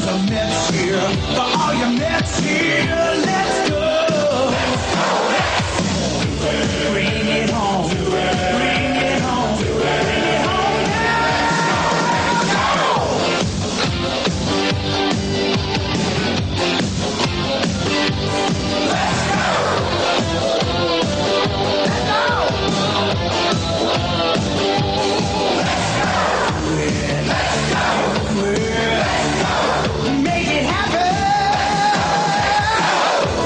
There's a Mets here for all your Mets here. Let's go. Bring it home. Bring it home. Bring it home Make it happen.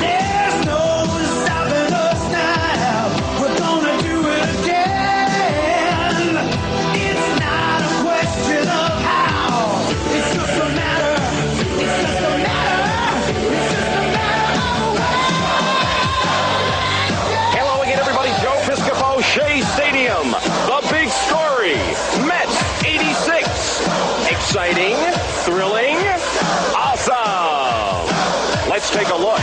There's no stopping us now. We're gonna do it again. It's not a question of how. It's just a matter. It's just a matter. It's just a matter of Hello again, everybody. Joe Piscopo, Shea Stadium. The big story. Mets 86. Exciting, thrilling, awesome. Let's take a look.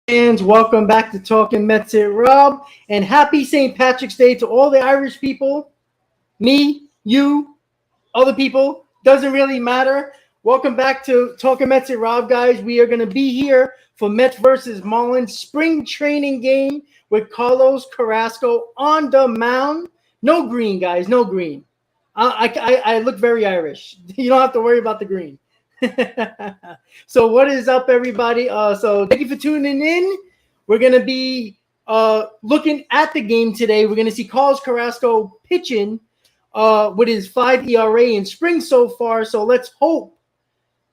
Fans, welcome back to Talking Mets here, Rob, and happy St. Patrick's Day to all the Irish people. Me, you, other people, doesn't really matter. Welcome back to Talking Mets here, Rob, guys. We are going to be here for Mets versus Malins spring training game with Carlos Carrasco on the mound. No green, guys, no green. I look very Irish. You don't have to worry about the green. So what is up, everybody? So thank you for tuning in. We're going to be looking at the game today. We're going to see Carlos Carrasco pitching with his 5 ERA in spring so far. So let's hope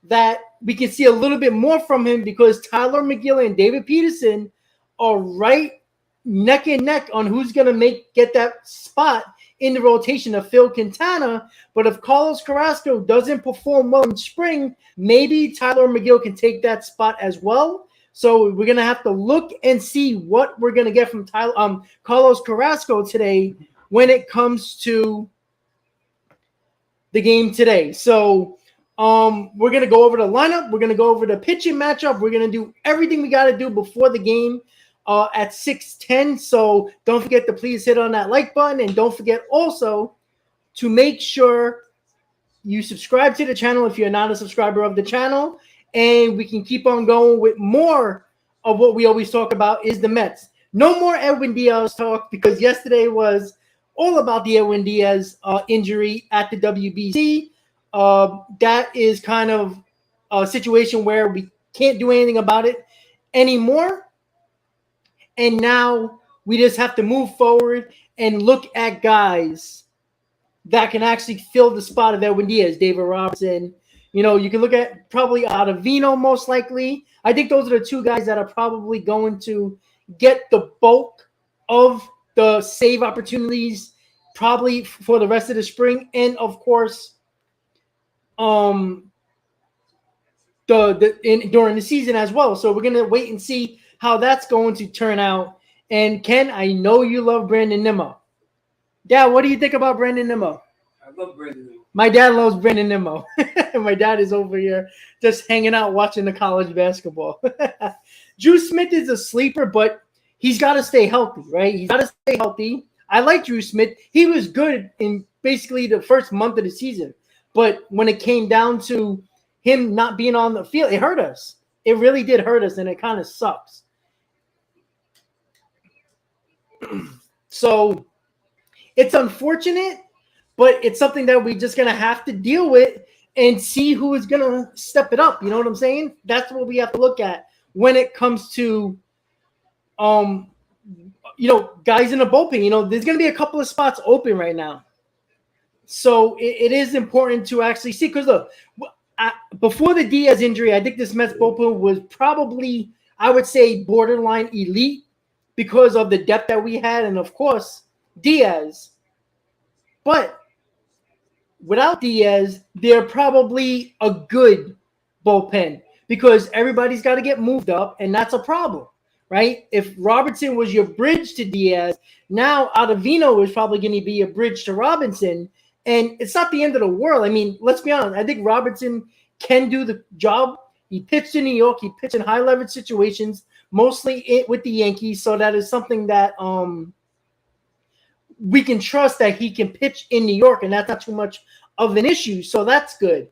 that we can see a little bit more from him because Tyler McGill and David Peterson are right neck and neck on who's going to get that spot in the rotation of Phil Quintana. But if Carlos Carrasco doesn't perform well in spring, maybe Tyler McGill can take that spot as well. So we're going to have to look and see what we're going to get from Carlos Carrasco today when it comes to the game today. So we're going to go over the lineup. We're going to go over the pitching matchup. We're going to do everything we got to do before the game at 6:10. So don't forget to please hit on that like button. And don't forget also to make sure you subscribe to the channel if you're not a subscriber of the channel. And we can keep on going with more of what we always talk about is the Mets. No more Edwin Diaz talk because yesterday was all about the Edwin Diaz injury at the WBC. That is kind of a situation where we can't do anything about it anymore. And now we just have to move forward and look at guys that can actually fill the spot of Edwin Diaz, David Robertson. You know, you can look at probably Ottavino most likely. I think those are the two guys that are probably going to get the bulk of the save opportunities probably for the rest of the spring. And, of course, during the season as well. So we're going to wait and see how that's going to turn out. And Ken, I know you love Brandon Nimmo. Dad, what do you think about Brandon Nimmo? I love Brandon Nimmo. My dad loves Brandon Nimmo. My dad is over here just hanging out watching the college basketball. Drew Smith is a sleeper, but he's got to stay healthy, right? He's got to stay healthy. I like Drew Smith. He was good in basically the first month of the season. But when it came down to him not being on the field, it hurt us. It really did hurt us, and it kind of sucks. So it's unfortunate, but it's something that we're just going to have to deal with and see who is going to step it up. You know what I'm saying? That's what we have to look at when it comes to, guys in the bullpen. There's going to be a couple of spots open right now. So it is important to actually see because, look, before the Diaz injury, I think this Mets bullpen was probably, I would say, borderline elite because of the depth that we had and, of course, Diaz. But without Diaz, they're probably a good bullpen because everybody's got to get moved up, and that's a problem, right? If Robertson was your bridge to Diaz, now Ottavino is probably going to be a bridge to Robinson, and it's not the end of the world. I mean, let's be honest. I think Robertson can do the job. He pitched in New York. He pitched in high-leverage situations, mostly with the Yankees, so that is something that we can trust that he can pitch in New York, and that's not too much of an issue, so that's good.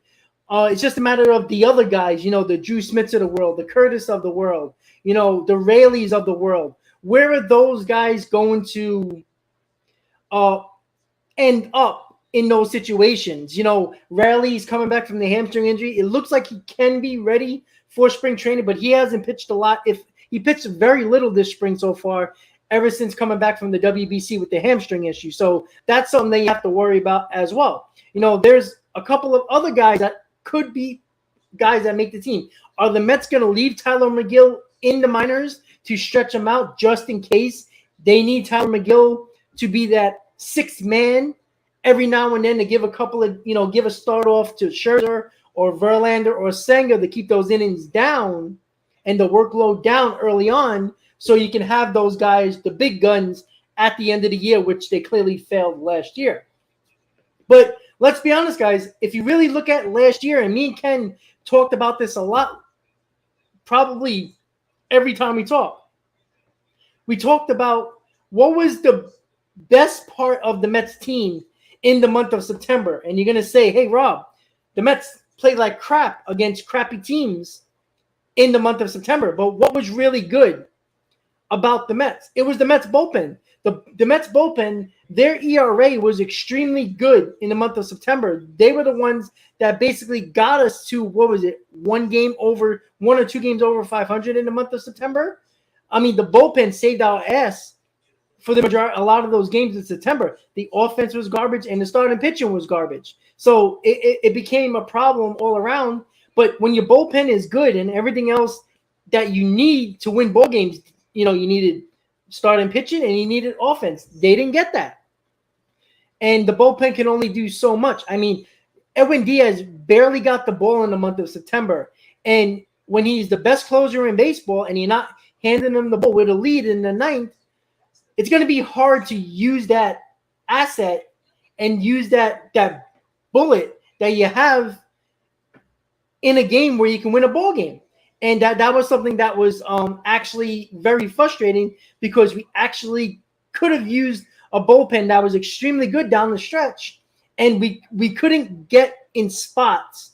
It's just a matter of the other guys, the Drew Smiths of the world, the Curtis of the world, the Rayleys of the world. Where are those guys going to end up in those situations? Rayleigh's coming back from the hamstring injury. It looks like he can be ready for spring training, but he hasn't pitched a lot. If he pitched very little this spring so far, ever since coming back from the WBC with the hamstring issue. So that's something that you have to worry about as well. There's a couple of other guys that could be guys that make the team. Are the Mets going to leave Tyler McGill in the minors to stretch him out just in case they need Tyler McGill to be that sixth man every now and then to give a couple of, give a start off to Scherzer or Verlander or Senga to keep those innings down and the workload down early on, so you can have those guys, the big guns, at the end of the year, which they clearly failed last year. But let's be honest, guys. If you really look at last year, and me and Ken talked about this a lot, probably every time we talked about what was the best part of the Mets team in the month of September. And you're going to say, hey, Rob, the Mets played like crap against crappy teams in the month of September. But what was really good about the Mets? It was the Mets bullpen. The Mets bullpen, their ERA was extremely good in the month of September. They were the ones that basically got us to, one or two games over 500 in the month of September. I mean, the bullpen saved our ass for a lot of those games in September. The offense was garbage and the starting pitching was garbage. So it became a problem all around. But when your bullpen is good and everything else that you need to win ball games, you needed starting pitching and you needed offense. They didn't get that. And the bullpen can only do so much. I mean, Edwin Diaz barely got the ball in the month of September. And when he's the best closer in baseball and you're not handing him the ball with a lead in the ninth, it's going to be hard to use that asset and use that bullet that you have in a game where you can win a ball game. And that was something that was actually very frustrating because we actually could have used a bullpen that was extremely good down the stretch, and we couldn't get in spots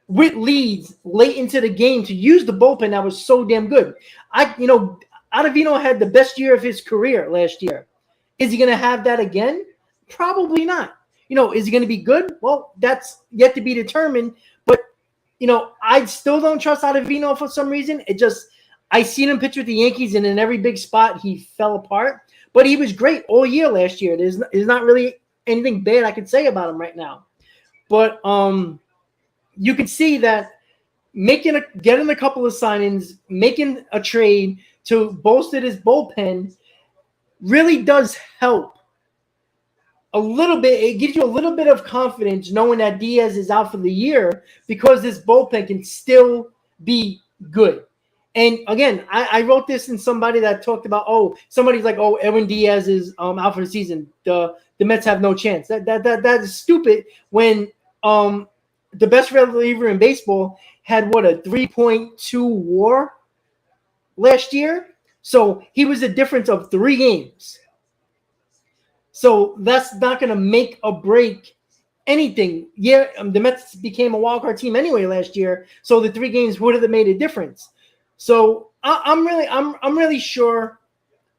with leads late into the game to use the bullpen that was so damn good. Ottavino had the best year of his career last year. Is he going to have that again? Probably not. Is he going to be good? Well, that's yet to be determined. But I still don't trust Ottavino for some reason. I seen him pitch with the Yankees, and in every big spot, he fell apart. But he was great all year last year. There's not really anything bad I could say about him right now. But you can see that getting a couple of signings, making a trade to bolster his bullpen really does help a little bit. It gives you a little bit of confidence knowing that Diaz is out for the year because this bullpen can still be good. And again, I wrote this in somebody that talked about, somebody's like, Edwin Diaz is out for the season. The Mets have no chance. That is stupid when the best reliever in baseball had a 3.2 WAR last year. So he was a difference of 3 games. So that's not going to make or break anything. Yeah, the Mets became a wild card team anyway last year, so the 3 games would have made a difference. So I'm really sure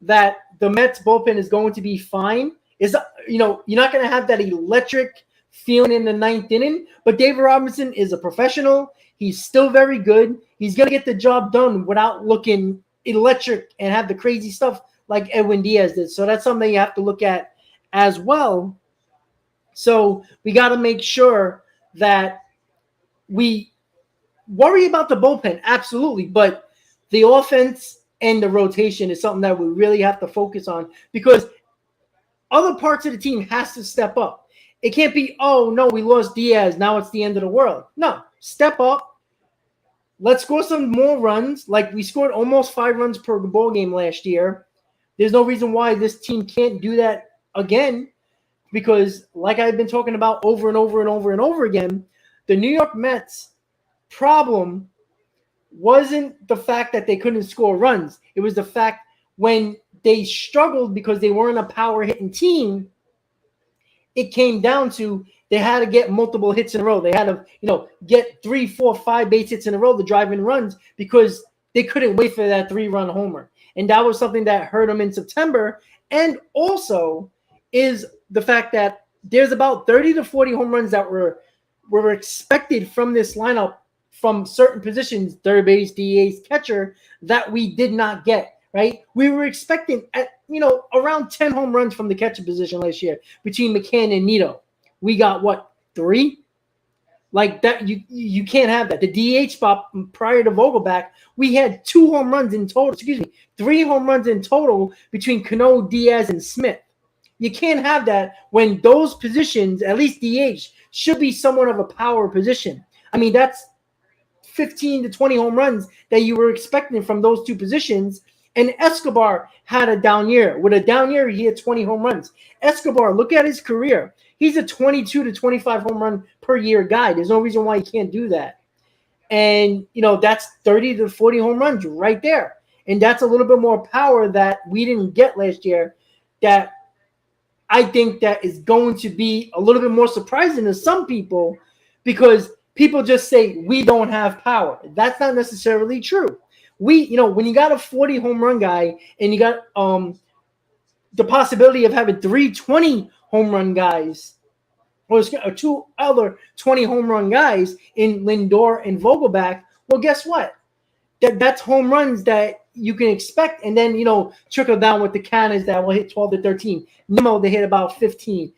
that the Mets bullpen is going to be fine. You're not going to have that electric feeling in the 9th inning, but David Robinson is a professional. He's still very good. He's going to get the job done without looking electric and have the crazy stuff like Edwin Diaz did. So that's something you have to look at as well. So we got to make sure that we worry about the bullpen, absolutely, but the offense and the rotation is something that we really have to focus on because other parts of the team has to step up. It can't be, oh, no, we lost Diaz. Now it's the end of the world. No, step up. Let's score some more runs. Like we scored almost 5 runs per ball game last year. There's no reason why this team can't do that again because, like I've been talking about over and over and over and over again, the New York Mets problem wasn't the fact that they couldn't score runs. It was the fact when they struggled because they weren't a power hitting team, it came down to they had to get multiple hits in a row. They had to, get 3, 4, 5 base hits in a row to drive in runs because they couldn't wait for that 3-run homer. And that was something that hurt them in September. And also is the fact that there's about 30 to 40 home runs that were expected from this lineup from certain positions, third base, DH, catcher, that we did not get, right? We were expecting around 10 home runs from the catcher position last year between McCann and Nito. We got what, 3? Like that, you can't have that. The DH spot prior to Vogelback, we had 2 home runs in total. 3 home runs in total between Cano, Diaz, and Smith. You can't have that when those positions, at least DH, should be somewhat of a power position. I mean, that's 15 to 20 home runs that you were expecting from those 2 positions. And Escobar had a down year. With a down year, he had 20 home runs. Escobar, look at his career. He's a 22 to 25 home run per year guy. There's no reason why he can't do that. And, that's 30 to 40 home runs right there. And that's a little bit more power that we didn't get last year that I think that is going to be a little bit more surprising to some people because people just say we don't have power. That's not necessarily true. When you got a 40 home run guy and you got the possibility of having 3 20 home run guys or 2 other 20 home run guys in Lindor and Vogelback, well, guess what? That's home runs that you can expect, and then trickle down with the cannons that will hit 12 to 13. Nimmo, they hit about 15.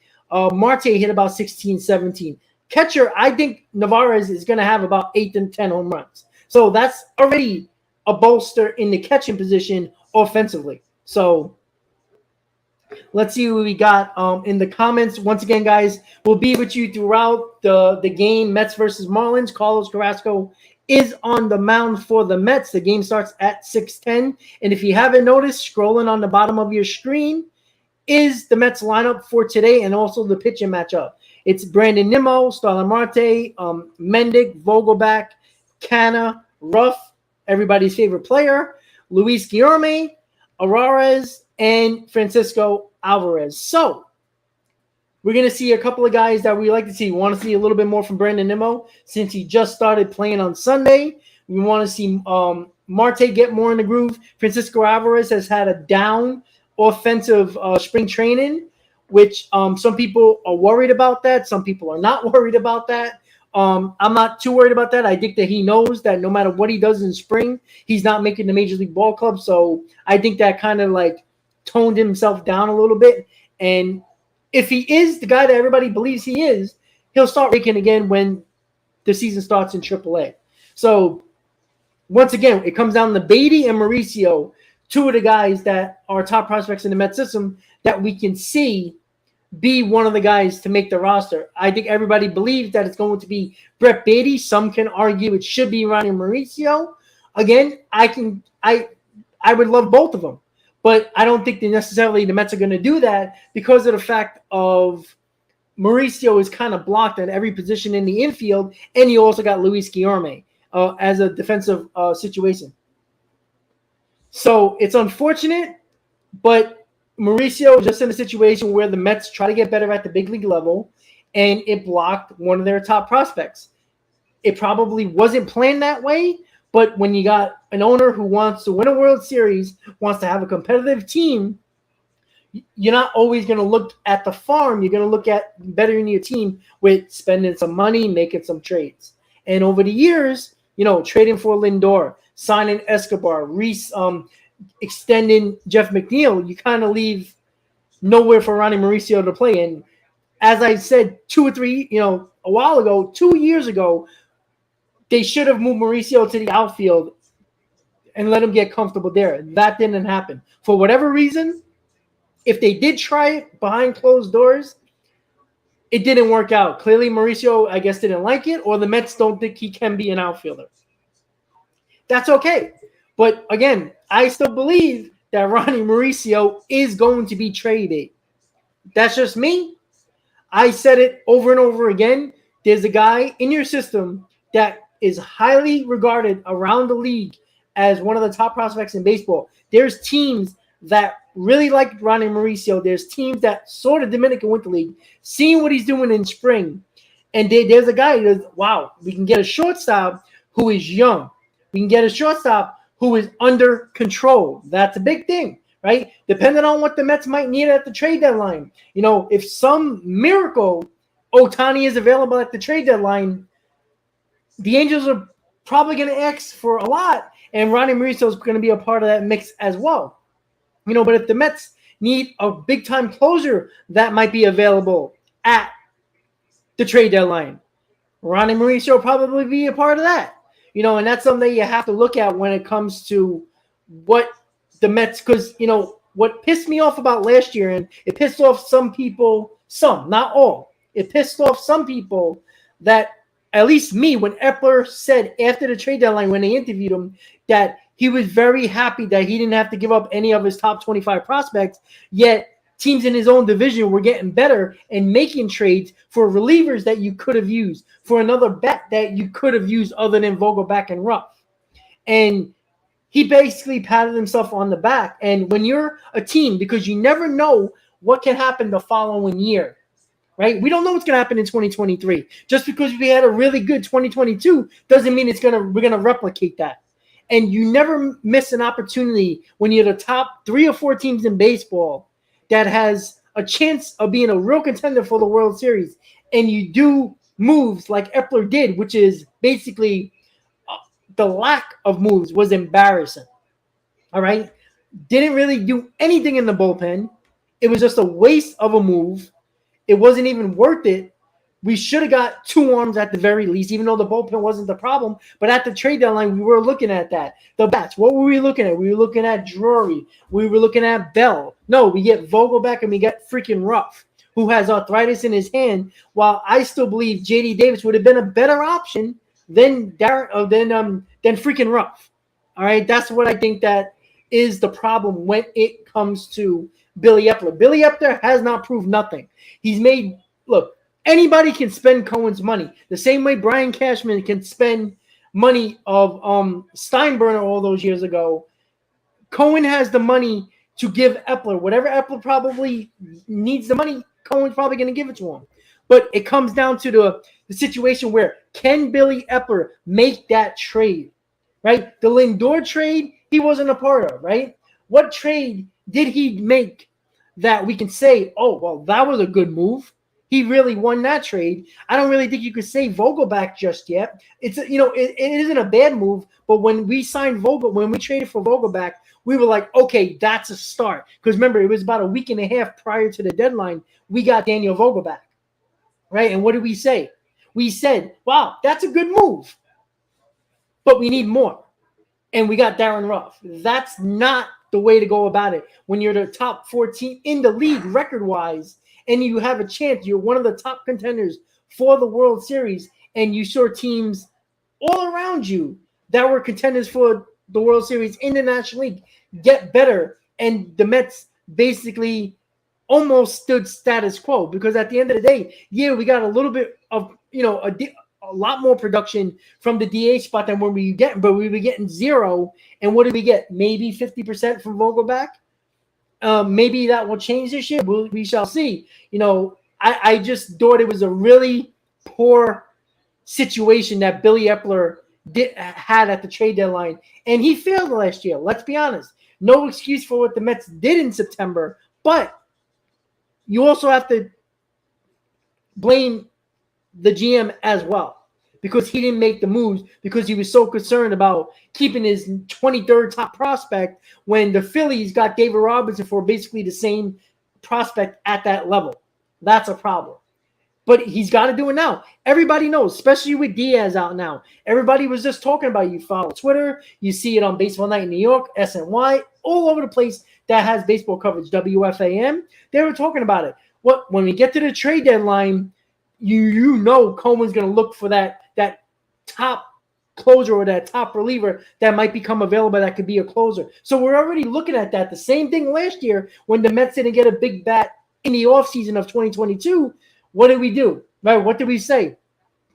Marte hit about 16, 17. Catcher, I think Navarez is going to have about 8 to 10 home runs. So that's already a bolster in the catching position offensively. So let's see what we got in the comments. Once again, guys, we'll be with you throughout the game, Mets versus Marlins. Carlos Carrasco is on the mound for the Mets. The game starts at 6:10. And if you haven't noticed, scrolling on the bottom of your screen is the Mets lineup for today and also the pitching matchup. It's Brandon Nimmo, Starlin Marte, Mendick, Vogelback, Canna, Ruff, everybody's favorite player, Luis Guillorme, Arares, and Francisco Alvarez. So we're going to see a couple of guys that we like to see. We want to see a little bit more from Brandon Nimmo since he just started playing on Sunday. We want to see Marte get more in the groove. Francisco Alvarez has had a down offensive spring training, which some people are worried about that. Some people are not worried about that. I'm not too worried about that. I think that he knows that no matter what he does in spring, he's not making the Major League Ball Club. So I think that kind of like toned himself down a little bit. And if he is the guy that everybody believes he is, he'll start raking again when the season starts in AAA. So once again, it comes down to Beatty and Mauricio, 2 of the guys that are top prospects in the Mets system that we can see be one of the guys to make the roster. I think everybody believes that it's going to be Brett Beatty. Some can argue it should be Ronnie Mauricio. Again, I would love both of them, but I don't think that necessarily the Mets are going to do that because of the fact of Mauricio is kind of blocked at every position in the infield, and you also got Luis Guillorme as a defensive situation. So it's unfortunate, but Mauricio is just in a situation where the Mets try to get better at the big league level, and it blocked one of their top prospects. It probably wasn't planned that way, but when you got an owner who wants to win a World Series, wants to have a competitive team, you're not always going to look at the farm. You're going to look at bettering your team with spending some money, making some trades. And over the years, trading for Lindor, signing Escobar, Reese, extending Jeff McNeil, you kind of leave nowhere for Ronnie Mauricio to play. And as I said 2 or 3, a while ago, 2 years ago, they should have moved Mauricio to the outfield and let him get comfortable there. That didn't happen. For whatever reason, if they did try it behind closed doors, it didn't work out. Clearly, Mauricio, I guess, didn't like it, or the Mets don't think he can be an outfielder. That's okay. But again, I still believe that Ronnie Mauricio is going to be traded. That's just me. I said it over and over again. There's a guy in your system that is highly regarded around the league as one of the top prospects in baseball. There's teams that really like Ronnie Mauricio. There's teams that sort of Dominican Winter League, seeing what he's doing in spring. And there's a guy who goes, wow, we can get a shortstop who is young. We can get a shortstop who is under control. That's a big thing, right? Depending on what the Mets might need at the trade deadline. You know, if some miracle Ohtani is available at the trade deadline, the Angels are probably going to ask for a lot, and Ronnie Mauricio is going to be a part of that mix as well. You know, but if the Mets need a big-time closer that might be available at the trade deadline, Ronnie Mauricio will probably be a part of that. You know, and that's something that you have to look at when it comes to what the Mets, because, you know, what pissed me off about last year, and it pissed off some people, some, not all. It pissed off some people that, at least me, when Epler said after the trade deadline, when they interviewed him, that he was very happy that he didn't have to give up any of his top 25 prospects, yet teams in his own division were getting better and making trades for relievers that you could have used, for another bat that you could have used other than Vogelback and Ruff. And he basically patted himself on the back. And when you're a team, because you never know what can happen the following year, right? We don't know what's going to happen in 2023. Just because we had a really good 2022 doesn't mean we're going to replicate that. And you never miss an opportunity when you're the top 3 or 4 teams in baseball that has a chance of being a real contender for the World Series, and you do moves like Epler did, which is basically the lack of moves was embarrassing. All right? Didn't really do anything in the bullpen. It was just a waste of a move. It wasn't even worth it. We should have got 2 arms at the very least, even though the bullpen wasn't the problem. But at the trade deadline, we were looking at that. The bats, what were we looking at? We were looking at Drury. We were looking at Bell. No, we get Vogelback and we get freaking Ruff, who has arthritis in his hand, while I still believe J.D. Davis would have been a better option than freaking Ruff. All right, that's what I think that is the problem when it comes to Billy Epler. Billy Epler has not proved nothing. He's made – look, anybody can spend Cohen's money the same way Brian Cashman can spend money of Steinbrenner all those years ago. Cohen has the money to give Epler whatever Epler probably needs the money. Cohen's probably going to give it to him. But it comes down to the situation where can Billy Epler make that trade, right? The Lindor trade, he wasn't a part of, right? What trade did he make that we can say, oh, well, that was a good move? He really won that trade. I don't really think you could say Vogelback just yet. It's, you know, it isn't a bad move, but when we signed when we traded for Vogelback, we were like, okay, that's a start. Because remember, it was about a week and a half prior to the deadline, we got Daniel Vogelback, right? And what did we say? We said, wow, that's a good move, but we need more. And we got Darren Ruff. That's not the way to go about it. When you're the top 14 in the league record-wise, and you have a chance, you're one of the top contenders for the World Series, and you saw teams all around you that were contenders for the World Series in the National League get better, and the Mets basically almost stood status quo, because at the end of the day, yeah, we got a little bit of, you know, a lot more production from the DH spot than when we get, but we were getting 0. And what did we get? Maybe 50% from Vogelback. Maybe that will change this year. We shall see. You know, I just thought it was a really poor situation that Billy Epler had at the trade deadline, and he failed last year. Let's be honest. No excuse for what the Mets did in September, but you also have to blame the GM as well, because he didn't make the moves because he was so concerned about keeping his 23rd top prospect when the Phillies got David Robinson for basically the same prospect at that level. That's a problem. But he's got to do it now. Everybody knows, especially with Diaz out now. Everybody was just talking about it. You follow Twitter. You see it on Baseball Night in New York, SNY, all over the place that has baseball coverage, WFAN. They were talking about it. When we get to the trade deadline, you know Cohen's going to look for that top closer or that top reliever that might become available that could be a closer. So we're already looking at that. The same thing last year when the Mets didn't get a big bat in the offseason of 2022. What did we do? Right? What did we say?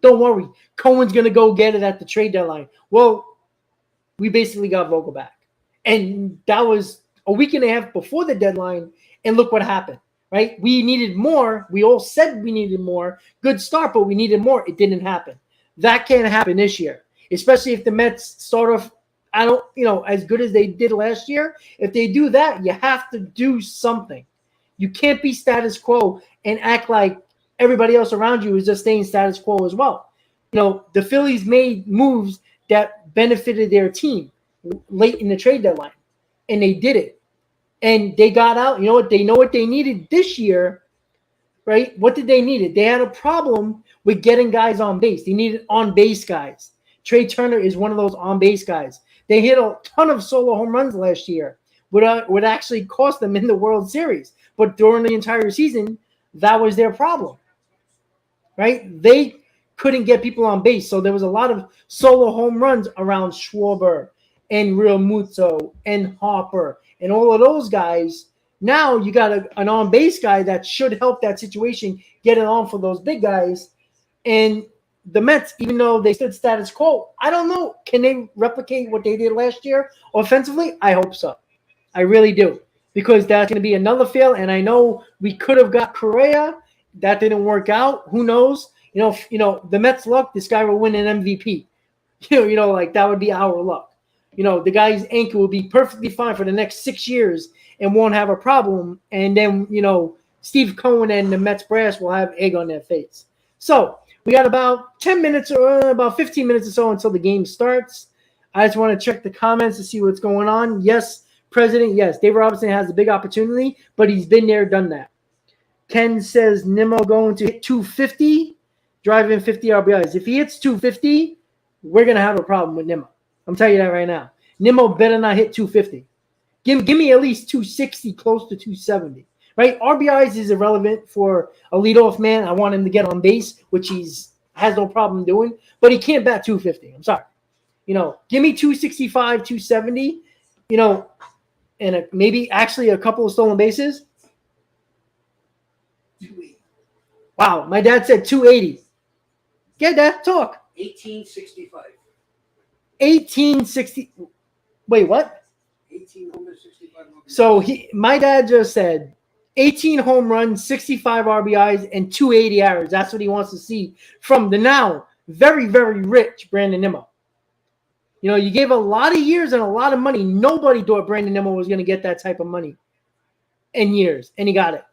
Don't worry. Cohen's going to go get it at the trade deadline. Well, we basically got Vogel back. And that was a week and a half before the deadline. And look what happened, right? We needed more. We all said we needed more. Good start, but we needed more. It didn't happen. That can't happen this year, especially if the Mets start off, as good as they did last year. If they do that, you have to do something. You can't be status quo and act like everybody else around you is just staying status quo as well. The Phillies made moves that benefited their team late in the trade deadline, and they did it. And they got out. You know what? They know what they needed this year, right? What did they need? They had a problem with getting guys on base. They needed on-base guys. Trey Turner is one of those on-base guys. They hit a ton of solo home runs last year, would actually cost them in the World Series. But during the entire season, that was their problem, right? They couldn't get people on base. So there was a lot of solo home runs around Schwarber and Real Muto and Harper and all of those guys. Now you got an on-base guy that should help that situation, get it on for those big guys. And the Mets, even though they stood status quo, I don't know. Can they replicate what they did last year offensively? I hope so. I really do. Because that's going to be another fail. And I know we could have got Correa. That didn't work out. Who knows? The Mets' luck, this guy will win an MVP. Like that would be our luck. The guy's ankle will be perfectly fine for the next 6 years and won't have a problem. And then, Steve Cohen and the Mets brass will have egg on their face. So we got about 10 minutes or about 15 minutes or so until the game starts. I just want to check the comments to see what's going on. Yes, President, yes, Dave Robinson has a big opportunity, but he's been there, done that. Ken says Nimmo going to hit 250, driving 50 RBIs. If he hits 250, we're going to have a problem with Nimmo. I'm telling you that right now. Nimmo better not hit 250. Give me at least 260, close to 270. Right? RBIs is irrelevant for a leadoff man. I want him to get on base, which has no problem doing, but he can't bat 250. I'm sorry. Give me 265, 270, and maybe actually a couple of stolen bases. 280. Wow, my dad said 280. Get that talk. 1865. 1860. Wait, what? 1865. So my dad just said 18 home runs, 65 RBIs, and 280 errors. That's what he wants to see from the now very, very rich Brandon Nimmo. You gave a lot of years and a lot of money. Nobody thought Brandon Nimmo was going to get that type of money in years, and he got it.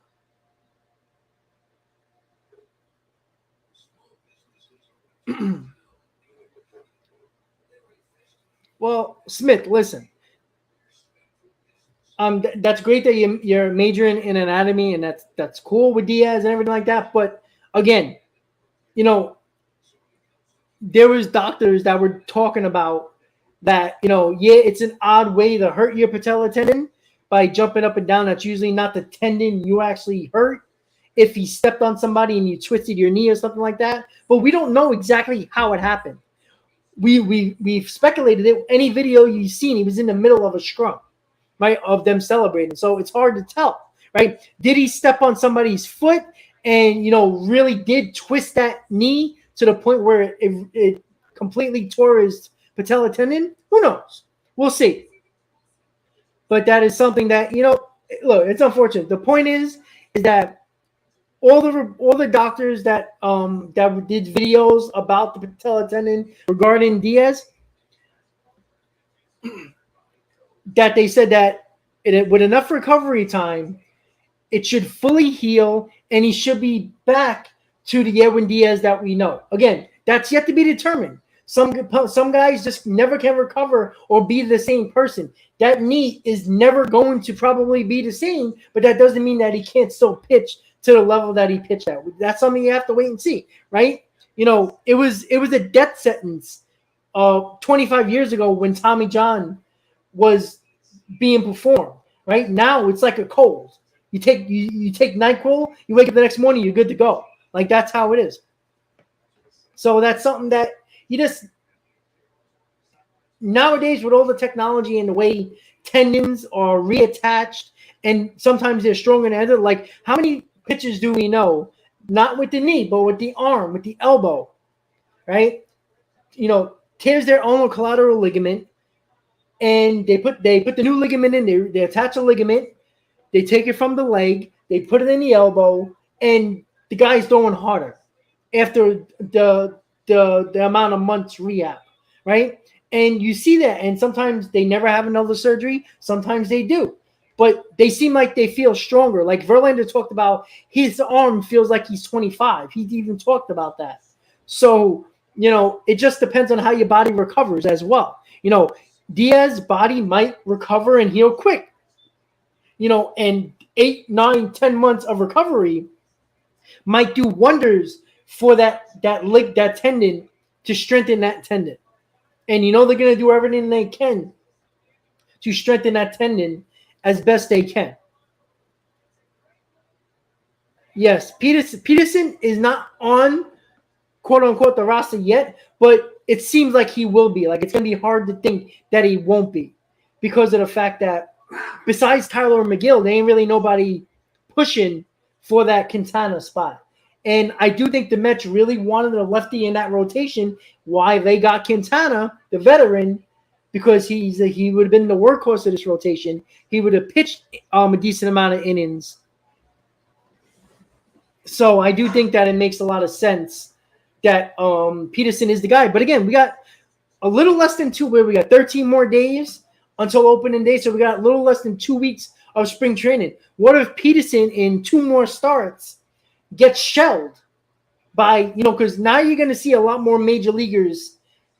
Well, Smith, listen. That's great that you're majoring in anatomy, and that's cool with Diaz and everything like that. But again, there was doctors that were talking about that, it's an odd way to hurt your patella tendon by jumping up and down. That's usually not the tendon you actually hurt. If he stepped on somebody and you twisted your knee or something like that, but we don't know exactly how it happened. We've speculated it. Any video you've seen, he was in the middle of a scrum, right, of them celebrating. So it's hard to tell, right? Did he step on somebody's foot and, really did twist that knee to the point where it completely tore his patella tendon? Who knows? We'll see. But that is something that, look, it's unfortunate. The point is that all the doctors that did videos about the patella tendon regarding Diaz, that they said that with enough recovery time, it should fully heal and he should be back to the Edwin Diaz that we know. Again, that's yet to be determined. Some guys just never can recover or be the same person. That knee is never going to probably be the same, but that doesn't mean that he can't still pitch to the level that he pitched at. That's something you have to wait and see, right? It was a death sentence 25 years ago when Tommy John was being performed, right? Now it's like a cold. You take NyQuil, you wake up the next morning, you're good to go. Like, that's how it is. So that's something that you just nowadays with all the technology and the way tendons are reattached and sometimes they're stronger than other. Like, how many pitchers do we know, not with the knee, but with the arm, with the elbow, right? Tears their ulnar collateral ligament, and they put the new ligament in there. They attach a ligament, they take it from the leg, they put it in the elbow, and the guy's throwing harder after the amount of months rehab, right? And you see that, and sometimes they never have another surgery. Sometimes they do, but they seem like they feel stronger. Like Verlander talked about, his arm feels like he's 25. He even talked about that. So, it just depends on how your body recovers as well. Diaz's body might recover and heal quick, and 8, 9, 10 months of recovery might do wonders for that tendon, to strengthen that tendon. And they're going to do everything they can to strengthen that tendon as best they can. Yes, Peterson is not on, quote-unquote, the roster yet, but it seems like he will be. Like, it's going to be hard to think that he won't be because of the fact that besides Tyler McGill, there ain't really nobody pushing for that Quintana spot. And I do think the Mets really wanted a lefty in that rotation. Why they got Quintana, the veteran, because he would have been the workhorse of this rotation. He would have pitched a decent amount of innings. So I do think that it makes a lot of sense that Peterson is the guy. But again, we got a little less than we got 13 more days until opening day. So we got a little less than 2 weeks of spring training. What if Peterson in 2 more starts gets shelled by, because now you're going to see a lot more major leaguers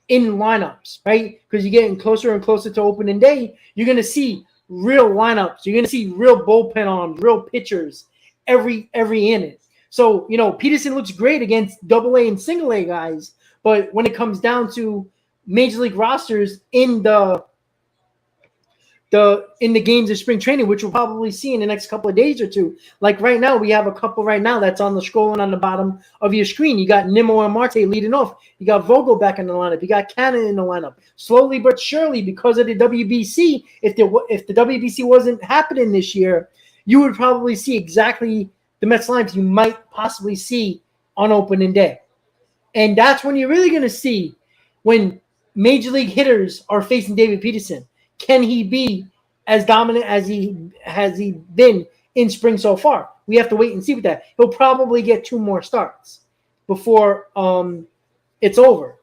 in lineups, right? Because you're getting closer and closer to opening day. You're going to see real lineups. You're going to see real bullpen arms, real pitchers every inning. So, Peterson looks great against AA and single A guys, but when it comes down to major league rosters in the games of spring training, which we'll probably see in the next couple of days or two. Like right now, we have a couple right now that's on the scrolling on the bottom of your screen. You got Nimmo and Marte leading off. You got Vogel back in the lineup. You got Cannon in the lineup. Slowly but surely, because of the WBC, if the WBC wasn't happening this year, you would probably see exactly the Mets lineups you might possibly see on opening day. And that's when you're really going to see when major league hitters are facing David Peterson. Can he be as dominant as he has been in spring so far? We have to wait and see with that. He'll probably get 2 more starts before it's over.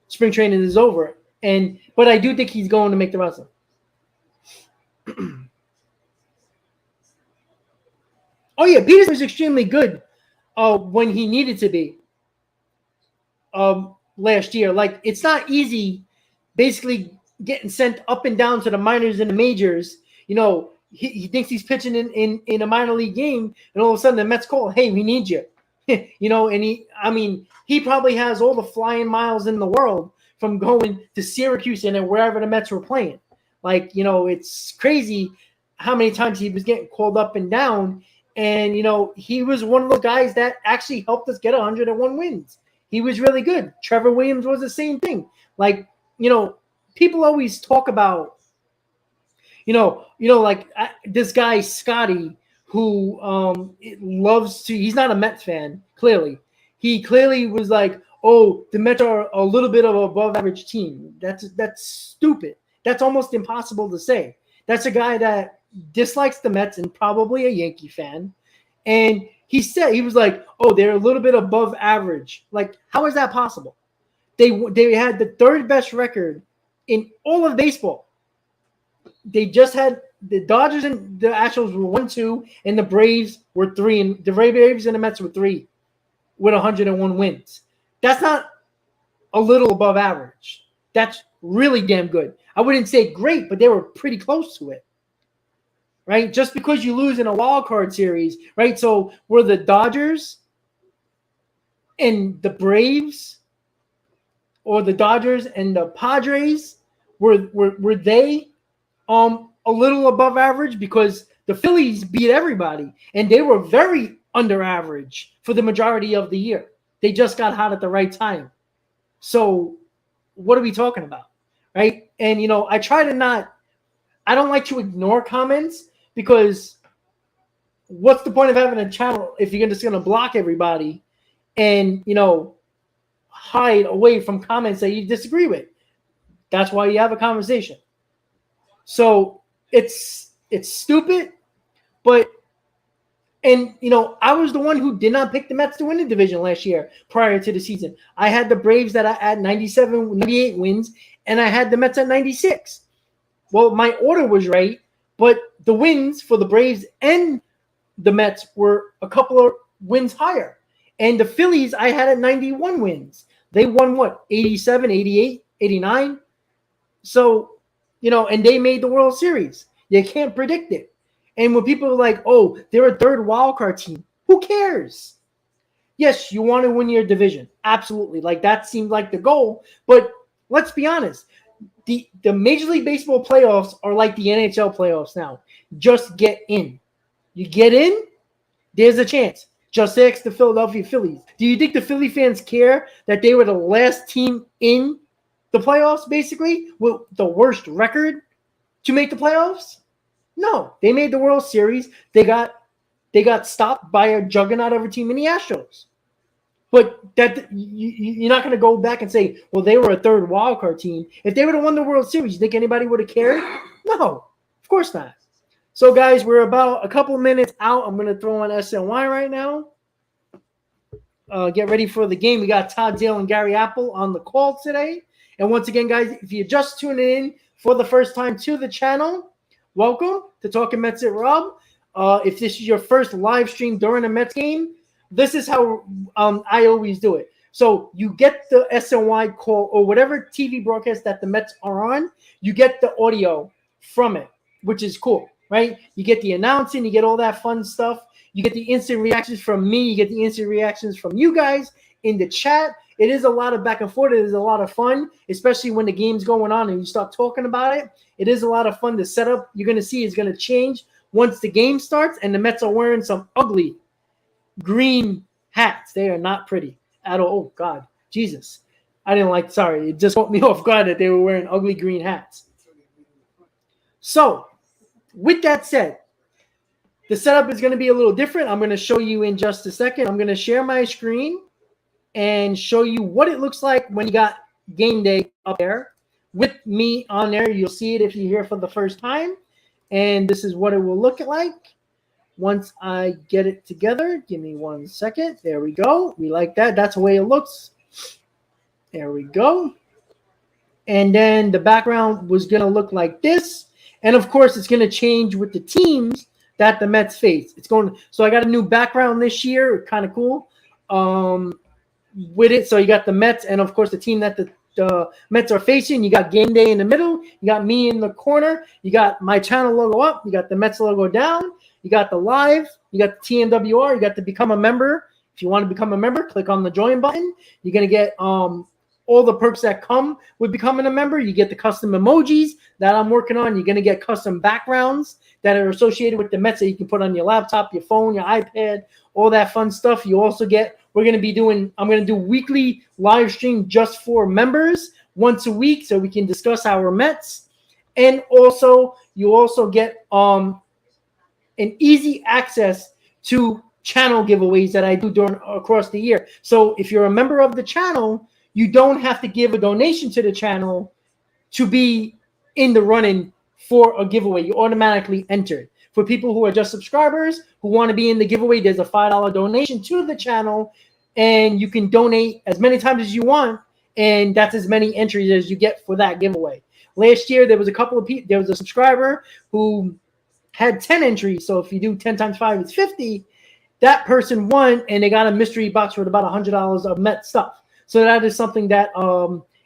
Spring training is over. But I do think he's going to make the roster. Oh, yeah, Peterson was extremely good when he needed to be last year. Like, it's not easy basically getting sent up and down to the minors and the majors. He thinks he's pitching in a minor league game, and all of a sudden the Mets call, hey, we need you. And he probably has all the flying miles in the world from going to Syracuse and wherever the Mets were playing. Like, it's crazy how many times he was getting called up and down. And, he was one of those guys that actually helped us get 101 wins. He was really good. Trevor Williams was the same thing. Like, people always talk about, this guy, Scotty, who he's not a Mets fan, clearly. He clearly was like, oh, the Mets are a little bit of an above average team. That's stupid. That's almost impossible to say. That's a guy that dislikes the Mets and probably a Yankee fan. And he was like, oh, they're a little bit above average. Like, how is that possible? They had the 3rd best record in all of baseball. They just had the Dodgers and the Astros were 1-2, and the Braves were 3, and the Braves and the Mets were 3 with 101 wins. That's not a little above average. That's really damn good. I wouldn't say great, but they were pretty close to it. Right? Just because you lose in a wild card series, right? So were the Dodgers and the Braves, or the Dodgers and the Padres, were they a little above average? Because the Phillies beat everybody, and they were very under average for the majority of the year. They just got hot at the right time. So what are we talking about, right? And, I try to I don't like to ignore comments because what's the point of having a channel if you're just going to block everybody and, hide away from comments that you disagree with? That's why you have a conversation. So it's stupid, but I was the one who did not pick the Mets to win the division last year prior to the season. I had the Braves that I had 98 wins, and I had the Mets at 96. Well, my order was right, but the wins for the Braves and the Mets were a couple of wins higher. And the Phillies I had at 91 wins. They won what? 87, 88, 89. So, and they made the World Series. You can't predict it. And when people are like, oh, they're a third wild card team, who cares? Yes, you want to win your division. Absolutely. Like that seemed like the goal. But let's be honest. The Major League Baseball playoffs are like the NHL playoffs now. Just get in. You get in, there's a chance. Just ask the Philadelphia Phillies. Do you think the Philly fans care that they were the last team in the playoffs, basically, with the worst record to make the playoffs? No, they made the World Series. They got stopped by a juggernaut of a team in the Astros. But that you're not going to go back and say, well, they were a third wild card team. If they would have won the World Series, you think anybody would have cared? No, of course not. So, guys, we're about a couple minutes out. I'm going to throw on SNY right now. Get ready for the game. We got Todd Dale and Gary Apple on the call today. And once again, guys, if you're just tuning in for the first time to the channel, welcome to Talking Mets at Rob. If this is your first live stream during a Mets game, this is how I always do it. So you get the SNY call or whatever TV broadcast that the Mets are on, you get the audio from it, which is cool. Right? You get the announcing, you get all that fun stuff. You get the instant reactions from me. You get the instant reactions from you guys in the chat. It is a lot of back and forth. It is a lot of fun, especially when the game's going on and you start talking about it. It is a lot of fun. The setup you're going to see is going to change once the game starts, and the Mets are wearing some ugly green hats. They are not pretty at all. Oh, God. Jesus. I didn't like – sorry. It just caught me off guard that they were wearing ugly green hats. So – with that said, the setup is going to be a little different. I'm going to show you in just a second. I'm going to share my screen and show you what it looks like when you got game day up there with me on there. You'll see it if you're here for the first time. And this is what it will look like once I get it together. Give me 1 second. There we go. We like that. That's the way it looks. There we go. And then the background was going to look like this. And, of course, it's going to change with the teams that the Mets face. So I got a new background this year. Kind of cool with it. So you got the Mets and, of course, the team that the Mets are facing. You got game day in the middle. You got me in the corner. You got my channel logo up. You got the Mets logo down. You got the live. You got the TMWR. You got to become a member. If you want to become a member, click on the join button. You're going to get all the perks that come with becoming a member. You get the custom emojis that I'm working on. You're going to get custom backgrounds that are associated with the Mets that you can put on your laptop, your phone, your iPad, all that fun stuff. You also get, I'm going to do weekly live stream just for members once a week so we can discuss our Mets. And also, you also get an easy access to channel giveaways that I do across the year. So if you're a member of the channel, you don't have to give a donation to the channel to be in the running for a giveaway. You automatically entered. For people who are just subscribers who want to be in the giveaway, there's a $5 donation to the channel, and you can donate as many times as you want, and that's as many entries as you get for that giveaway. Last year, there was there was a subscriber who had 10 entries. So if you do 10 times 5, it's 50. That person won, and they got a mystery box worth about $100 of Met stuff. So that is something that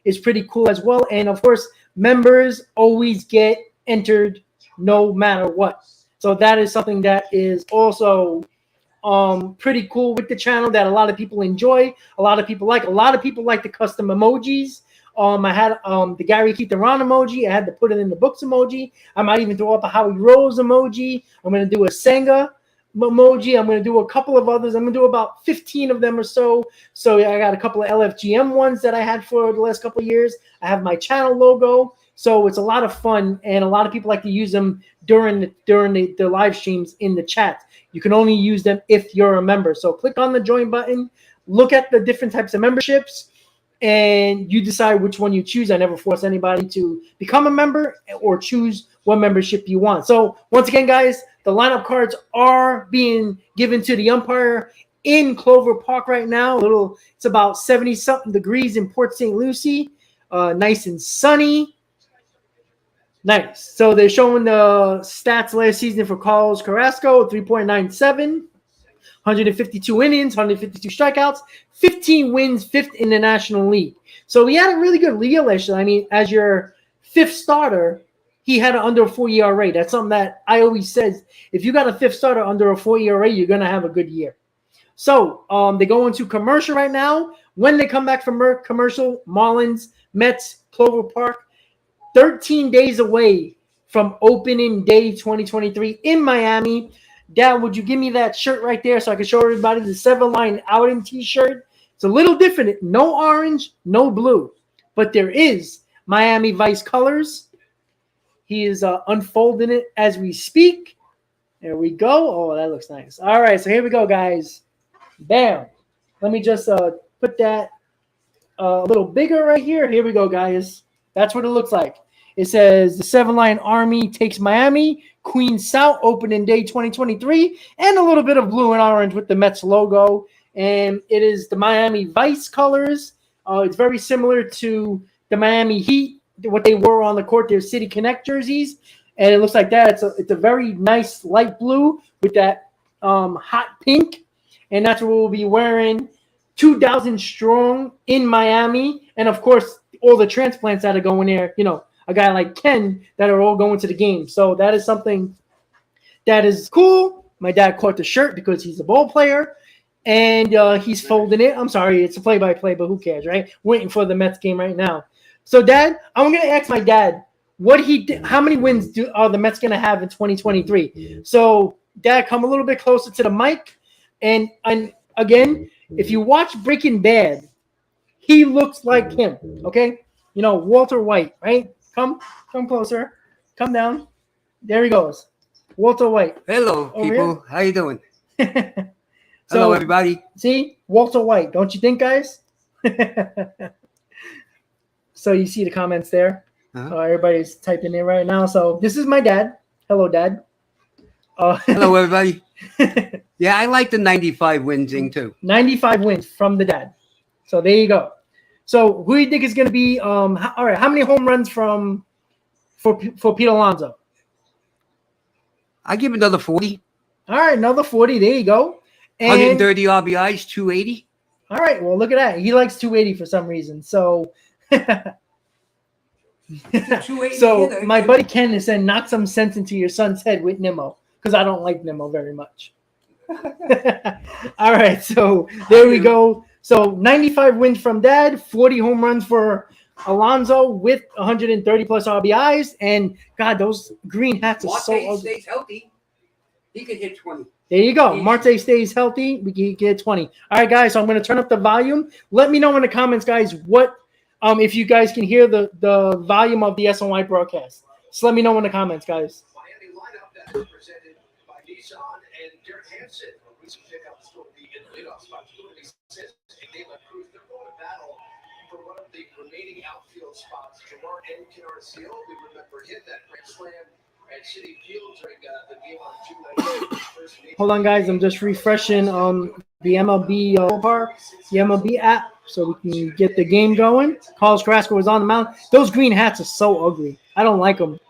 is pretty cool as well. And, of course, members always get entered no matter what. So that is something that is also pretty cool with the channel that a lot of people enjoy. A lot of people like the custom emojis. I had the Gary Keith Ron emoji. I had to put it in the books emoji. I might even throw up a Howie Rose emoji. I'm going to do a Senga emoji. I'm going to do a couple of others. I'm going to do about 15 of them or so. So I got a couple of LFGM ones that I had for the last couple of years. I have my channel logo. So it's a lot of fun, and a lot of people like to use them during the live streams in the chat. You can only use them if you're a member. So click on the join button, look at the different types of memberships, and you decide which one you choose. I never force anybody to become a member or choose what membership you want. So once again, guys, the lineup cards are being given to the umpire in Clover Park right now. It's about 70-something degrees in Port St. Lucie. Nice and sunny. Nice. So they're showing the stats last season for Carlos Carrasco, 3.97. 152 innings, 152 strikeouts, 15 wins, fifth in the National League. So he had a really good year last year. I mean, as your fifth starter, he had an under a 4 ERA. That's something that I always says. If you got a fifth starter under a 4 ERA, you're going to have a good year. So they go into commercial right now. When they come back from commercial, Marlins, Mets, Clover Park, 13 days away from opening day 2023 in Miami. Dad, would you give me that shirt right there so I can show everybody the 7-line outing t-shirt? It's a little different. No orange, no blue. But there is Miami Vice colors. He is unfolding it as we speak. There we go. Oh, that looks nice. All right, so here we go, guys. Bam. Let me just put that a little bigger right here. Here we go, guys. That's what it looks like. It says the 7-line Army takes Miami, Queens South, opening day 2023, and a little bit of blue and orange with the Mets logo. And it is the Miami Vice colors. It's very similar to the Miami Heat, what they wore on the court, their City Connect jerseys. And it looks like that. It's a very nice light blue with that hot pink. And that's what we'll be wearing 2,000 strong in Miami. And, of course, all the transplants that are going there, you know, a guy like Ken that are all going to the game. So that is something that is cool. My dad caught the shirt because he's a ball player, and he's folding it. I'm sorry, it's a play-by-play, but who cares, right? Waiting for the Mets game right now. So, Dad, I'm going to ask my dad what he did. How many wins are the Mets going to have in 2023? So, Dad, come a little bit closer to the mic. And again, if you watch Breaking Bad, he looks like him, okay? You know, Walter White, right? Come closer. Come down. There he goes. Walter White. Hello, Over people. here. How you doing? So, Hello, everybody. See? Walter White. Don't you think, guys? So you see the comments there. Everybody's typing in right now. So this is my dad. Hello, Dad. Hello, everybody. Yeah, I like the 95 win thing, too. 95 wins from the dad. So there you go. So who do you think is going to be all right, how many home runs for Pete Alonso? I give another 40. All right, another 40. There you go. And 130 RBIs, 280. all right, well, look at that. He likes 280 for some reason. So so my buddy Ken is saying knock some sense into your son's head with Nimmo, because I don't like Nimmo very much. All right, so there we go. So 95 wins from Dad, 40 home runs for Alonso with 130 plus RBIs. And God, those green hats are so ugly. Stays healthy. He could hit 20. There you go. Marte stays healthy. We can get 20. All right, guys. So I'm going to turn up the volume. Let me know in the comments, guys, what if you guys can hear the volume of the SNY broadcast. Just let me know in the comments, guys. Miami lineup that was presented by Nissan and Derek Hansen. We can pick up the leadoff spot. Says Galen Cruz, they're going to battle for one of the remaining outfield spots. Jamar and Kennard Seal, we remember hit that grand slam at City Field during the game on June 19th. Hold on, guys. I'm just refreshing the MLB the MLB app, so we can get the game going. Carlos Carrasco was on the mound. Those green hats are so ugly. I don't like them.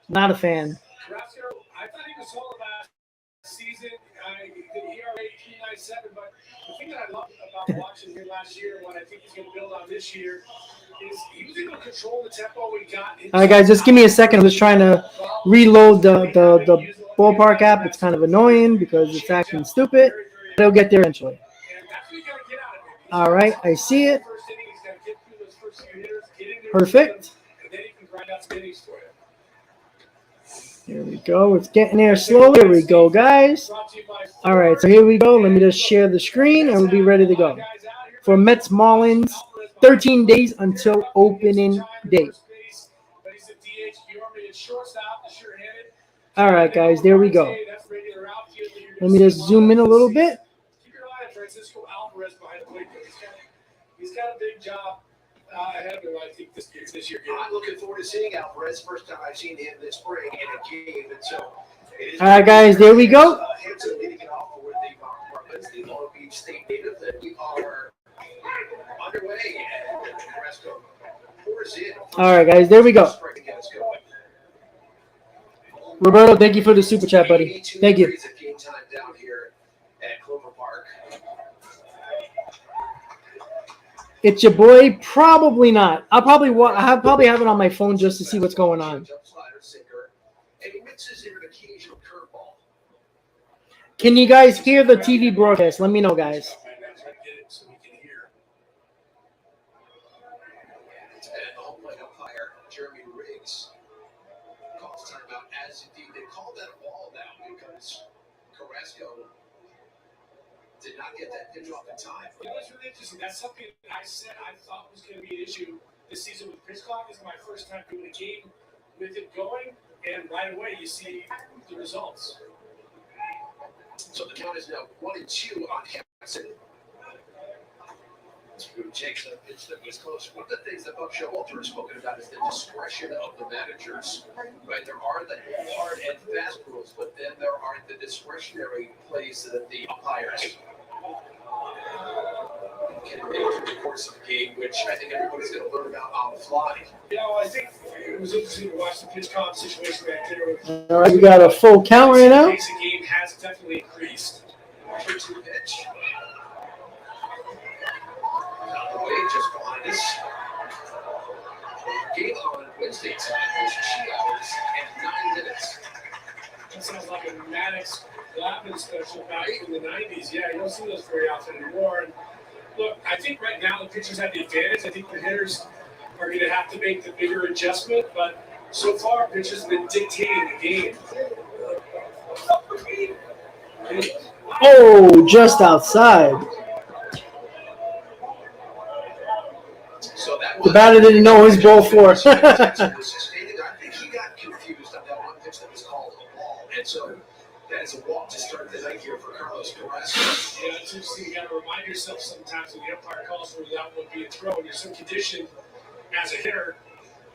Not a fan. Carrasco, I thought he was all about season. The ERA 3.97, but the thing that I loved about watching him last year, and what I think he's going to build on this year, is he was able to control the tempo we got. All right, guys, just give me a second. I'm just trying to reload the ballpark app. It's kind of annoying because it's acting stupid. It'll get there eventually. All right, I see it. Perfect. Here we go. It's getting there slowly. Here we go, guys. All right, so here we go. Let me just share the screen, and we'll be ready to go. For Mets Marlins, 13 days until opening day. All right, guys, there we go. Let me just zoom in a little bit. Keep your eye on Francisco Alvarez behind the plate. He's got a big job ahead of him, I think, this year. I'm looking forward to seeing Alvarez. First time I've seen him this spring in a game, and so it is. All right, guys, there we go. Hanson leading it off for the Marlins, the Long Beach State native, that we are underway, and Carrasco pours in. All right, guys, there we go. Roberto, thank you for the super chat, buddy. Thank you. Game time down here at Clover Park. It's your boy. Probably not. I'll probably have it on my phone just to see what's going on. Can you guys hear the TV broadcast? Let me know, guys. Did not get that pitch off in time. You know what's really interesting? That's something I said I thought was going to be an issue this season with pitch clock. This is my first time doing a game with it going, and right away you see the results. So the count is now 1-2 on Hanson. Who takes a pitch that was close. One of the things that Buck Showalter has spoken about is the discretion of the managers. Right, there are the hard and fast rules, but then there are the discretionary plays that the umpires can make through the course of the game, which I think everybody's going to learn about on the fly. You know, I think it was interesting to watch the pitch clock situation right there. All right, we got a full count right now. The pace of the game has definitely increased. 2-2 pitch. Out the way, just behind us. Game on Wednesday time was 2 hours and 9 minutes. That sounds like a Maddox Blackman special back in the 90s. Yeah, you don't see those very often anymore. And look, I think right now the pitchers have the advantage. I think the hitters are going to have to make the bigger adjustment. But so far, pitchers have been dictating the game. Oh, just outside. So that The batter didn't know his ball four. I think he got confused on that one pitch that was called a ball. And so that is a walk to start the night here for Carlos Carrasco. Yeah, it's interesting. You got to remind yourself sometimes when the umpire calls for that one being thrown, you're so conditioned as a hitter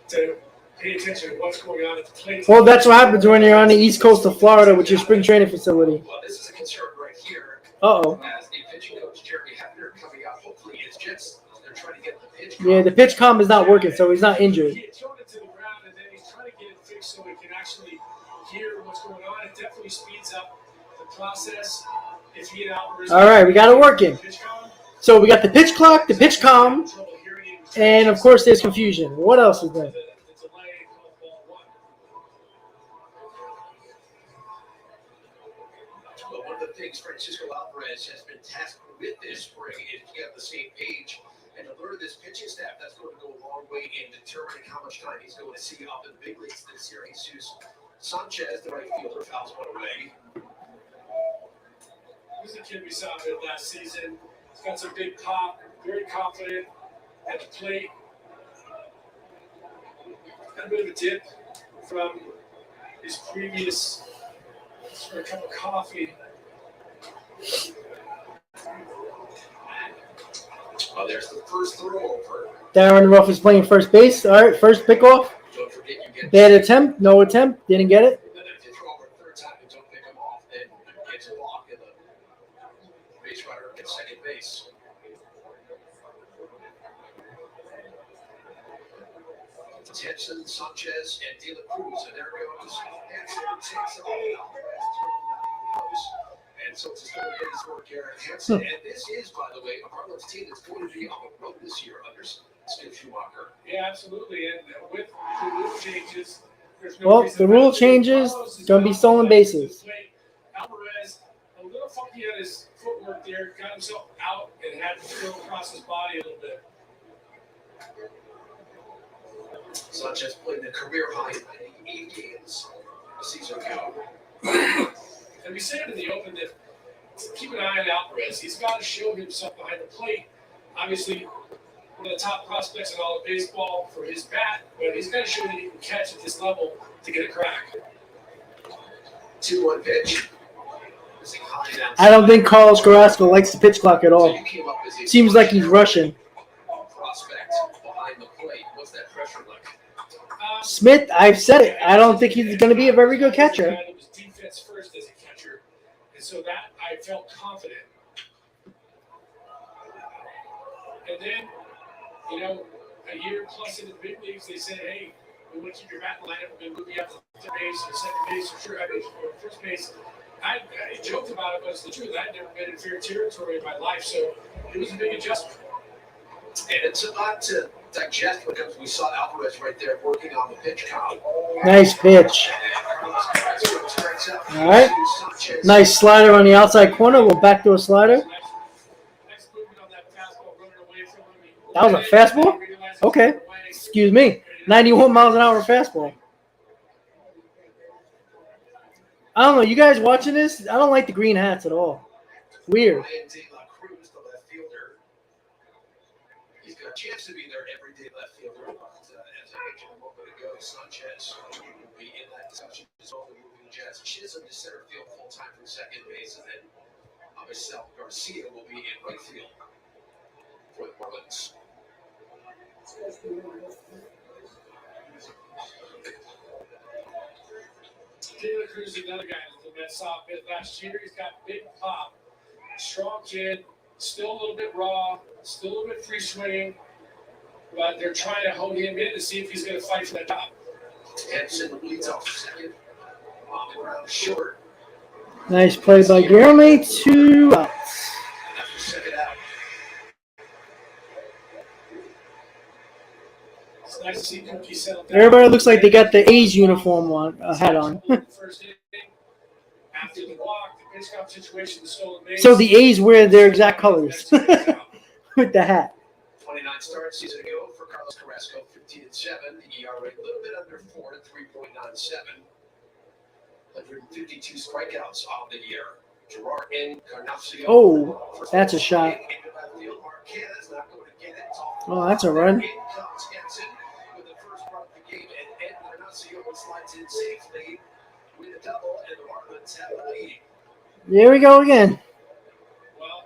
to pay attention to what's going on at the plate. Well, that's what happens when you're on the east coast of Florida with your spring training facility. Well, this is a concern right here. Uh-oh. As the pitching coach, Jeremy Hefner, coming out, hopefully it's just they're trying to get the pitch. Yeah, the pitch comm is not working, so he's not injured. He had thrown it to the ground, and then he's trying to get it fixed so he can actually hear what's going on. It definitely speeds up the process. If he and Alvarez All right, we got it working. So we got the pitch clock, the pitch comm, and of course there's confusion. What else is there? But one of the things Francisco Alvarez has been tasked with this spring is to get on the same page and to learn this pitching staff. That's going to go a long way in determining how much time he's going to see up in the big leagues this year. Jesus Sanchez, the right fielder, fouls one away. This is a kid we saw good last season. He's got some big pop, very confident at the plate. Got a bit of a dip from his previous for a cup of coffee. Oh, there's the first throw over. Darren Ruff is playing first base. All right, first pickoff. Don't forget you get Bad attempt, no attempt, didn't get it. and then if you throw over a third time and don't pick him off, then you get a block and the base runner gets second base. Henson, Sanchez, and De La Cruz, and there goes Henson takes it all out. And so it's still a base work here at Henson. And this is, by the way, a Marlins team that's going to be on the road this year under Steve Schumacher. Yeah, absolutely. And with the rule changes, there's no Well, reason the rule not to changes, close. He's gonna be got stolen the bases. plate. Alvarez, a little funky on his footwork there, got himself out and had to throw across his body a little bit. Sanchez played a career high 98 games a season ago. And we said in the open that keep an eye on Alvarez. He's got to show himself behind the plate. Obviously, one of the top prospects in all of baseball for his bat, but he's got to show that he can catch at this level to get a crack. 2-1 pitch. High down. I don't think Carlos Carrasco likes the pitch clock at all. So you came up as a Seems like he's rushing. prospect behind the plate. What's that pressure like? Smith, I've said it. I don't think he's going to be a very good catcher. He was defense first as a catcher, and so that I felt confident. And then, you know, a year plus in the big leagues, they said, "Hey, we want to keep your bat in lineup. We're going to move you up to base or second base or first base." I joked about it, but it's the truth. I'd never been in fair territory in my life, so it was a big adjustment. And it's a lot to digest because we saw Alvarez right there working on the pitch count. Nice pitch. All right. Nice slider on the outside corner. A little backdoor slider. Next movement on that fastball, running away from him. That was a fastball? Okay. Excuse me. 91 miles an hour fastball. I don't know. You guys watching this? I don't like the green hats at all. Weird. Ryan De La Cruz, the left fielder. He's got a chance to be their everyday left fielder. But as I mentioned a moment ago, Sanchez will be in that discussion as well. The moving Jets. Chisholm to center field full time from second base, and then Marcel Garcia will be in right field for the Marlins. De La Cruz is another guy that the Mets saw a bit last year. He's got big pop, strong kid, still a little bit raw, still a little bit free swinging, but they're trying to hold him in to see if he's going to fight for that top. Henson leads off second. Bombing around short. Nice play by Guillermo. 2 outs. After second out. It's nice to see Cookie settle down. Everybody looks like they got the A's uniform on, hat on. First inning, after the walk, the pitch count situation, the stolen base. So the A's wear their exact colors with the hat. 29 starts season ago for Carlos Carrasco, 15-7. The ERA a little bit under 4 at 3.97. 152 strikeouts on the year. Gerard Encarnacion. Oh, that's a shot. Oh, that's a run. In comes Henson with the first run of the game, and Encarnacion slides in safely with a double, and the Marlins have the lead. Here we go again. Well,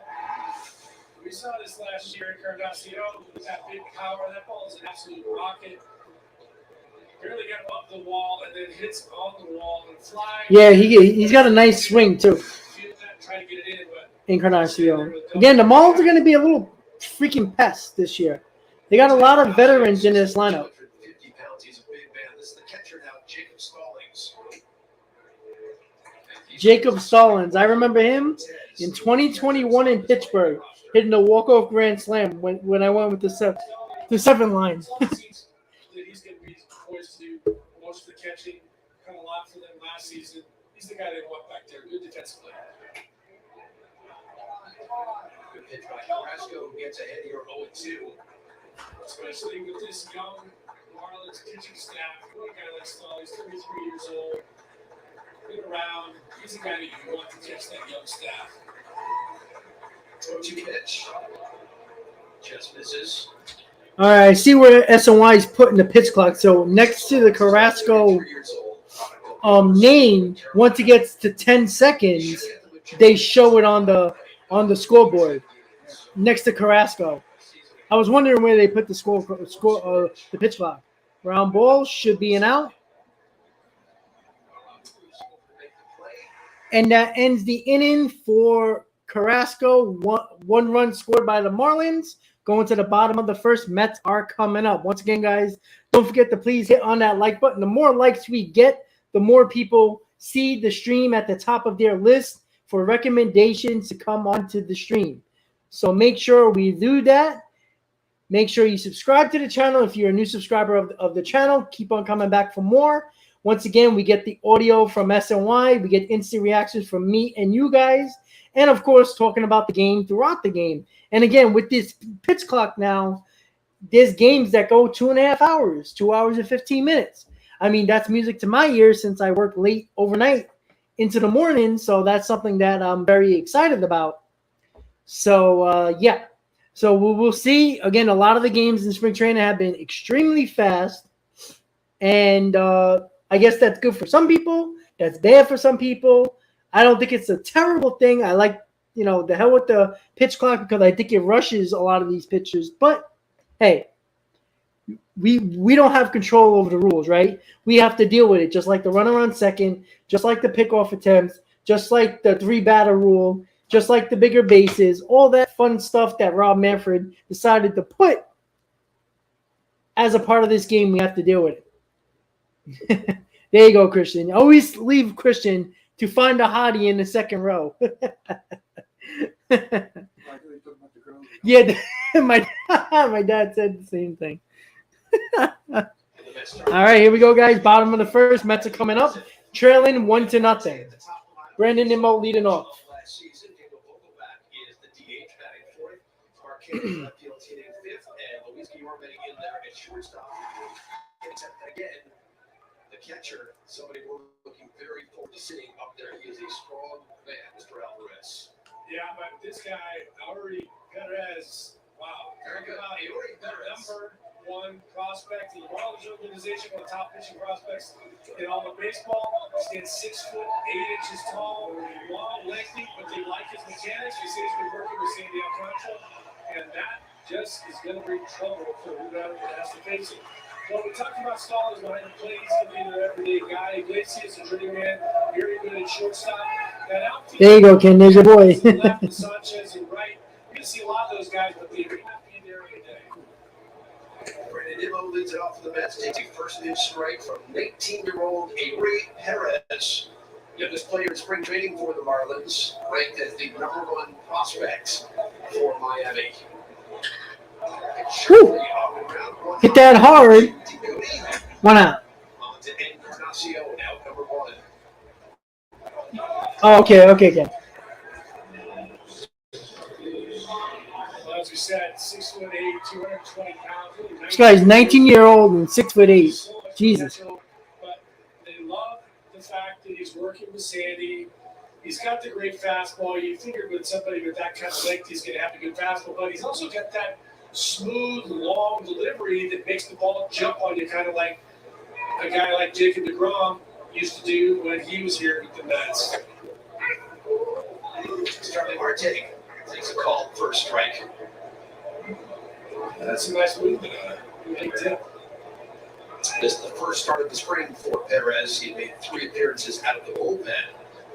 we saw this last year in Encarnacion with that big power. That ball is an absolute rocket. Barely got him up the wall and then hits on the wall and flies. Yeah, he's got a nice swing too. Try to get it in, but Encarnacion. Again, the Marlins are going to be a little freaking pest this year. They got a lot of veterans in this lineup. 250 pounds. He's a big man. This is the catcher now, Jacob Stallings. Jacob Stallings. I remember him in 2021 in Pittsburgh, hitting a walk-off grand slam when I went with the 7 line. He's going to be poised to do most of the catching. Cut a lot for them last season. He's the guy they want back there. Good defensive player. Good pitch by Carrasco, who gets ahead here 0-2. Especially with this young Marlins pitching staff. One guy like Stallings, 33 years old. Been around. He's a guy that you want to catch that young staff. 2 pitch. Just misses. All right, I see where SNY is putting the pitch clock. So next to the Carrasco name, once it gets to 10 seconds, they show it on the scoreboard next to Carrasco. I was wondering where they put the pitch clock. Ground ball should be an out. And that ends the inning for Carrasco. One run scored by the Marlins. Going to the bottom of the first. Mets are coming up. Once again, guys, don't forget to please hit on that like button. The more likes we get, the more people see the stream at the top of their list for recommendations to come onto the stream. So make sure we do that. Make sure you subscribe to the channel. If you're a new subscriber of the channel, keep on coming back for more. Once again, we get the audio from SNY. We get instant reactions from me and you guys. And, of course, talking about the game throughout the game. And, again, with this pitch clock now, there's games that go 2.5 hours, 2 hours and 15 minutes. I mean, that's music to my ears since I work late overnight into the morning. So that's something that I'm very excited about. So, yeah. So we'll see. Again, a lot of the games in spring training have been extremely fast. And I guess that's good for some people. That's bad for some people. I don't think it's a terrible thing. I like, the hell with the pitch clock because I think it rushes a lot of these pitchers. But, hey, we don't have control over the rules, right? We have to deal with it, just like the runner on second, just like the pickoff attempts, just like the 3-batter rule, just like the bigger bases, all that fun stuff that Rob Manfred decided to put as a part of this game. We have to deal with it. There you go, Christian. Always leave Christian to find a hottie in the second row. Yeah, my dad said the same thing. All right, here we go, guys. Bottom of the first. Mets are coming up, trailing 1-0. Brandon Nimmo leading off. Last season, Diego Vogelbach is the DH batting fourth. Marquez left field hitting fifth, and Luis Guillorme in there at shortstop. Except again, the catcher, somebody we're looking very forward to seeing up there. He is a strong man, Mr. Alvarez. Yeah, but this guy, Eury Perez, wow. Very good. Eury Perez. Number one prospect in the Marlins organization, one of the top pitching prospects in all of baseball. Stands 6 foot 8 inches tall, long, lengthy, but they like his mechanics. You see, he's been working with Sandy Alcantara, and that just is going to bring trouble for whoever has to face it. Well, we talked about Stallings behind the plate. He's going to be their everyday guy. Iglesias, a journeyman, very good at shortstop. That outfield, there you go, Ken. There's your boy. left and Sanchez and right. You're going to see a lot of those guys, but they may not be there every day. Brandon Nimmo leads it off for the Mets. Takes a first pitch strike from 19-year-old Eury Perez. Youngest player in spring training for the Marlins, ranked as the #1 prospect for Miami. Whew. Hit that hard. 1 out. On to Encarnacion, out number 1. Oh, okay. Well, as we said, 6 foot 8, 220 pounds. This guy's 19-year-old and 6'8". Jesus. But they love the fact that he's working with Sandy. He's got the great fastball. You figured with somebody with that kind of length, he's going to have a good fastball. But he's also got that smooth, long delivery that makes the ball jump on you, kind of like a guy like Jacob deGrom used to do when he was here with the Mets. Starling Marte takes a call, first strike. That's a nice movement on it. Big tip. This is the first start of the spring for Perez. He made 3 appearances out of the bullpen.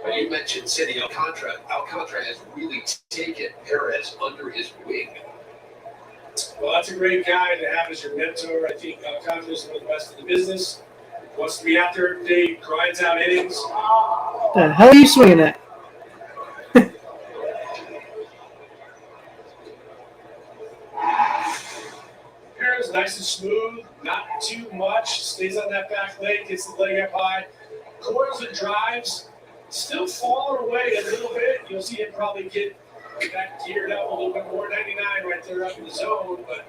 But you mentioned Sandy Alcantara. Alcantara has really taken Perez under his wing. Well, that's a great guy to have as your mentor. I think Alcantara is one of the best in the business. Wants to be out there every day, grinds out innings. What the hell are you swinging at? Perez nice and smooth, not too much. Stays on that back leg, gets the leg up high. Coils and drives, still falling away a little bit. You'll see him probably get that geared up a little bit more. 99 right there up in the zone, but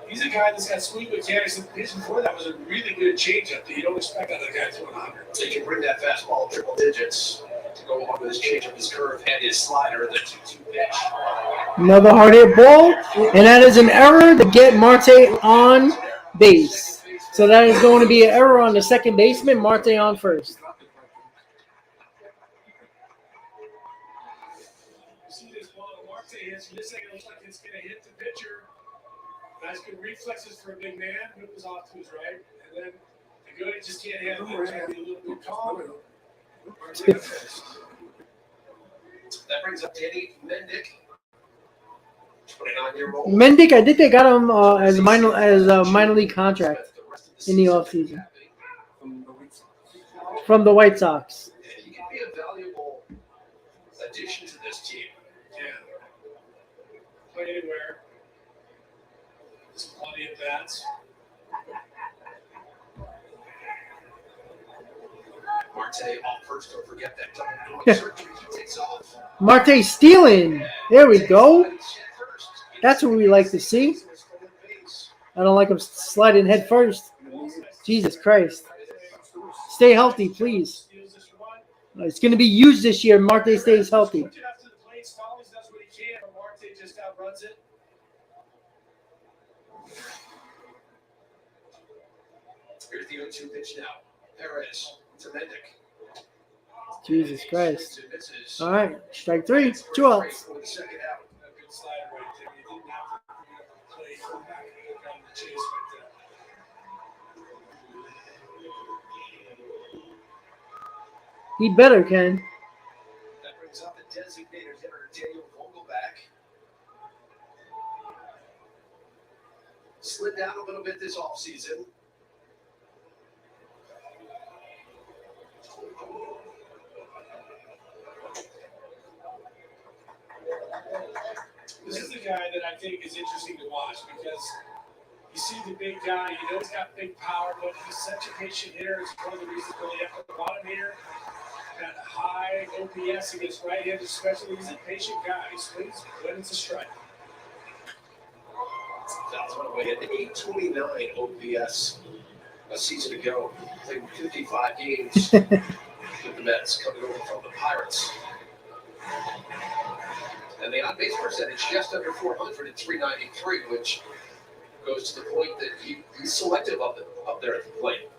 he's a guy that's got smooth mechanics. And his before that was a really good changeup that you don't expect out of a guy throwing 100. He can bring that fastball triple digits to go along with his changeup, his curve, and his slider, the 2-2 pitch. Another hard hit ball, and that is an error to get Marte on base. So that is going to be an error on the second baseman, Marte on first. You see this ball that Marte hits, this thing looks like it's going to hit the pitcher. Nice good reflexes for a big man. It was off to his right. And then the good, he just can't handle it. He's got to be a little bit calmer. That brings up Danny Mendick, 29-year-old. Mendick, I think they got him as a minor league contract in the offseason from the White Sox. He can be a valuable addition to this team. Yeah. Play anywhere. There's plenty of bats. Marte off first, don't forget that double surgery. He takes off. Marte stealing. There we go. That's what we like to see. I don't like him sliding head first. Jesus Christ. Stay healthy, please. It's going to be used this year. Marte stays healthy. Switch it up to the plate. Stallings does what he can, but Marte just outruns it. Here's the 0-2 pitch now. Perez to Mendick. Jesus Christ. Swings and misses. All right, strike three, For 2 outs. the second out. A good slider right there. He didn't have to bring up the plate. Come back and got the chase right there. He better, Ken. That brings up the designated hitter, Daniel Vogelback. Slid down a little bit this offseason. This is the guy that I think is interesting to watch because you see the big guy, you know he's got big power, but he's such a patient hitter. It's one of the reasons really at the bottom here. Got a high OPS against right-handed, especially he's a patient guy. He swings when it's a strike. That's one way at 829 OPS a season ago. Played 55 games with the Mets coming over from the Pirates. And the on-base percentage just under 400 at 393, which goes to the point that he's selective up there at the plate.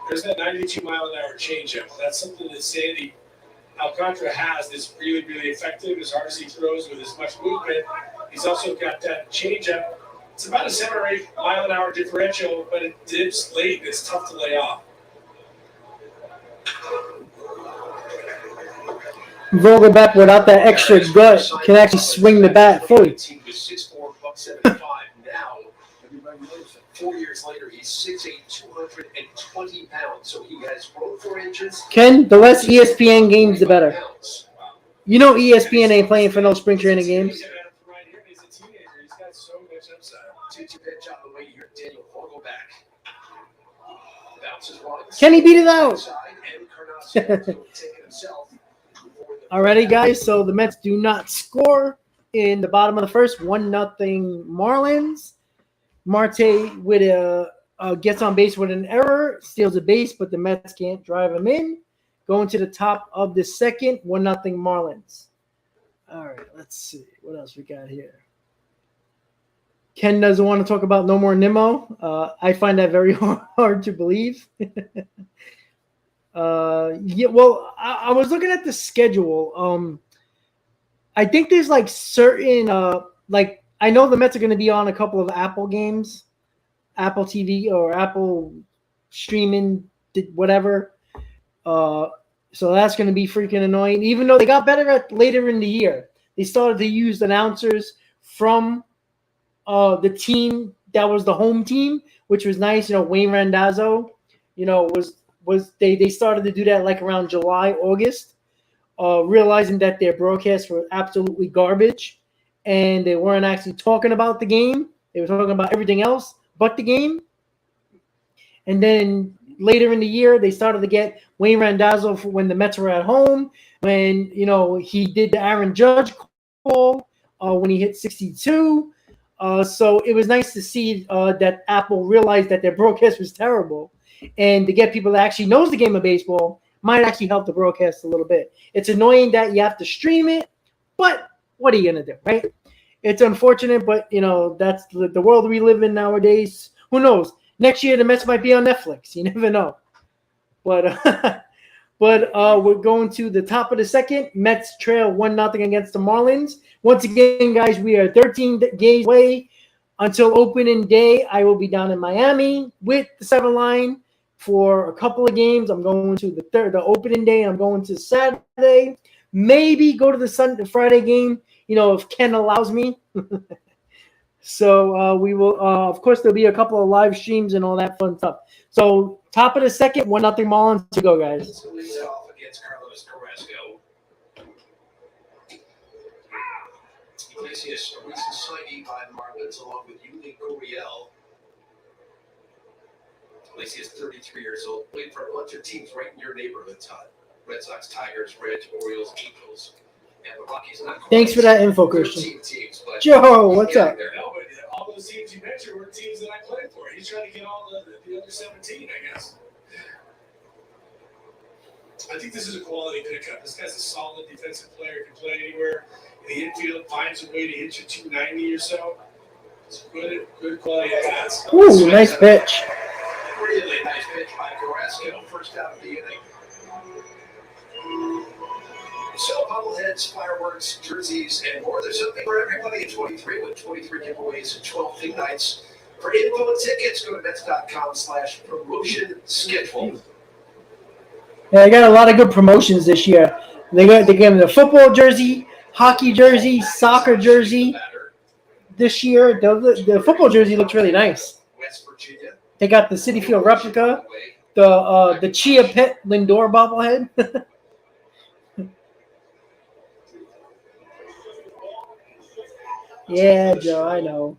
There's that 92-mile-an-hour changeup. That's something that Sandy Alcantara has that's really, really effective as hard as he throws with as much movement. He's also got that changeup. It's about a 7 or 8 mile-an-hour differential, but it dips late and it's tough to lay off. Vogelback without that extra gut can actually swing the bat fully. He was 6'4", $175 now. 4 years later, he's 6'8", 220 pounds. So he has grown 4 inches. Ken, the less ESPN games, the better. You know ESPN ain't playing for no spring training games. Right here, he's a teenager. He's got so much upside. 2-2 pitch on the way here. Daniel Vogelback bounces runs. Can he beat it out? Side, and Encarnacion will take it himself. Alrighty, guys. So the Mets do not score in the bottom of the first. 1-0 Marlins. Marte with gets on base with an error, steals a base, but the Mets can't drive him in. Going to the top of the second, 1-0 Marlins. All right, let's see. What else we got here? Ken doesn't want to talk about no more Nimmo. I find that very hard to believe. Yeah, well, I was looking at the schedule. I think there's like certain I know the Mets are going to be on a couple of Apple games, Apple TV or Apple streaming, whatever. So that's going to be freaking annoying. Even though they got better later in the year, they started to use announcers from the team that was the home team, which was nice. You know, Wayne Randazzo, they started to do that like around July, August, realizing that their broadcasts were absolutely garbage. And they weren't actually talking about the game. They were talking about everything else but the game. And then later in the year, they started to get Wayne Randazzo for when the Mets were at home, when, he did the Aaron Judge call when he hit 62. So it was nice to see that Apple realized that their broadcast was terrible. And to get people that actually knows the game of baseball might actually help the broadcast a little bit. It's annoying that you have to stream it, but what are you going to do, right? It's unfortunate, but, that's the world we live in nowadays. Who knows? Next year, the Mets might be on Netflix. You never know. But we're going to the top of the second. Mets trail 1-0 against the Marlins. Once again, guys, we are 13 days away until opening day. I will be down in Miami with the 7 line for a couple of games. I'm going to the opening day. I'm going to Saturday. Maybe go to the Friday game, if Ken allows me. So we will, of course, there'll be a couple of live streams and all that fun stuff. So top of the second, 1-0 Marlins to go, guys. So leads it off against Carlos Carrasco. Iglesias, a recent signing by the Marlins, along with Yuli Gurriel. Iglesias, 33 years old, played for a bunch of teams right in your neighborhood, Todd. Red Sox, Tigers, Reds, Orioles, Angels. the Rockies not Thanks for that info, 13 Christian. teams, but Joe, what's up? No, but all those teams you mentioned were teams that I played for. He's trying to get all the other 17, I guess. I think this is a quality pickup. This guy's a solid defensive player. Can play anywhere in the infield. Finds a way to hit you 290 or so. It's good quality at bats. Ooh, nice pitch. really nice pitch by Carrasco, first out of the inning. So bobbleheads, fireworks, jerseys, and more. There's something for everybody in 23 with 23 giveaways and 12 theme nights. For info and tickets, go to Mets.com/promotion schedule. Yeah, I got a lot of good promotions this year. They gave me the football jersey, hockey jersey, soccer jersey. This year, the football jersey looks really nice. West Virginia. They got the Citi Field replica, the Chia Pet Lindor bobblehead. Yeah, Joe, I know.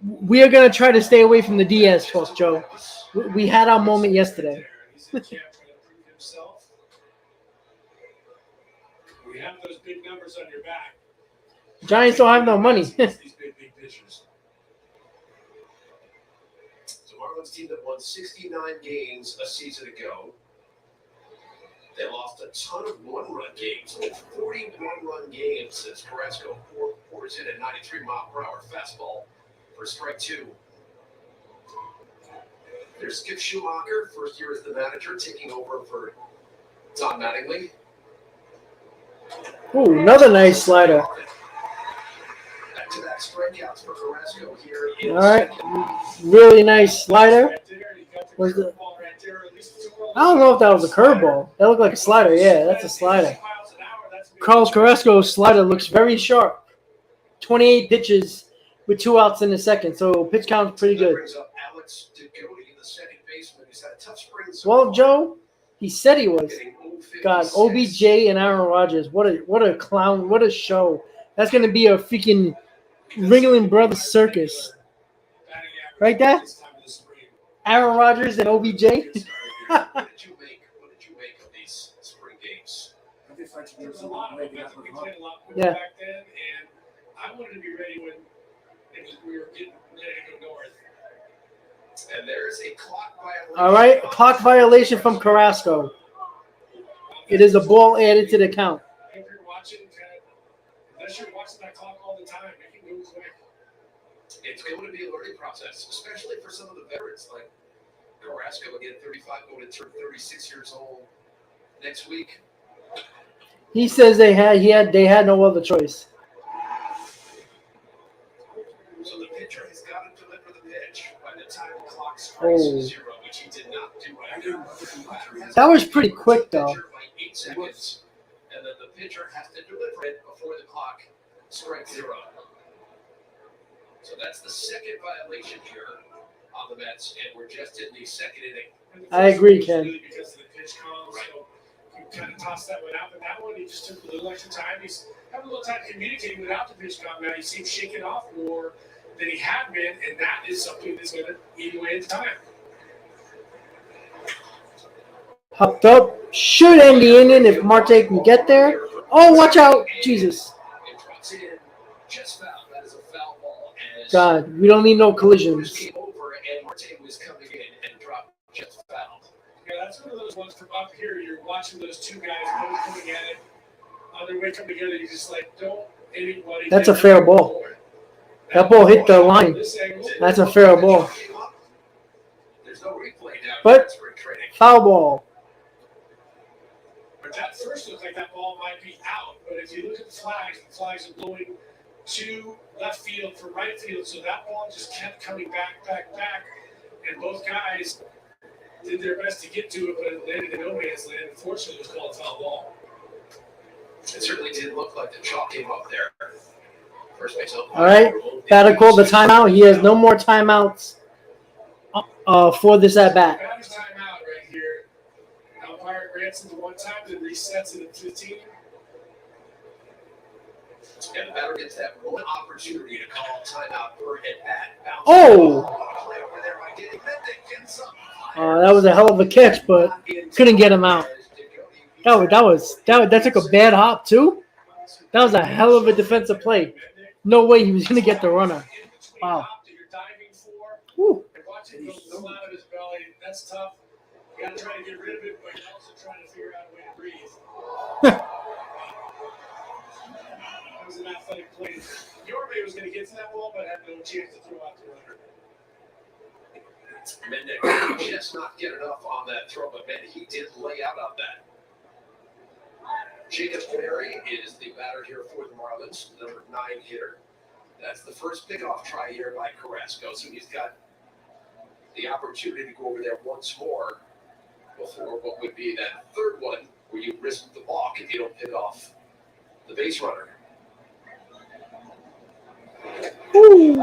We are gonna try to stay away from the Diaz talk, Joe. We had our moment yesterday. He's in camp trying to prove himself. We have those big numbers on your back. Giants don't have no money. These big pitchers. So Marlins team that won 69 games a season ago. They lost a ton of one-run games, with 41-run games since Carrasco pours in a 93-mile-per-hour fastball for strike two. There's Skip Schumacher, first year as the manager, taking over for Don Mattingly. Ooh, another nice slider. Back-to-back strikeouts for Carrasco here in All right, second. really nice slider. Right there, you got the Was the- curveball right there. At least it's a I don't know if that was a curveball. That looked like a slider. Yeah, that's a slider. miles an hour, that's a good Carlos Carrasco's slider looks very sharp. 28 pitches with 2 outs in the second, so pitch count's pretty That good. brings up Alex DeGoey, the second baseman. He's had a tough spring so Well, far. Joe, he said he was. Getting 0-56. God, OBJ and Aaron Rodgers. What a clown. What a show. That's going to be a freaking Ringling Brothers circus. batting average Right there? this time of the spring. Aaron Rodgers and OBJ. What did you make of these spring games? There was a lot of momentum. We played a lot quicker Yeah. back then, and I wanted to be ready when we were getting ready to go north. And there's a clock violation. All right, clock violation from Carrasco. It is a ball added to the count. If you're watching, unless you're watching that clock all the time, it can go quick. It's going to be a learning process, especially for some of the veterans like Carrasco, again, 35, going to turn 36 years old next week. He says they had no other choice. So the pitcher has got to deliver the pitch by the time the clock strikes Oh. 0, which he did not do. That was pretty quick, though. By 8 seconds, and then the pitcher has to deliver it before the clock strikes 0. So that's the second violation here on the Mets, and we're just in the second inning. And the I first agree, one was Ken. Really because of the pitch calm, so you kind of tossed that one out. But that one, he just took a little extra time. He's having a little time communicating without the pitch calm. Now you see him shaking off more than he had been, and that is something that's going to eat away at time. Hopped up. Should end the inning if Marte can get there. Oh, watch out. Jesus. It drops in, just foul. That is a foul ball. As God, we don't need no this collisions. came over, and Marte was coming in and dropped just foul. Yeah, that's one of those ones from up here. You're watching those two guys both coming at it on their way coming together. You're just like, don't anybody. That's get a fair hurt. ball. That ball hit the line. This angle, That's a fair ball. There's no replay now. But- That's spring training. Foul ball. But that first looked like that ball might be out. But if you look at the flags are blowing to left field for right field. So that ball just kept coming back. And both guys did their best to get to it, but it landed in no man's land. Unfortunately, it was called a foul ball. It certainly did look like the chalk came up there. First base umpire. All right. Batter called the timeout. He has no more timeouts for this at bat. Batter's timeout right here. Umpire grants it to one time, then resets it at 15. And the batter gets that one opportunity to call timeout per at bat. Oh! Play over there by getting That was a hell of a catch, but couldn't get him out. That took a bad hop too. That was a hell of a defensive play. No way he was gonna get the runner. Wow. Whew. And watch it go out of his belly. That's tough. You got to try to get rid of it, but you're also trying to figure out a way to breathe. That was an athletic play. Yorbe was going to get to that ball, but had no chance to throw out the runner. Mendick just not get enough on that throw, but man, he did lay out on that. Jacob Berry is the batter here for the Marlins, number 9 hitter. That's the first pickoff try here by Carrasco, so he's got the opportunity to go over there once more before what would be that third one where you risk the balk if you don't pick off the base runner. Ooh.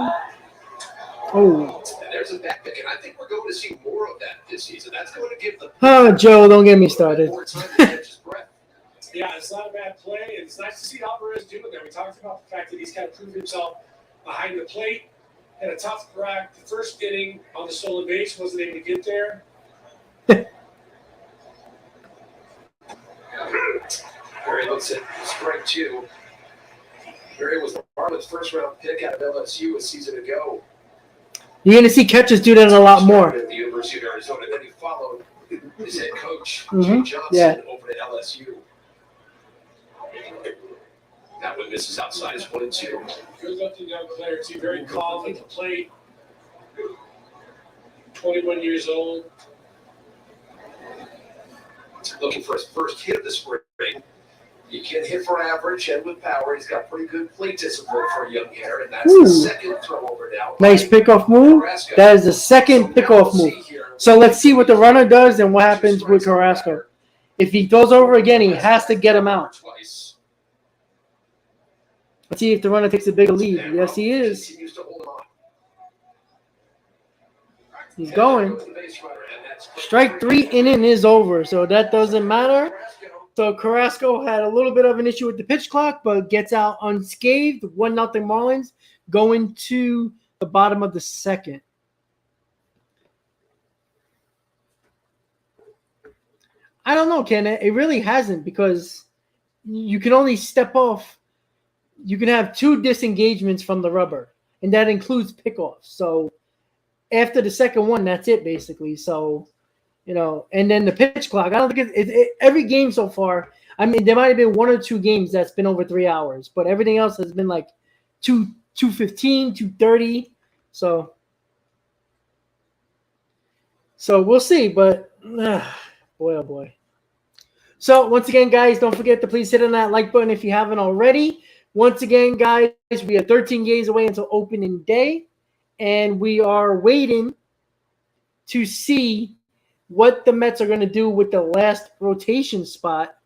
Oh. And there's a back pick, and I think we're going to see more of that this season. That's going to give the Oh, Joe, don't get me started. more time to catch his breath. Yeah, it's not a bad play. And it's nice to see Alvarez doing that. We talked about the fact that he's got to prove himself behind the plate. Had a tough crack. The first inning on the stolen base, wasn't able to get there. Berry looks at strike 2. Berry was the Marlins' first-round pick out of LSU a season ago. You're gonna see catchers do that a lot more. At the University of Arizona. Then he followed his head coach, Jay Mhm. Johnson, Yeah. over to LSU. That one misses outside. It's 1-2. Good-looking young player, too. Very calm at the plate. 21 years old. Looking for his first hit of the spring. He can hit for average and with power. He's got pretty good plate discipline for a young hitter, and that's Ooh. the second throw over now. Nice pickoff move. That is the second pickoff move. So let's see what the runner does and what happens with Carrasco. If he goes over again, he has to get him out. Twice. Let's see if the runner takes a bigger lead. Yes, he is. Continues to hold on. He's going. And there goes the base runner, and that's Strike 3 inning is over, so that doesn't matter. So Carrasco had a little bit of an issue with the pitch clock, but gets out unscathed. 1-0 Marlins going to the bottom of the second. I don't know, Ken. It really hasn't because you can only step off. You can have 2 disengagements from the rubber, and that includes pickoffs. So after the second one, that's it basically. So, and then the pitch clock. I don't think every game so far. I mean, there might have been 1 or 2 games that's been over 3 hours, but everything else has been like 2:15, 2:30. So we'll see. But boy, oh boy. So once again, guys, don't forget to please hit on that like button if you haven't already. Once again, guys, we are 13 days away until opening day, and we are waiting to see what the Mets are going to do with the last rotation spot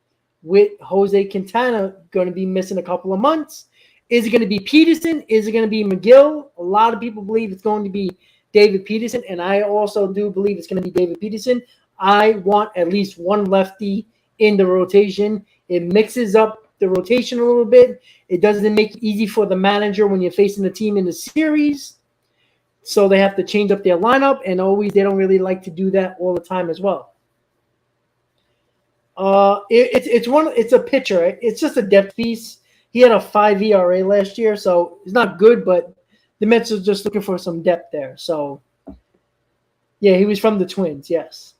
with Jose Quintana going to be missing a couple of months. Is it going to be Peterson? Is it going to be McGill? A lot of people believe it's going to be David Peterson, and I also do believe it's going to be David Peterson. I want at least one lefty in the rotation. It mixes up the rotation a little bit. It doesn't make it easy for the manager when you're facing the team in the series. So they have to change up their lineup, and they don't really like to do that all the time as well. It's a pitcher. It's just a depth piece. He had a 5 ERA last year, so it's not good, but the Mets are just looking for some depth there. So, yeah, he was from the Twins, yes.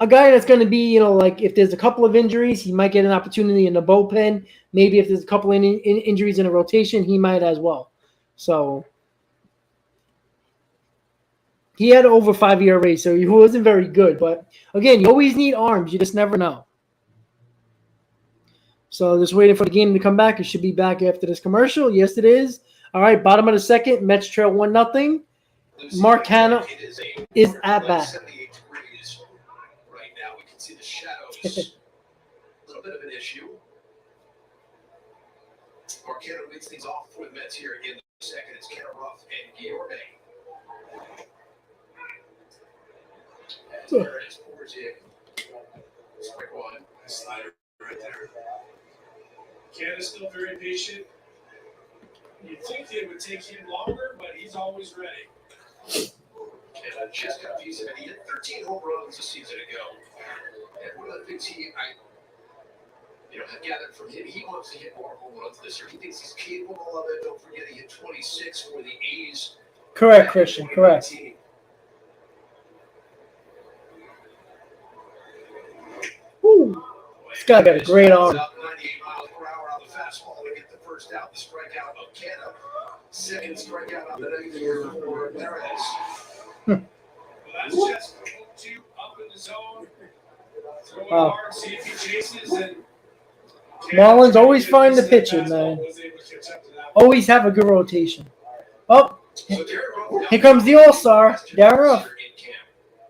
A guy that's going to be, like if there's a couple of injuries, he might get an opportunity in the bullpen. Maybe if there's a couple of injuries in a rotation, he might as well. So he had over 5 ERA, so he wasn't very good. But again, you always need arms. You just never know. So just waiting for the game to come back. It should be back after this commercial. Yes, it is. All right, bottom of the second. Mets trail 1-0. Mark Hanna is at bat. 78 degrees right now. We can see the shadows. A little bit of an issue. Mark Hanna leads things off for the Mets here in the second. It's Kenna Ruff and Guillorme. And there it is. Pours in. Strike 1. Slider right there. Canada's still very patient. You'd think it would take him longer, but he's always ready. And just got a piece of it. He hit 13 home runs a season ago. And one of the things I gathered from him, he wants to hit more home runs this year. He thinks he's capable of it. Don't forget he hit 26 for the A's. Correct, Christian. Correct. Woo. This guy got a great arm. 98 miles per hour on the fastball to get the first out. The strikeout of Canada. Second strikeout on the night for Perez. Well, that's just two up in the zone. Throwing Wow. hard, see if he chases. And Marlins always find the pitcher, man. Always have a good rotation. Oh, So here comes the All-Star, Darren Ruff.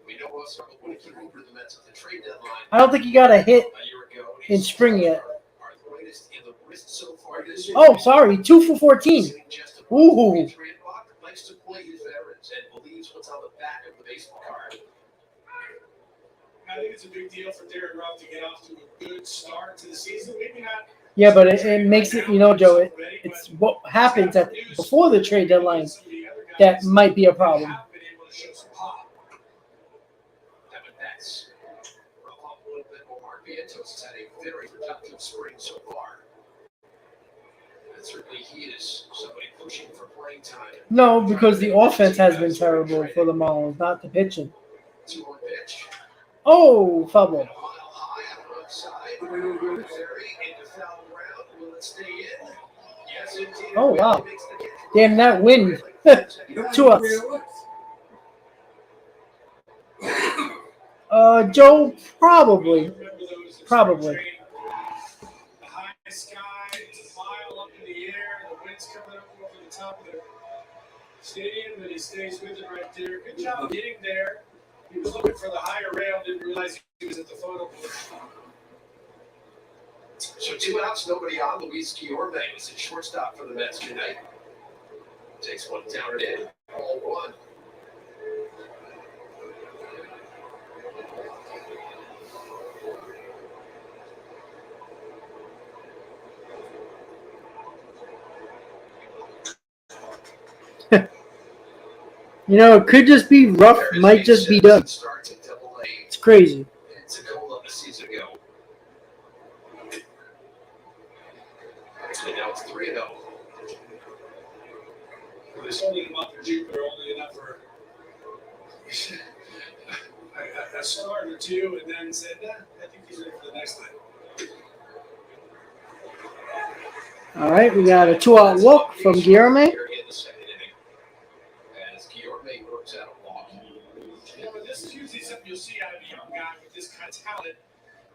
We know Ruff struggled when he came over to the Mets at the trade deadline I don't think he got a hit a year ago. in spring yet. Arthritis in the wrist so far this year. Oh, sorry, 2 for 14. Ooh. Likes to play his veterans and believes what's on the back of the baseball card. I think it's a big deal for Darren Ruff to get off to a good start to the season. Maybe not. Yeah, but it makes it, Joe, it's what happens before the trade deadline that might be a problem. That's a little bit more. Vientos has had a very productive spring so far. And certainly he is somebody pushing for playing time. No, because the offense has been terrible for the Marlins, not the pitching. 2-1 pitch. Oh, fumble. A mile high on the left side. Very into foul ground. Will it stay in? Yes, indeed. Oh, wow. It makes the catch. Damn, that wind. 2 outs. Joe, probably. Probably. The high sky, it's a mile up in the air. The wind's coming up over the top of the stadium, and he stays with it right there. Good job getting there. He was looking for the higher rail, didn't realize he was at the photo booth. So 2 outs, nobody on. Luis Guillorme was at shortstop for the Mets tonight. Takes one down and in. All one. It could just be rough, might just be done. Starts at Double-A. It's crazy. It's a goal a season ago. And now it's 3-0. They sold him up for Jupiter, only enough for a start or two, and then said, nah, I think he's ready for the next line. All right, we got a 2-out walk from Guillorme. In the second inning, as Guillorme works out a walk. Yeah, but this is usually something you'll see out of a young guy with this kind of talent.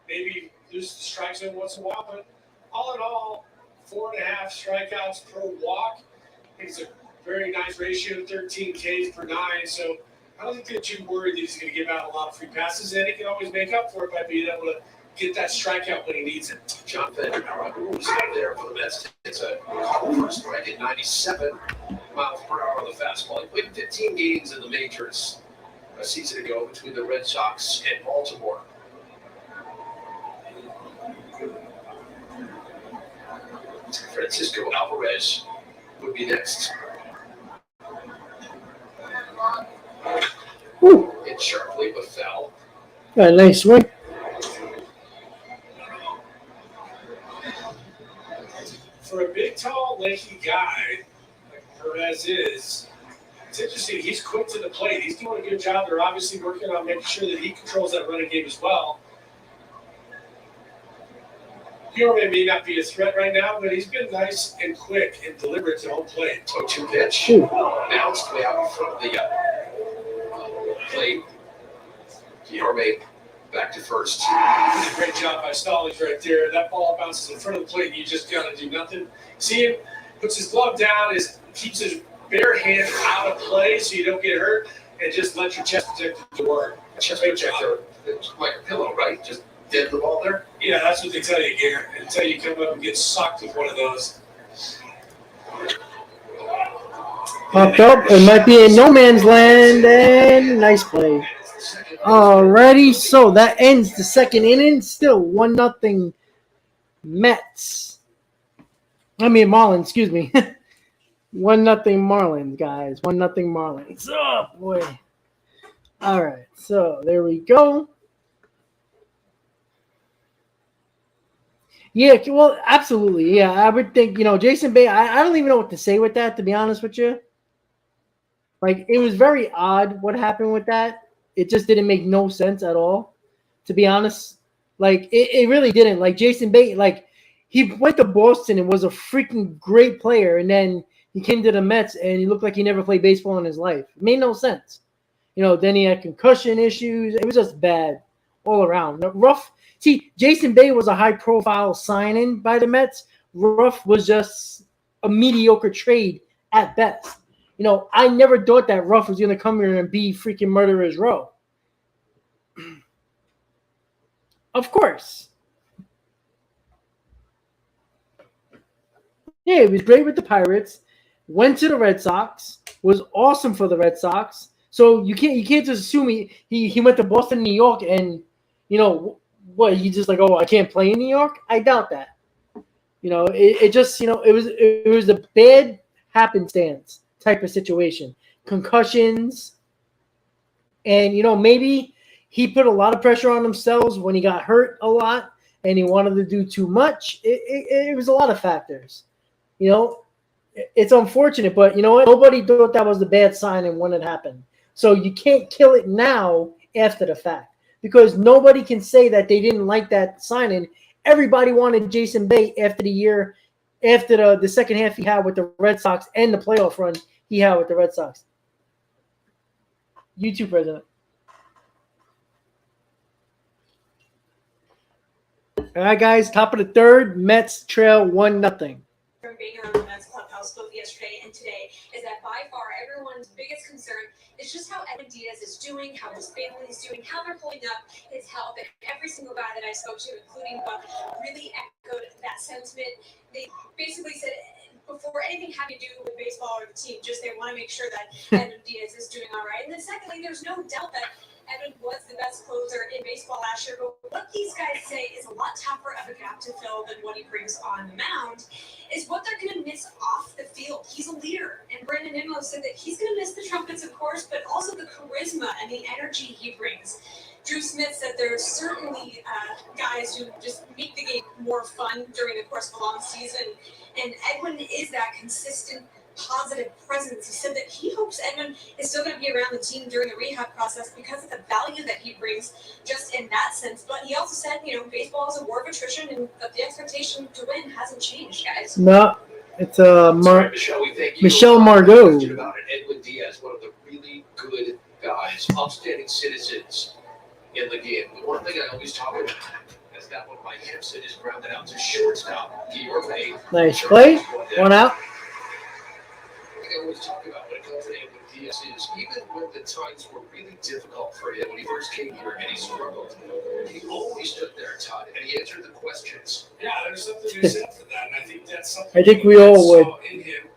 Maybe loses the strike zone once in a while, but all in all, 4.5 strikeouts per walk. I think it's a very nice ratio, 13 Ks per 9. So I don't think they're too worried that he's going to give out a lot of free passes, and he can always make up for it by being able to get that strikeout when he needs it. John Fender was out there for the Mets. It's a call for a strike at 97 miles per hour on the fastball. He played 15 games in the majors a season ago between the Red Sox and Baltimore. Francisco Alvarez would be next. Woo. Hit sharply but fell. Got a nice swing. For a big, tall, lanky guy like Perez is, it's interesting. He's quick to the plate. He's doing a good job. They're obviously working on making sure that he controls that running game as well. Guillorme may not be a threat right now, but he's been nice and quick and deliberate to home plate. 0-2 pitch. Bounced way out in front of the plate. Guillorme back to first. Did a great job by Stallings right there. That ball bounces in front of the plate, and you just got to do nothing. See him, puts his glove down, keeps his bare hand out of play so you don't get hurt, and just let your chest protector to work. Chest protector, it's like a pillow, right? Just dead the ball there. Yeah, that's what they tell you, Garrett, until you come up and get socked with one of those. Popped up. It might be in no man's land, and nice play. Alrighty, so that ends the second inning. Still 1-0 Mets. Marlins, excuse me. 1-0 Marlins, guys. 1-0 Marlins. Oh, boy. All right, so there we go. Yeah, well, absolutely. Yeah, I would think, Jason Bay, I don't even know what to say with that, to be honest with you. Like, it was very odd what happened with that. It just didn't make no sense at all, to be honest. Like, it really didn't. Like, Jason Bay, like, he went to Boston and was a freaking great player, and then he came to the Mets, and he looked like he never played baseball in his life. It made no sense. Then he had concussion issues. It was just bad all around. Rough. See, Jason Bay was a high-profile signing by the Mets. Ruff was just a mediocre trade at best. I never thought that Ruff was going to come here and be freaking Murderer's Row. Of course. Yeah, he was great with the Pirates. Went to the Red Sox. Was awesome for the Red Sox. So you can't just assume he went to Boston, New York, and what, he just like, oh, I can't play in New York? I doubt that. It just it was a bad happenstance type of situation. Concussions, and maybe he put a lot of pressure on himself when he got hurt a lot, and he wanted to do too much. It was a lot of factors. It's unfortunate, but you know what? Nobody thought that was a bad sign and when it happened. So you can't kill it now after the fact, because nobody can say that they didn't like that signing. Everybody wanted Jason Bay after the second half he had with the Red Sox and the playoff run he had with the Red Sox. You too, President. All right, guys, top of the third, Mets trail 1-0. From being around the Mets clubhouse both yesterday and today is that by far everyone's biggest concern is just how Edwin Diaz is doing, how his family is doing, how they're holding up his health. And every single guy that I spoke to, including Buck, really echoed that sentiment. They basically said before anything having to do with baseball or the team, just they want to make sure that Edwin Diaz is doing all right. And then secondly, there's no doubt that Edwin was the best closer in baseball last year, but what these guys say is a lot tougher of a gap to fill than what he brings on the mound is what they're going to miss off the field. He's a leader, and Brandon Nimmo said that he's going to miss the trumpets, of course, but also the charisma and the energy he brings. Drew Smith said there's certainly guys who just make the game more fun during the course of a long season, and Edwin is that consistent positive presence. He said that he hopes Edwin is still going to be around the team during the rehab process because of the value that he brings just in that sense. But he also said, baseball is a war of attrition and that the expectation to win hasn't changed, guys. No, it's Michelle Margot. About it. Edwin Diaz, one of the really good guys, upstanding citizens in the game. The one thing I always talk about is that one Mike Gibson is grounded out to shortstop. Nice play. One out. I always talk about when it comes to Edwin Diaz is even when the times were really difficult for him when he first came here and he struggled, he always stood there, Todd, and he answered the questions. Yeah, there's something to be said for that, and I think that's something I think we all would. in him.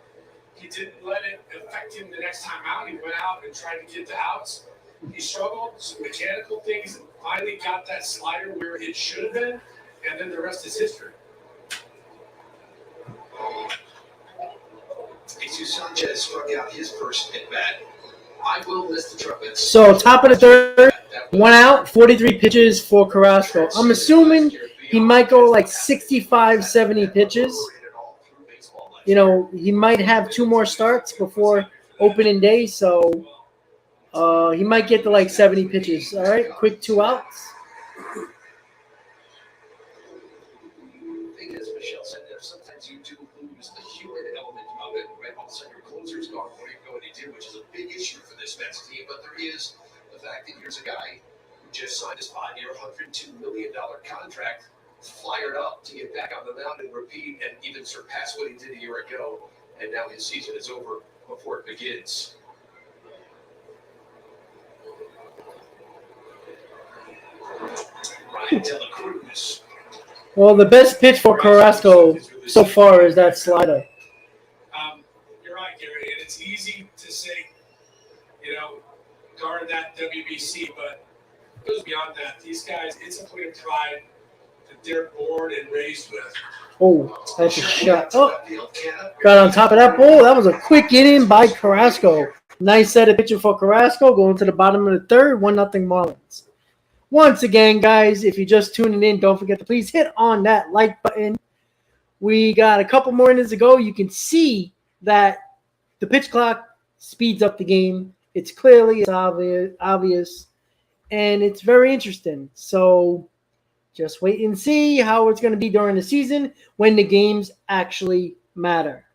He didn't let it affect him the next time out. He went out and tried to get the outs. He struggled, some mechanical things, and finally got that slider where it should have been, and then the rest is history. Jesus Sanchez struck out his first at bat. I will miss the trumpets. So top of the third, 1 out, 43 pitches for Carrasco. I'm assuming he might go like 65, 70 pitches. He might have 2 more starts before opening day, so he might get to like 70 pitches. All right, quick 2 outs. Thing is, Michelle said that sometimes you do lose the human element of it. Right? All of a sudden your closer's gone. What are you going to do? Which is a big issue for this Mets team. But there is the fact that here's a guy who just signed his 5-year, $102 million contract, fired up to get back on the mound and repeat and even surpass what he did a year ago. And now his season is over before it begins. Ryan De La Cruz. Well, the best pitch for Carrasco so far is that slider. You're right, Gary, and it's easy to say, guard that WBC, but it goes beyond that. These guys, it's a point of pride that they're born and raised with. Oh, that's a shot. Oh, got on top of that ball. That was a quick inning by Carrasco. Nice set of pitching for Carrasco. Going to the bottom of the third, 1-0 Marlins. Once again, guys, if you're just tuning in, don't forget to please hit on that like button. We got a couple more innings to go. You can see that the pitch clock speeds up the game. It's obvious, and it's very interesting. So just wait and see how it's going to be during the season when the games actually matter.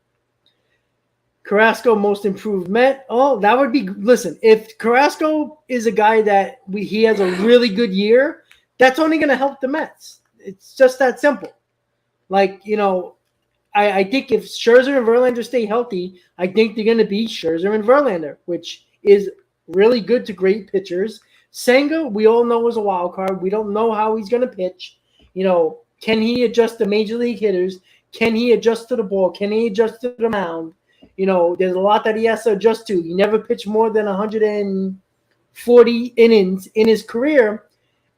Carrasco, most improved Met. Oh, that would be – listen, if Carrasco is a guy that he has a really good year, that's only going to help the Mets. It's just that simple. Like, I think if Scherzer and Verlander stay healthy, I think they're going to be Scherzer and Verlander, which is really good to great pitchers. Senga, we all know, is a wild card. We don't know how he's going to pitch. Can he adjust to major league hitters? Can he adjust to the ball? Can he adjust to the mound? There's a lot that he has to adjust to. He never pitched more than 140 innings in his career.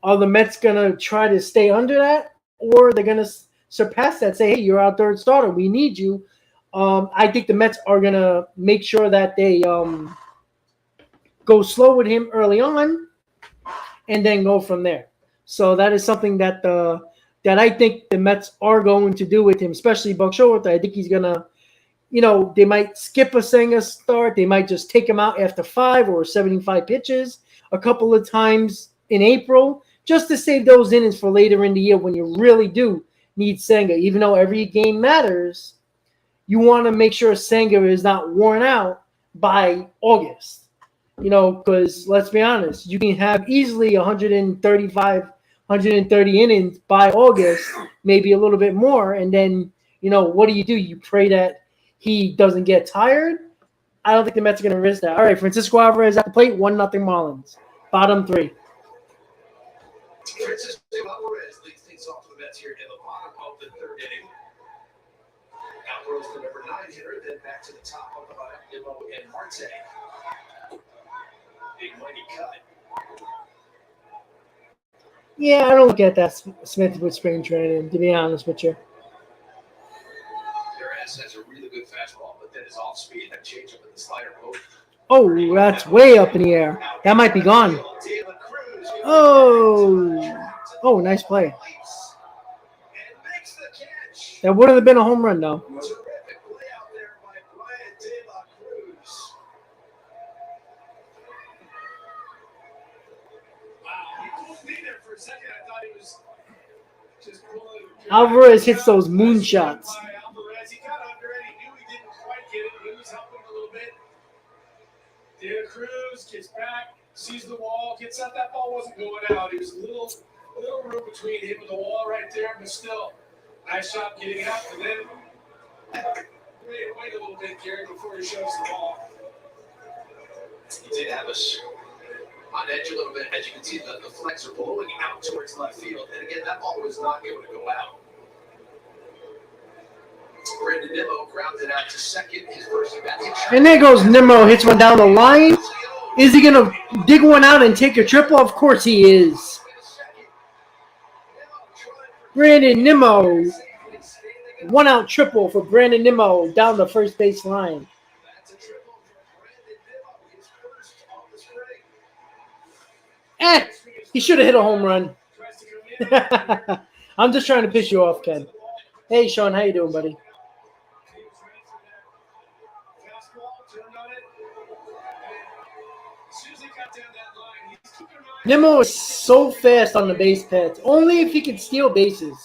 Are the Mets going to try to stay under that? Or they're going to surpass that, say, hey, you're our third starter. We need you. I think the Mets are going to make sure that they go slow with him early on and then go from there. So that is something that I think the Mets are going to do with him, especially Buck Showalter. I think he's going to, they might skip a Senga start. They might just take him out after 5 or 75 pitches a couple of times in April just to save those innings for later in the year when you really do need Senga. Even though every game matters, you want to make sure Senga is not worn out by August. Because let's be honest, you can have easily 135, 130 innings by August, maybe a little bit more. And then, what do? You pray that he doesn't get tired. I don't think the Mets are going to risk that. All right, Francisco Alvarez at the plate, 1-0 Marlins. Bottom 3. Francisco Alvarez leads things off for the Mets here in the bottom of the third inning. Alvarez, the number 9 hitter, then back to the top of Nimmo and Marte. Big mighty cut. Yeah, I don't look at that Smith with spring training, to be honest with you. Perez has a really good fastball, but then his off speed, that changeup and the slider both. Oh, that's way up in the air. That might be gone. Oh, nice play. That wouldn't have been a home run, though. Terrific play out there by Brian De La Cruz. Wow, he pulled me there for a second. I thought he was just pulling. Alvarez hits those moonshots. Alvarez, he got under it. He knew he didn't quite get it. He was helping a little bit. De La Cruz gets back, sees the wall, gets out. That ball wasn't going out. He was a little room between him and the wall right there, but still, nice shot getting it out. And then wait a little bit, Gary, before he shows the ball. He did have us on edge a little bit. As you can see, the flex are blowing out towards left field. And again, that ball was not able to go out. Brandon Nimmo grounded out to second. His first at bat. And there goes Nimmo, hits one down the line. Is he going to dig one out and take a triple? Of course he is. Brandon Nimmo. 1-out triple for Brandon Nimmo down the first base line. That's a triple for Brandon Nimmo, his first on the spring. He should have hit a home run. I'm just trying to piss you off, Ken. Hey, Sean, how you doing, buddy? Nimmo is so fast on the base paths. Only if he could steal bases,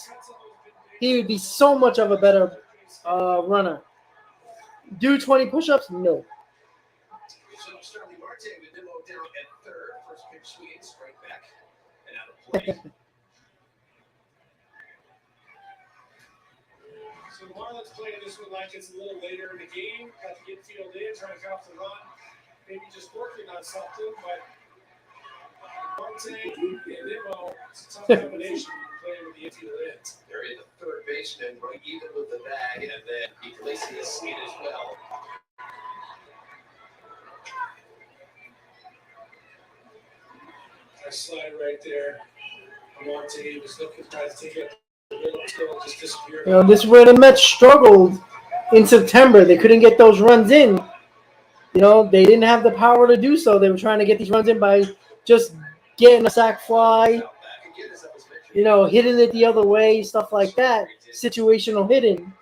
he would be so much of a better runner. Do 20 push-ups? No. So Starling Marte with Nimmo down at third. First pitch swinging straight back and out of play. So the Marlins playing this one like it's a little later in the game. Got to get field in, trying to get off the run. Maybe just working on something, but Marte and Nimmo, it's a tough combination playing with the infield in. They're in the third baseman, right even with the bag, and then Iglesias in as well. Nice slide right there. Marte was looking, trying to take it. Just disappeared. This is where the Mets struggled in September. They couldn't get those runs in. They didn't have the power to do so. They were trying to get these runs in by just getting a sac fly, hitting it the other way, stuff like that. Situational hitting.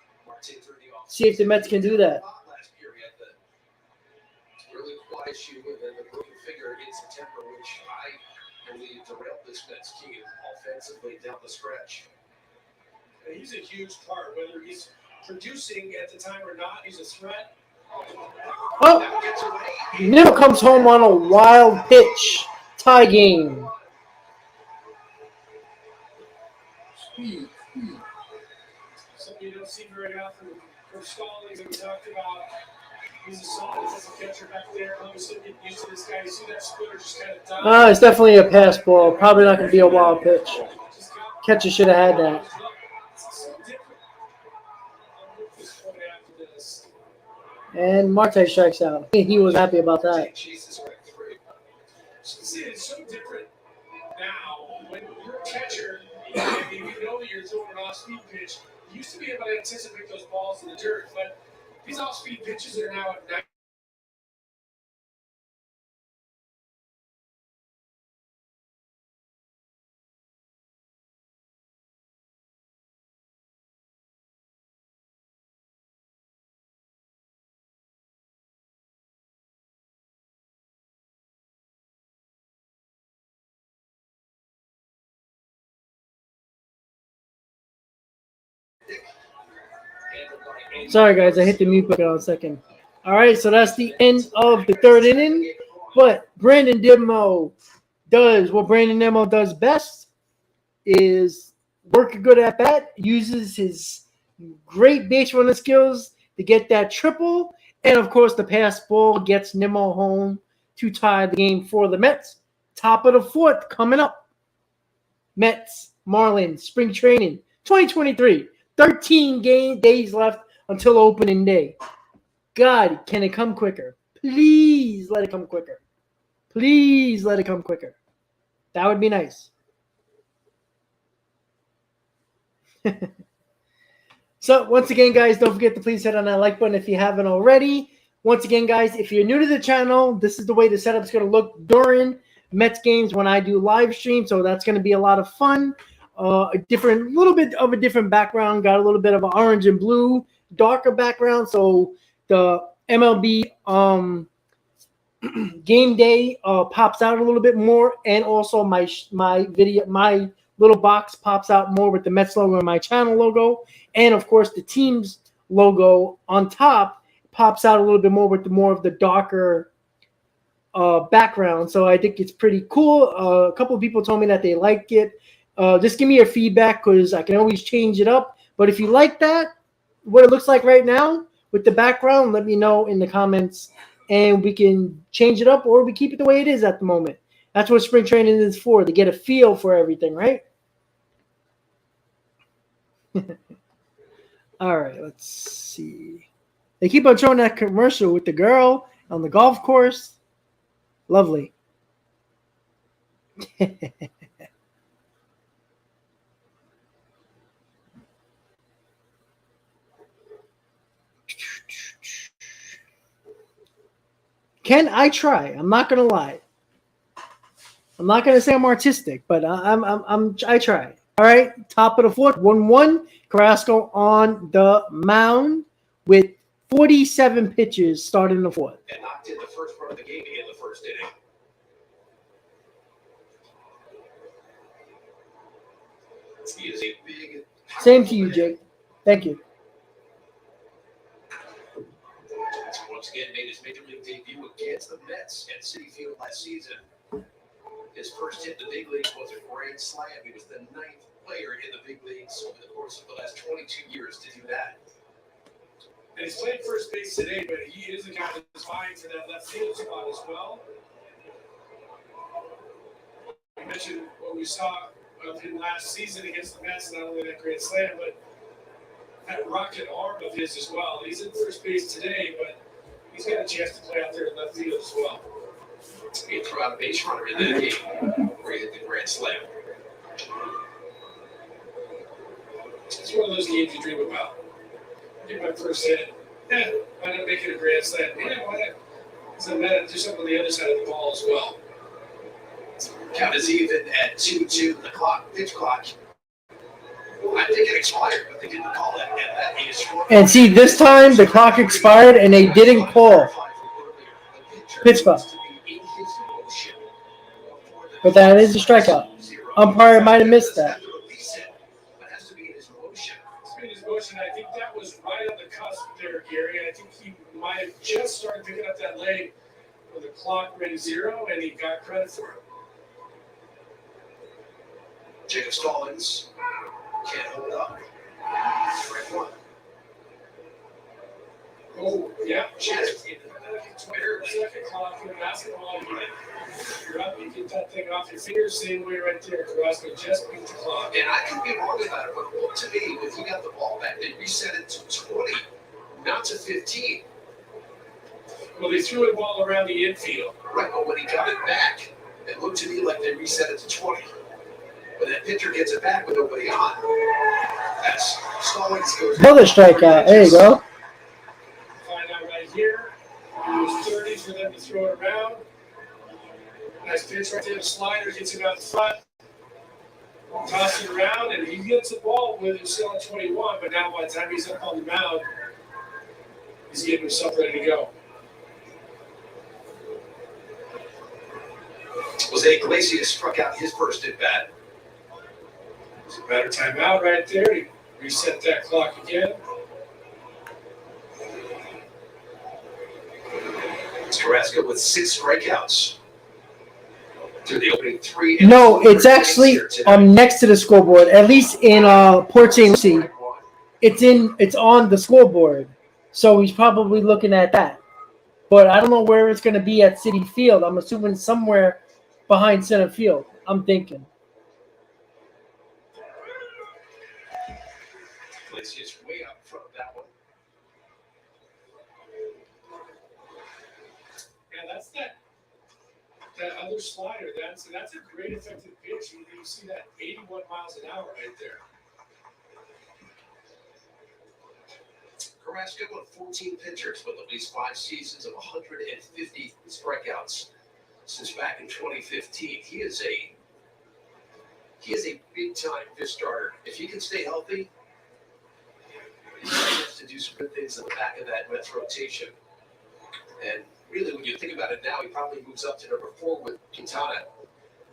See if the Mets can do that. Really quad issue with the broken finger in September, which I believe derailed this Mets team offensively down the stretch. And he's a huge part, whether he's producing at the time or not. He's a threat. Oh, Nimmo comes home on a wild pitch. Tie game. Something you don't see very often from Stallings that we talked about. He's a solid as a catcher back there. All of a sudden, getting used to this guy. You see that splitter just kind of die. It's definitely a pass ball. Probably not going to be a wild pitch. Catcher should have had that. And Marte strikes out. He was happy about that. See, it's so different now. When you're a catcher, and you know that you're throwing an off-speed pitch, you used to be able to anticipate those balls in the dirt, but these off-speed pitches are now at 90. Sorry, guys. I hit the mute button on a second. All right, so that's the end of the third inning. But Brandon Nimmo does what Brandon Nimmo does best is work a good at bat, uses his great base running skills to get that triple, and of course the pass ball gets Nimmo home to tie the game for the Mets. Top of the fourth coming up. Mets, Marlins, spring training, 2023. 13 days left until opening day. God, can it come quicker? Please let it come quicker. Please let it come quicker. That would be nice. So, once again, guys, don't forget to please hit on that like button if you haven't already. Once again, guys, if you're new to the channel, this is the way the setup's going to look during Mets games when I do live stream. So, that's going to be a lot of fun. A little bit of a different background. Got a little bit of an orange and blue, darker background. So, the MLB game day pops out a little bit more, and also my little box pops out more with the Mets logo and my channel logo, and of course the team's logo on top pops out a little bit more with more of the darker background. So I think it's pretty cool. A couple of people told me that they liked it. Just give me your feedback because I can always change it up. But if you like that, what it looks like right now with the background, let me know in the comments, and we can change it up or we keep it the way it is at the moment. That's what spring training is for, to get a feel for everything, right? All right, let's see. They keep on showing that commercial with the girl on the golf course. Lovely. Ken, I try. I'm not gonna lie. I'm not gonna say I'm artistic, but I try. All right, top of the fourth, 1-1. Carrasco on the mound with 47 pitches starting the fourth. And knocked in the first part of the game to get the first inning. He is a big. Same to you, Jake. Thank you. Once again, made his major league debut against the Mets at Citi Field last season. His first hit in the big leagues was a grand slam. He was the 9th player in the big leagues over the course of the last 22 years to do that. And he's playing first base today, but he is a guy that's vying for that left field spot as well. We mentioned what we saw of him last season against the Mets, not only that grand slam, but that rocket arm of his as well. He's in first base today, but he's got a chance to play out there in left field as well. He threw out a base runner in that game where he hit the grand slam. It's one of those games you dream about. Get my first hit. Yeah, why not make it a grand slam? Yeah, why not? Doesn't matter. Do something on the other side of the ball as well. Count is even at 2-2. The pitch clock. I think it expired, but they didn't call it. And see, this time the clock expired and they didn't call pitch clock. But that is a strikeout. Umpire might have missed that. I think that was right on the cusp there, Gary. I think he might have just started picking up that leg when the clock read 0, and he got credit for it. Jacob Stallings can't hold up. Strike one. Oh, yeah. Just Second clock in basketball. You're up, you get that thing off your fingers, same way right there. Carrasco just beat the clock. And I could be wrong about it, but look to me, when he got the ball back, they reset it to 20, not to 15. Well, they threw the ball around the infield. Right, but when he got it back, it looked to me like they reset it to 20. When that pitcher gets it back with nobody on, that's Stallings goes. Another strikeout. There you go. Find out right here. It was 30 for them to throw it around. Nice pitch right there. The slider gets it out front. Toss it around, and he gets the ball with it still at 21. But now, by the time he's up on the mound, he's getting himself ready to go. Jose Iglesias struck out his first at bat. It's a better timeout right there. He reset that clock again. It's Carrasco with 6 strikeouts through the opening 3. No, it's actually next to the scoreboard. At least in Port St. Lucie, it's on the scoreboard. So he's probably looking at that. But I don't know where it's going to be at Citi Field. I'm assuming somewhere behind center field. I'm thinking. Iglesias way up in front of that one. Yeah, that's that other slider. That's a great effective pitch. You see that 81 miles an hour right there. Carrasco won 14 pitchers with at least 5 seasons of 150 strikeouts since back in 2015. He is a big time fish starter. If he can stay healthy, he has to do some good things in the back of that Mets rotation. And really, when you think about it now, he probably moves up to number 4 with Quintana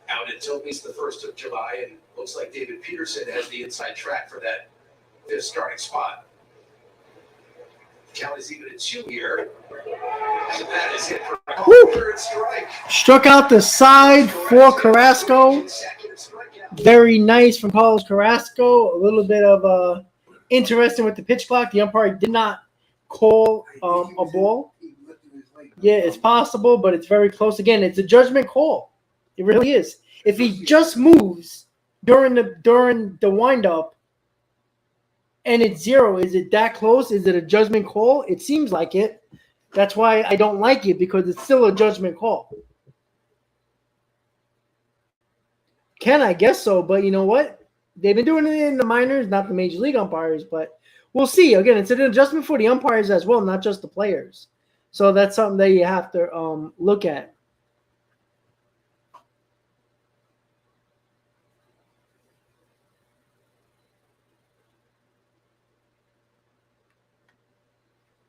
out until at least the 1st of July. And looks like David Peterson has the inside track for that 5th starting spot. Count is even at 2 here. And that is it for a 3rd strike. Struck out the side for Carrasco. Very nice from Carlos Carrasco. A little bit of interesting with the pitch clock. The umpire did not call a ball. Yeah, it's possible, but it's very close. Again, it's a judgment call. It really is. If he just moves during the windup and it's 0, is it that close? Is it a judgment call? It seems like it. That's why I don't like it, because it's still a judgment call. I guess so, but you know what? They've been doing it in the minors, not the major league umpires, but we'll see. Again, it's an adjustment for the umpires as well, not just the players. So that's something that you have to look at.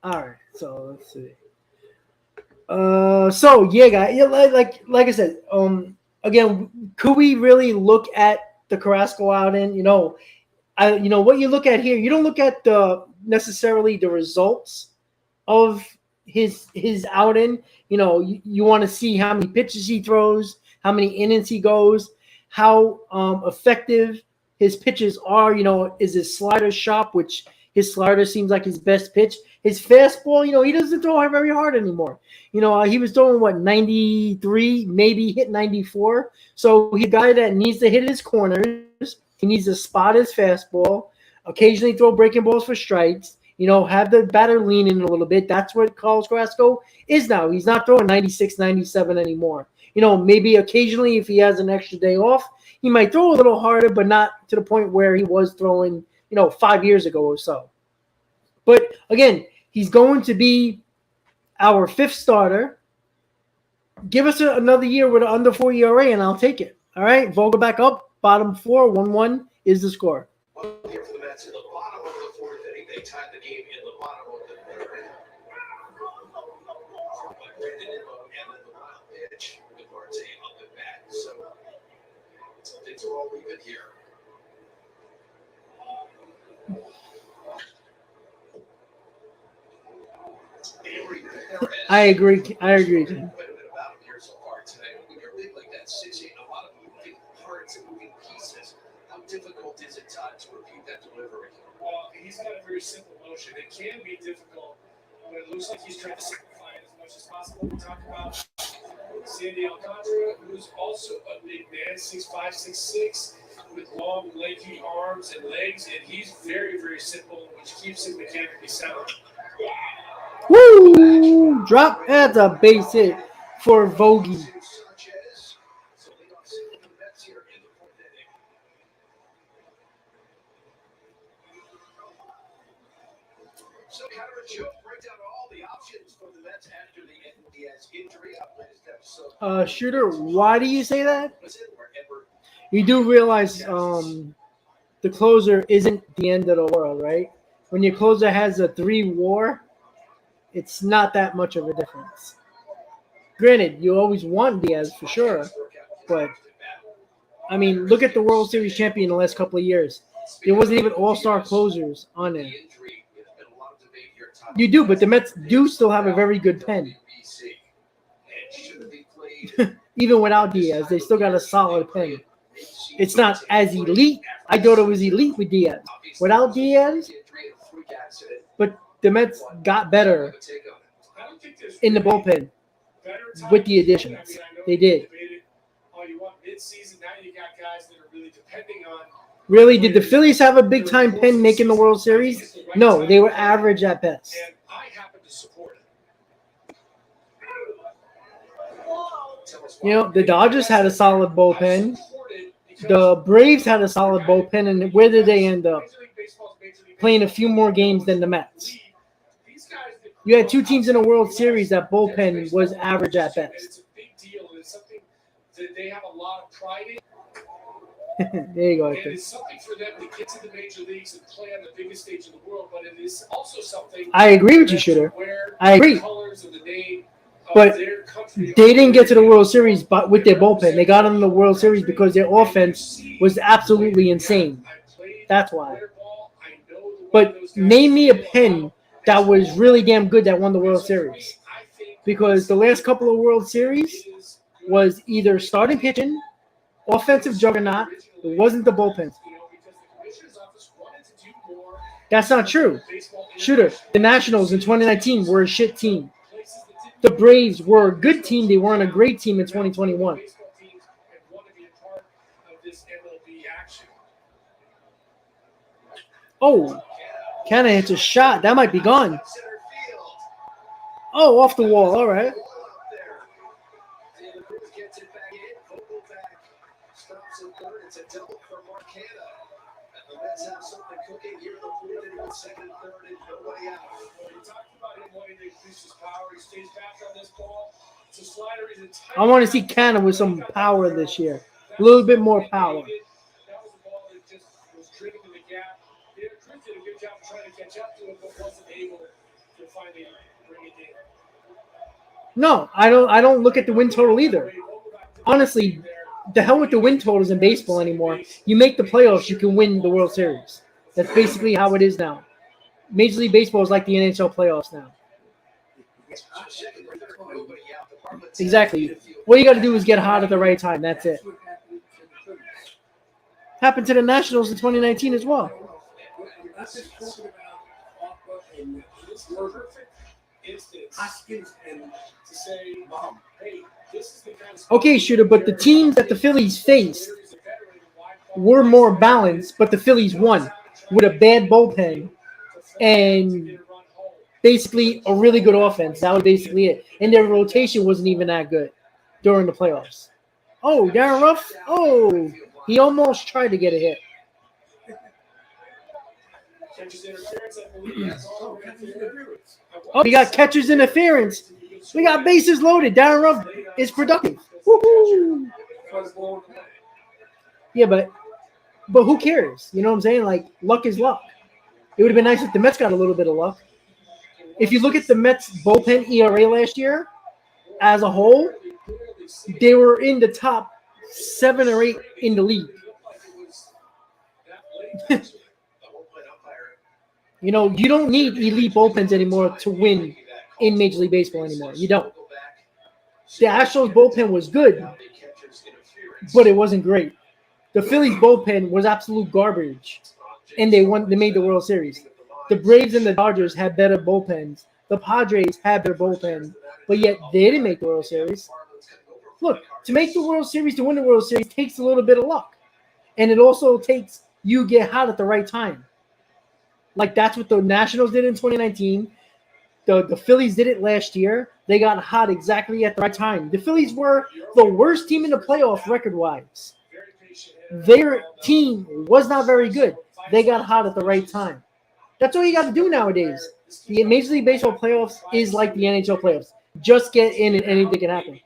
All right, so let's see. So yeah, guys, like I said, again, could we really look at the Carrasco outing? You know what you look at here. You don't look at necessarily the results of his outing. You want to see how many pitches he throws, how many innings he goes, how effective his pitches are. Is his slider sharp, which his slider seems like his best pitch. His fastball, he doesn't throw very hard anymore. He was throwing 93, maybe hit 94. So he's a guy that needs to hit his corners. He needs to spot his fastball, occasionally throw breaking balls for strikes, have the batter lean in a little bit. That's what Carlos Carrasco is now. He's not throwing 96, 97 anymore. Maybe occasionally if he has an extra day off, he might throw a little harder, but not to the point where he was throwing, 5 years ago or so. But again, he's going to be our 5th starter. Give us another year with an under 4 ERA, and I'll take it. All right, Vogel back up. Bottom 4, 1-1 is the score. One here for the Mets in the bottom of the fourth inning. They tied the game in the bottom of the third. Brandon Nimmo and then the wild pitch with Marte up and back. So things are all even here. I agree. Ken. Quite a bit about him here so far today. When you're big like that, 6'8", a lot of moving parts and moving pieces. How difficult is it, Todd, to repeat that delivery? Well, he's got a very simple motion. It can be difficult, but it looks like he's trying to simplify it as much as possible. We talk about Sandy Alcantara, who's also a big man, 6'5", 6'6", with long, lanky arms and legs, and he's very, very simple, which keeps him mechanically sound. Woo! Drop. That's a base hit for Vogie. Sanchez. So leadoff single for the Mets here in the fourth inning. So kind of a joke, break down all the options for the Mets after the Diaz injury. Up latest episode. Shooter, why do you say that? Was it where Edward You do realize the closer isn't the end of the world, right? When your closer has a 3 WAR, it's not that much of a difference. Granted, you always want Diaz for sure, but I mean, look at the World Series champion the last couple of years. There wasn't even all-star closers on there. injury, there's been a lot of debate here. Todd. You do, but the Mets do still have a very good pen. WBC. And should be played Even without Diaz, they still got a solid pen. It's not as elite. I thought it was elite with Diaz. Without Diaz, but the Mets got better I don't think there's in the bullpen better time. with the additions. I mean, I know They did. debated all you want mid-season. Now you got guys that are really depending on. Really, did the Phillies have a big-time pen making the World Series? No, they were average at best. And I happen to support it. You know, the Dodgers had a solid bullpen. The Braves had a solid bullpen, and where did they end up? Playing a few more games than the Mets. You had 2 teams in a World Series that bullpen was average at best. It's a big deal. It's something that they have a lot of pride in. There you go. And Arthur. it's something for them to get to the major leagues and play on the biggest stage in the world, but it is also something. I agree with you, Shooter. I agree. Colors of the name of But their country they didn't get to the World Series but with their bullpen. They got in the World Series because their offense was absolutely insane. That's why. But name me a pen that was really damn good that won the World Series. Because the last couple of World Series was either starting pitching, offensive juggernaut. It wasn't the bullpen. That's not true. Shooter, the Nationals in 2019 were a shit team. The Braves were a good team. They weren't a great team in 2021. Oh, Canna hits a shot. That might be gone. Oh, off the wall. All right. I want to see Canna with some power this year. A little bit more power. That was a ball that just was driven in the gap. Cruz did a good job trying to catch up to it, but wasn't able to finally bring it in. No, I don't look at the win total either. Honestly, the hell with the win totals in baseball anymore. You make the playoffs, you can win the World Series. That's basically how it is now. Major League Baseball is like the NHL playoffs now. Exactly. All you got to do is get hot at the right time. That's it. Happened to the Nationals in 2019 as well. Okay, Shooter, but the teams that the Phillies faced were more balanced, but the Phillies won with a bad bullpen and basically a really good offense. That was basically it. And their rotation wasn't even that good during the playoffs. Oh, Darren Ruff. Oh, he almost tried to get a hit. Oh, we got catcher's interference. We got bases loaded. Darren Ruff is productive. Woo-hoo. Yeah, but who cares? You know what I'm saying? Like, luck is luck. It would have been nice if the Mets got a little bit of luck. If you look at the Mets bullpen ERA last year as a whole, they were in the top 7 or 8 in the league. You know, you don't need elite bullpens anymore to win in Major League Baseball anymore. You don't. The Astros bullpen was good, but it wasn't great. The Phillies bullpen was absolute garbage, and they made the World Series. The Braves and the Dodgers had better bullpens. The Padres had their bullpen, but yet they didn't make the World Series. Look, to make the World Series, to win the World Series, takes a little bit of luck, and it also takes you get hot at the right time. Like, that's what the Nationals did in 2019. The Phillies did it last year. They got hot exactly at the right time. The Phillies were the worst team in the playoffs record-wise. Their team was not very good. They got hot at the right time. That's all you got to do nowadays. The Major League Baseball playoffs is like the NHL playoffs. Just get in and anything can happen.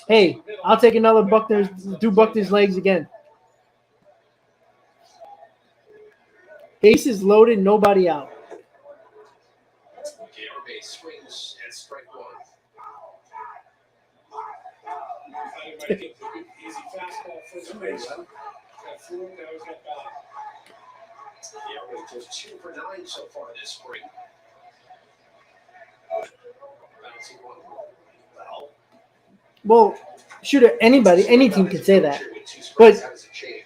Hey, I'll take another Buckner's legs again. Bases loaded, nobody out. Swings and strike one. Easy fastball for the base. Got through it, now he's got back. Yeah, just 2 for 9 so far this spring. Bouncing one. Well, shooter, any team could say that. But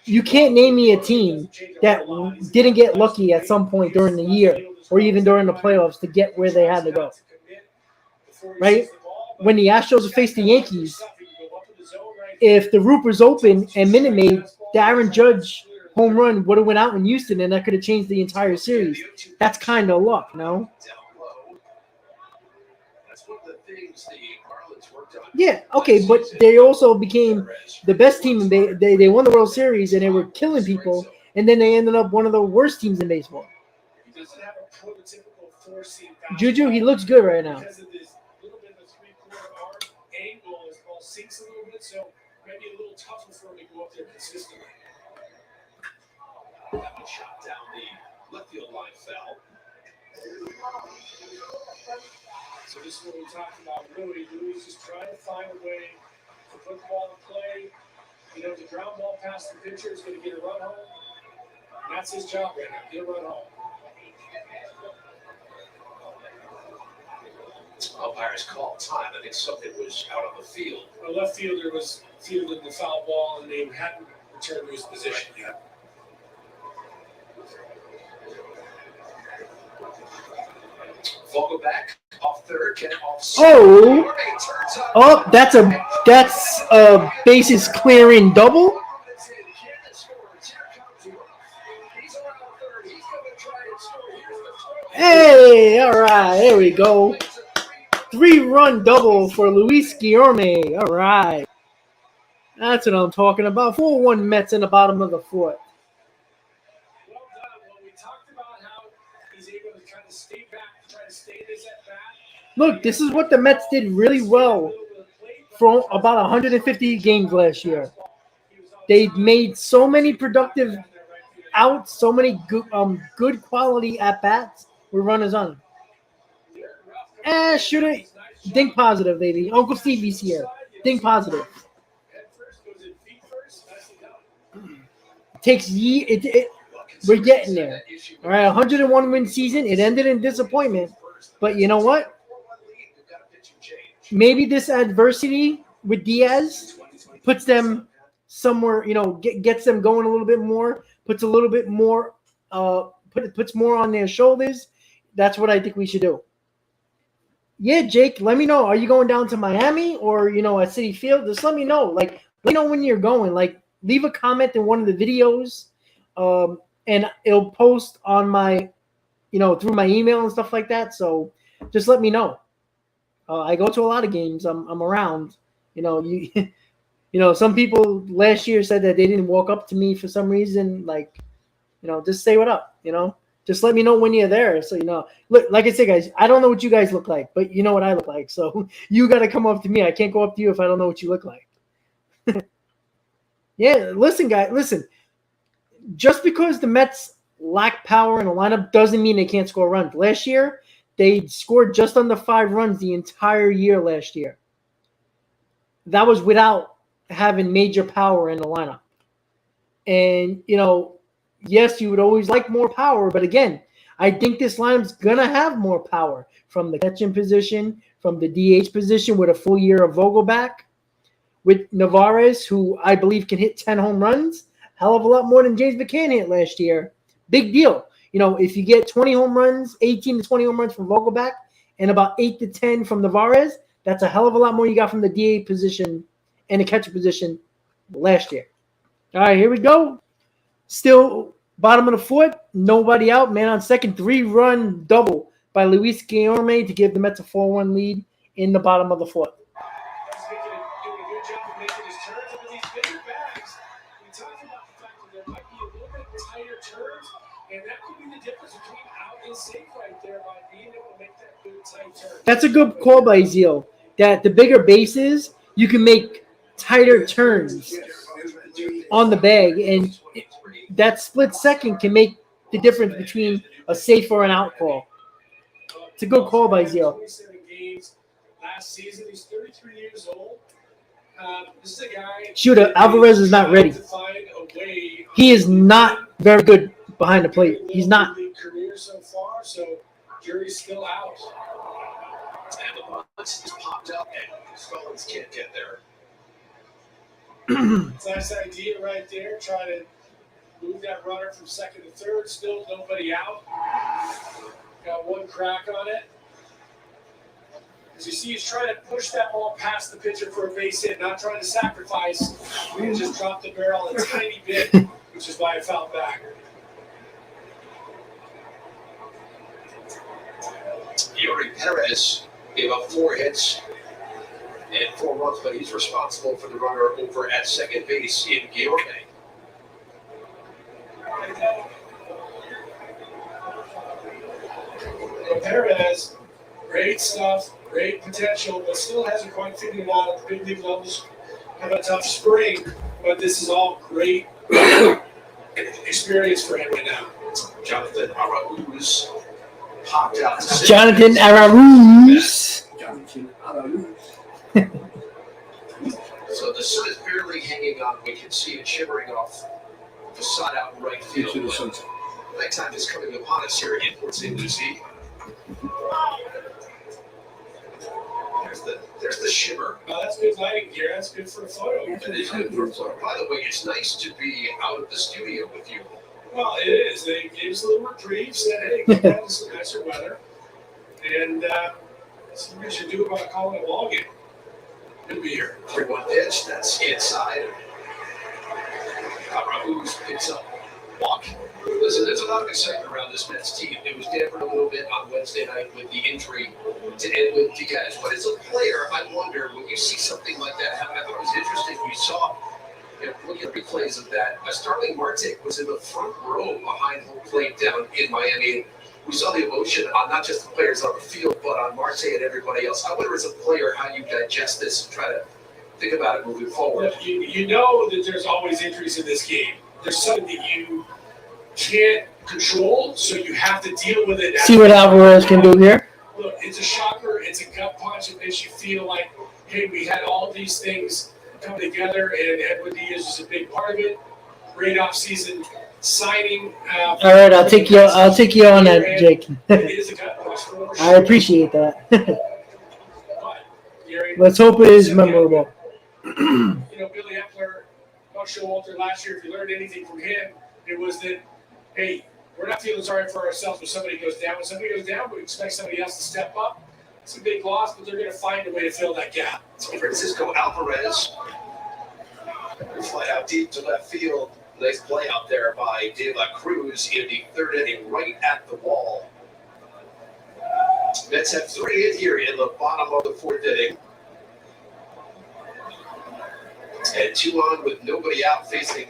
you can't name me a team that didn't get lucky at some point during the year or even during the playoffs to get where they had to go. Right? When the Astros faced the Yankees, if the roof was open and Minute Maid, the Aaron Judge home run would have went out in Houston, and that could have changed the entire series. That's kind of luck, no? Yeah, okay, but they also became the best team, and they won the World Series, and they were killing people, and then they ended up one of the worst teams in baseball. Juju, he looks good right now. Sinks a little bit, so maybe a little tougher for him to go up there consistently. That one shot down the left field line fell. So this is what we talked about. Really, Louis just trying to find a way to put the ball in play. You know, the ground ball past the pitcher is going to get a run home. And that's his job right now, get a run home. Umpires called time. I think something was out on the field. The left fielder was fielding the foul ball, and they hadn't returned to his position yet. Vogel back off third, get off. Oh, that's a bases clearing double. Hey, all right, there we go. 3-run double for Luis Guillorme. All right. That's what I'm talking about. 4-1 Mets in the bottom of the fourth. Well done. Well, we talked about how he's able to kind of stay back, try to stay this at bat. Look, this is what the Mets did really well for about 150 games last year. They made so many productive outs, so many good quality at-bats with runners on. Shoot it. Think positive, baby. Uncle Stevie's here. Think positive. Takes we're getting there. All right, 101 win season. It ended in disappointment. But you know what? Maybe this adversity with Diaz puts them somewhere, gets them going a little bit more, puts a little bit more, puts more on their shoulders. That's what I think we should do. Yeah, Jake, let me know. Are you going down to Miami or, at Citi Field? Just let me know. Let me know when you're going. Leave a comment in one of the videos, and it'll post on my, through my email and stuff like that. So just let me know. I go to a lot of games. I'm around. Some people last year said that they didn't walk up to me for some reason. Just say what up. Just let me know when you're there. So, look, like I said, guys, I don't know what you guys look like, but you know what I look like. So you got to come up to me. I can't go up to you if I don't know what you look like. Yeah, listen, guys, listen. Just because the Mets lack power in the lineup doesn't mean they can't score runs. Last year, they scored just under 5 runs the entire year last year. That was without having major power in the lineup. And, yes, you would always like more power, but again, I think this lineup's going to have more power from the catching position, from the DH position with a full year of Vogelback, with Navarez, who I believe can hit 10 home runs, hell of a lot more than James McCann hit last year. Big deal. If you get 20 home runs, 18 to 20 home runs from Vogelback, and about 8 to 10 from Navarez, that's a hell of a lot more you got from the DH position and the catcher position last year. All right, here we go. Still bottom of the fourth, nobody out, man on second, 3-run double by Luis Guillorme to give the Mets a 4-1 lead in the bottom of the fourth. He's doing a good job of making his turns. And with these bigger bags, we talked about the fact that there might be a little bit tighter turns, and that could be the difference between out and safe right there by being able to make that good tight turn. That's a good call by Zeal, that the bigger bases, you can make tighter turns on the bag, and that split second can make the difference between a safe or an out call. It's a good call by Zeal. 27 games last season. He's 33 years old. This is a guy. Shooter, Alvarez is not ready. He is not very good behind the plate. He's not. Career so far, so jury's still out. And the Malins just popped up, and Malins can't get there. It's a nice idea right there. Try to move that runner from second to third. Still nobody out. Got one crack on it. As you see, he's trying to push that ball past the pitcher for a base hit, not trying to sacrifice. He just dropped the barrel a tiny bit, which is why it fouled back. Yuri Perez gave up 4 hits and 4 runs, but he's responsible for the runner over at second base in Guillorme. Perez, great stuff, great potential, but still hasn't quite figured it out at the big league levels. Have a tough spring, but this is all great experience for him right now. Jonathan Arauz popped out. Jonathan Arauz. So the sun is barely hanging on. We can see it shimmering off the facade out in right field. Nighttime is coming upon us here in Port St. Lucie. There's the shimmer. That's good lighting gear. That's good for a photo. By the way, it's nice to be out of the studio with you. Well, it is. They gave us a little reprieve, said, hey, get down to some nicer weather. And see what we should do about calling it a ball game. Good to be here. 3-1 pitch, that's inside. Arauz picks up walk. Listen, there's a lot of excitement around this Mets team. It was dampened a little bit on Wednesday night with the injury to Edwin Diaz. But as a player, I wonder, when you see something like that happen, I thought it was interesting. We saw, looking at replays of that, Starling Marte was in the front row behind home plate down in Miami. We saw the emotion on not just the players on the field, but on Marte and everybody else. I wonder, as a player, how you digest this and try to think about it moving forward. You know that there's always injuries in this game. There's something that you can't control, so you have to deal with it. See what Alvarez can do here. Look, it's a shocker. It's a gut punch. It makes you feel like, hey, we had all these things come together, and Edwin Diaz was a big part of it. Great offseason signing. All right, I'll take you on that, Jake. It is a gut punch for sure. I appreciate that. But, Gary, Let's hope it is memorable. Billy Eppler, Buck Showalter last year, if you learned anything from him, it was that, hey, we're not feeling sorry for ourselves when somebody goes down. When somebody goes down, we expect somebody else to step up. It's a big loss, but they're going to find a way to fill that gap. Francisco Alvarez fly out deep to left field. Nice play out there by De La Cruz in the third inning, right at the wall. Mets have 3 in here in the bottom of the fourth inning. And 2 on with nobody out, facing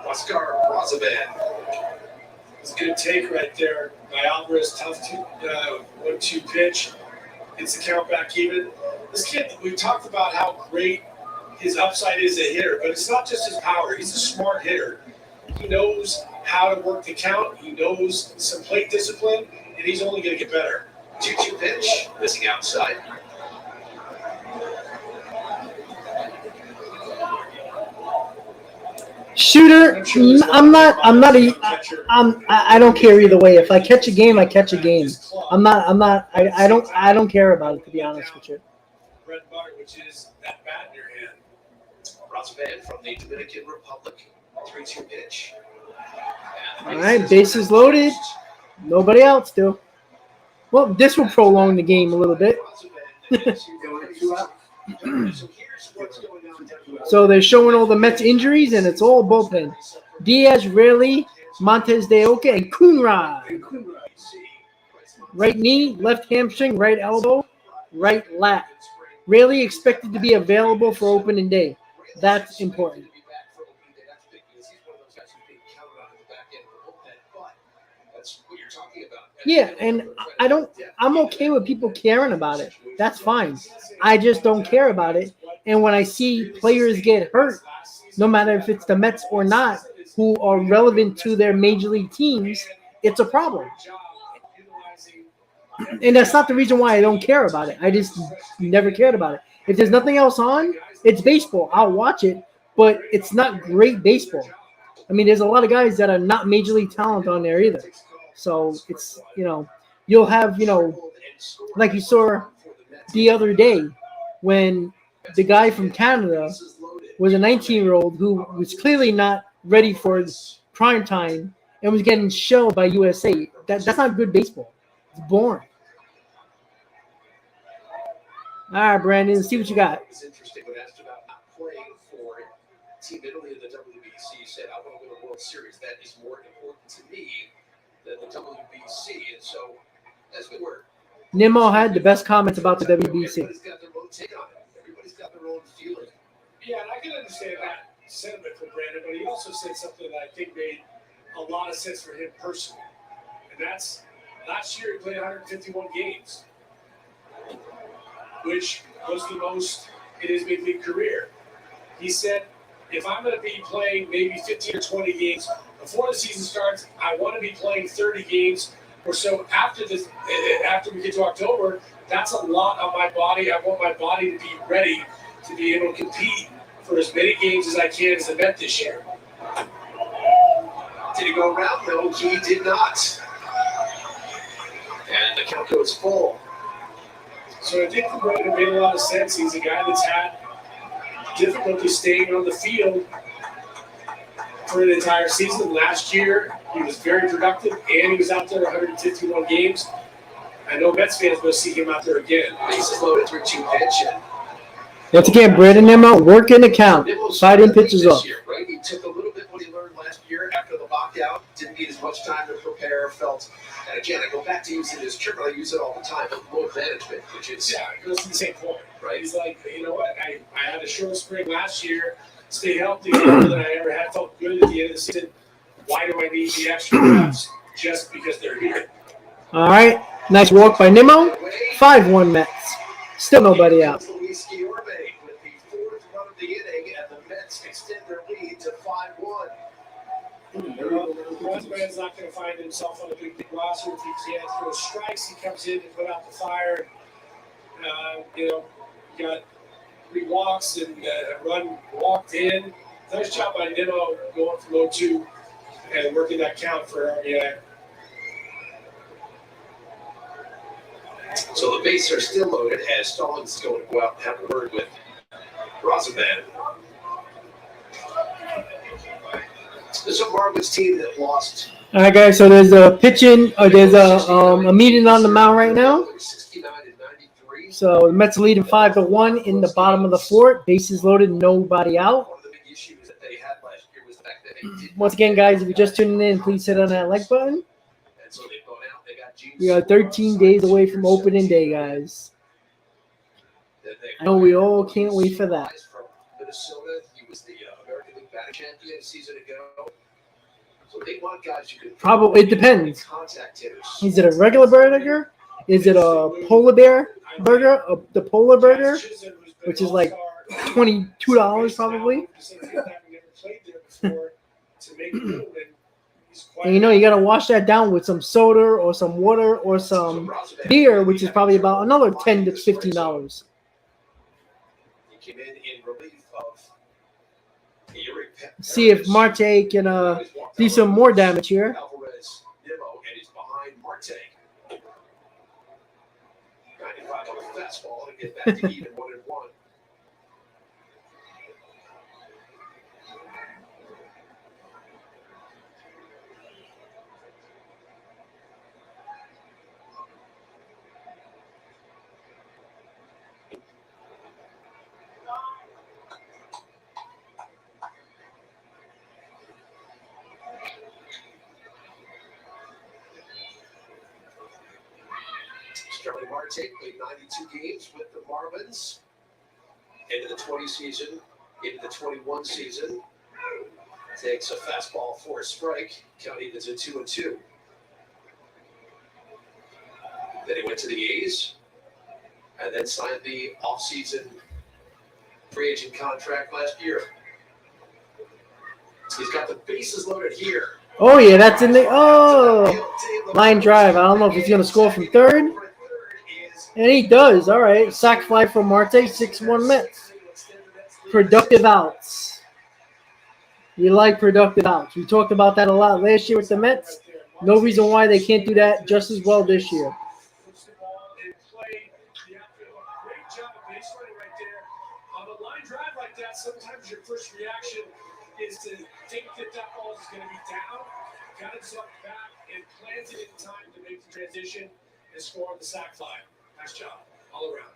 Oscar Rosaban. It's a good take right there by Alvarez. Tough 1-2 pitch. Gets the count back even. This kid, we talked about how great his upside is a hitter, but it's not just his power. He's a smart hitter. He knows how to work the count. He knows some plate discipline, and he's only going to get better. 2-2 pitch, missing outside. Shooter, I don't care either way. If I catch a game, I catch a game. I don't care about it, to be honest with you. Bread and butter, which is that bat in your hand. Roosevelt from the Dominican Republic. 3-2 pitch. All right, bases loaded. Nobody else do. Well, this will prolong the game a little bit. So they're showing all the Mets injuries, and it's all bullpen. Diaz, Rayleigh, Montes de Oca, and Coonrod. Right knee, left hamstring, right elbow, right lat. Rayleigh expected to be available for opening day. That's important. Yeah, and I'm okay with people caring about it. That's fine. I just don't care about it. And when I see players get hurt, no matter if it's the Mets or not, who are relevant to their major league teams, it's a problem. And that's not the reason why I don't care about it. I just never cared about it. If there's nothing else on, it's baseball. I'll watch it, but it's not great baseball. I mean, there's a lot of guys that are not major league talent on there either. So it's, you'll have, like you saw the other day when the guy from Canada was a 19-year-old who was clearly not ready for prime time and was getting shelled by USA. That's not good baseball. It's boring. All right, Brandon, see what you got. It's interesting when asked about not playing for Team Italy in the WBC, he said, I want to win a World Series. That is more important to me than the WBC. And so that's good work. Nimmo had the best comments about the WBC. Everybody's got their own take on it. Everybody's got their own feeling. Yeah, and I can understand that sentiment from Brandon, but he also said something that I think made a lot of sense for him personally. And that's last year he played 151 games, which was the most in his big league career. He said, if I'm going to be playing maybe 15 or 20 games before the season starts, I want to be playing 30 games or so after we get to October. That's a lot on my body. I want my body to be ready to be able to compete for as many games as I can as a Met this year. Did he go around? No, he did not. And the count goes full. So I think the Brandon made a lot of sense. He's a guy that's had difficulty staying on the field for an entire season. Last year, he was very productive, and he was out there 151 games. I know Mets fans will see him out there again. Bases loaded, 3-2 pitch. And Once again, Brandon Nimmo working the count, fighting pitches off. Right? He took a little bit what he learned last year after the lockout. Didn't need as much time to prepare. Felt, and again, I go back to using his term. I use it all the time. Load management, which is it goes to the same point, right. He's like, you know what? I had a short spring last year, stayed healthy longer than I ever had. Felt good at the end of the season. Why do I need the extra reps? Just because they're here. All right, nice walk by Nimmo. 5-1 Mets. Still nobody out. With the fourth run of the inning, and the Mets extend their lead to 5-1. Roseman's not going to find himself on a big roster if he can't throw strikes. He comes in and put out the fire. Got 3 walks and a run walked in. Nice job by Nimmo going from 0-2 and working that count for RBI. So the bases are still loaded as Stallings is going to go out and have a word with Roosevelt. There's a Marlins team that lost. All right, guys. So there's a pitching. There's a meeting on the mound right now. 69-93. So the Mets are leading 5-1 in the bottom of the fourth. Bases loaded, nobody out. One of the big issues that they had last year was the fact that they did. Once again, guys, if you're just tuning in, please hit on that like button. And so they've gone out. They got Gene. We are 13 days away from opening day, guys. I know we all can't wait for that. From Minnesota, he was the American League batting champion a season ago. So they want guys who can Probably, it depends. contact hitters. Is it a regular burger? Is it a polar bear burger? The polar burger, which is like $22 probably. And you know, you got to wash that down with some soda or some water or some beer, which is probably about another $10 to $15. He came in relief of See if Marte can do some more damage here. Alvarez, Nimmo, and he's behind Marte. 95 on the fastball to get back to even 1-1. Starling Marte played 92 games with the Marlins into the 20 season, into the 21 season. Takes a fastball for a strike, counting as a 2-2. Then he went to the A's and then signed the offseason free agent contract last year. He's got the bases loaded here. Oh, yeah, that's in the line drive. I don't know if he's going to score from third. And he does. All right. Sack fly from Marte, 6-1 Mets. Productive outs. We like productive outs. We talked about that a lot last year with the Mets. No reason why they can't do that just as well this year. Sometimes your first reaction is to think that ball is going to be down, got himself back, and planted in time to make the transition and score on the sack fly. Nice job, all around.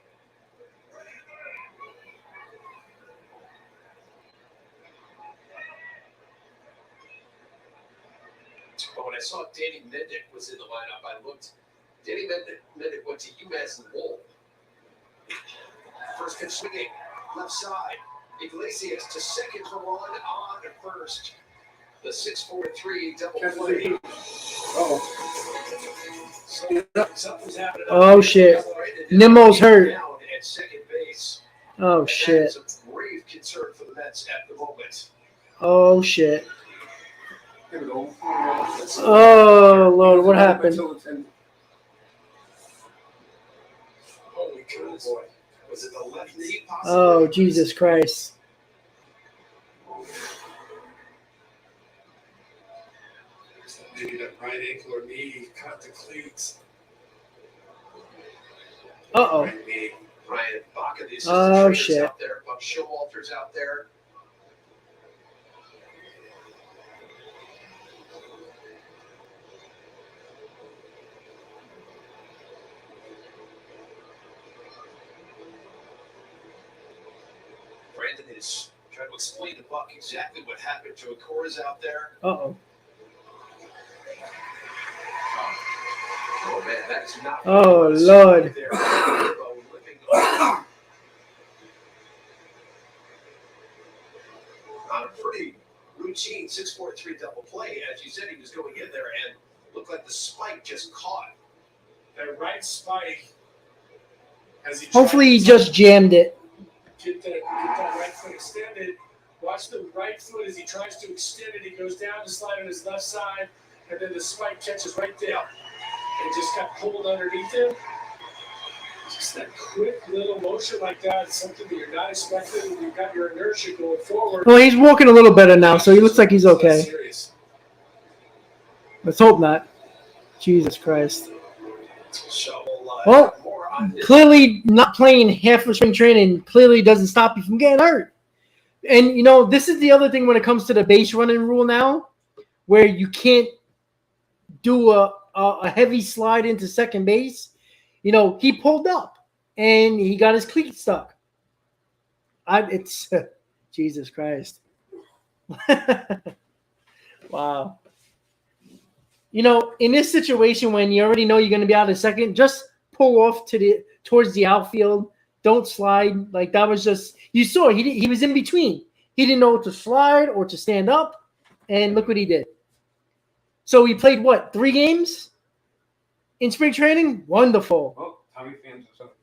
But when I saw Danny Mendick was in the lineup, I looked. Danny Mendick went to UMass Lowell. First pitch swinging, left side. Iglesias to second for one, on to first. The 6-4-3 double play. Oh, shit. Nimmo's hurt. Down at second base. Oh, And shit. that is a grave concern for the Mets at the moment. Oh, shit. Oh, Lord, what happened? Holy goodness. Boy. Was it the left knee possibly? Oh, Jesus Christ. Maybe that right ankle or knee caught the cleats. Uh-oh. Right knee. Ryan Baca, the assistant Oh, trainers shit. out there. Buck Showalter's out there. Brandon is trying to explain to Buck exactly what happened. Joe Cora's out there. Uh-oh. Oh, man, that's not. Oh, Lord. There. On a pretty routine 6-4-3 double play. As you said, he was going in there and looked like the spike just caught. That right spike. As he Hopefully he tried to just jammed it. get that right foot extended. Watch the right foot as he tries to extend it. He goes down to slide on his left side, and then the spike catches right there. And just got pulled underneath him. Just that quick little motion like that is something that you're not expecting. You've got your inertia going forward. Well, he's walking a little better now, so he looks like he's okay. Serious. Let's hope not. Jesus Christ. So, Well, more on this. clearly not playing half of spring training clearly doesn't stop you from getting hurt. And, you know, this is the other thing when it comes to the base running rule now, where you can't do a heavy slide into second base. You know, he pulled up and he got his cleat stuck. It's Jesus Christ. Wow. You know, in this situation when you already know you're going to be out of second, just pull off towards the outfield. Don't slide. Like that was just you saw he was in between. He didn't know to slide or to stand up, and look what he did. So he played what, 3 games in spring training? Wonderful. Oh, Tommy fans or something.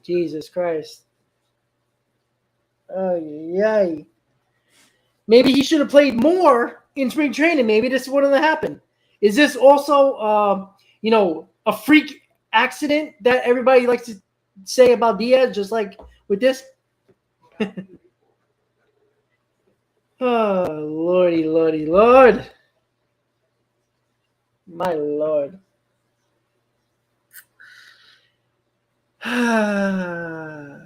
Jesus Christ. Yay. Maybe he should have played more in spring training. Maybe this wouldn't have happened. Is this also, a freak accident that everybody likes to say about Diaz, just like with this? Oh, lordy, lordy, lord. My lord. I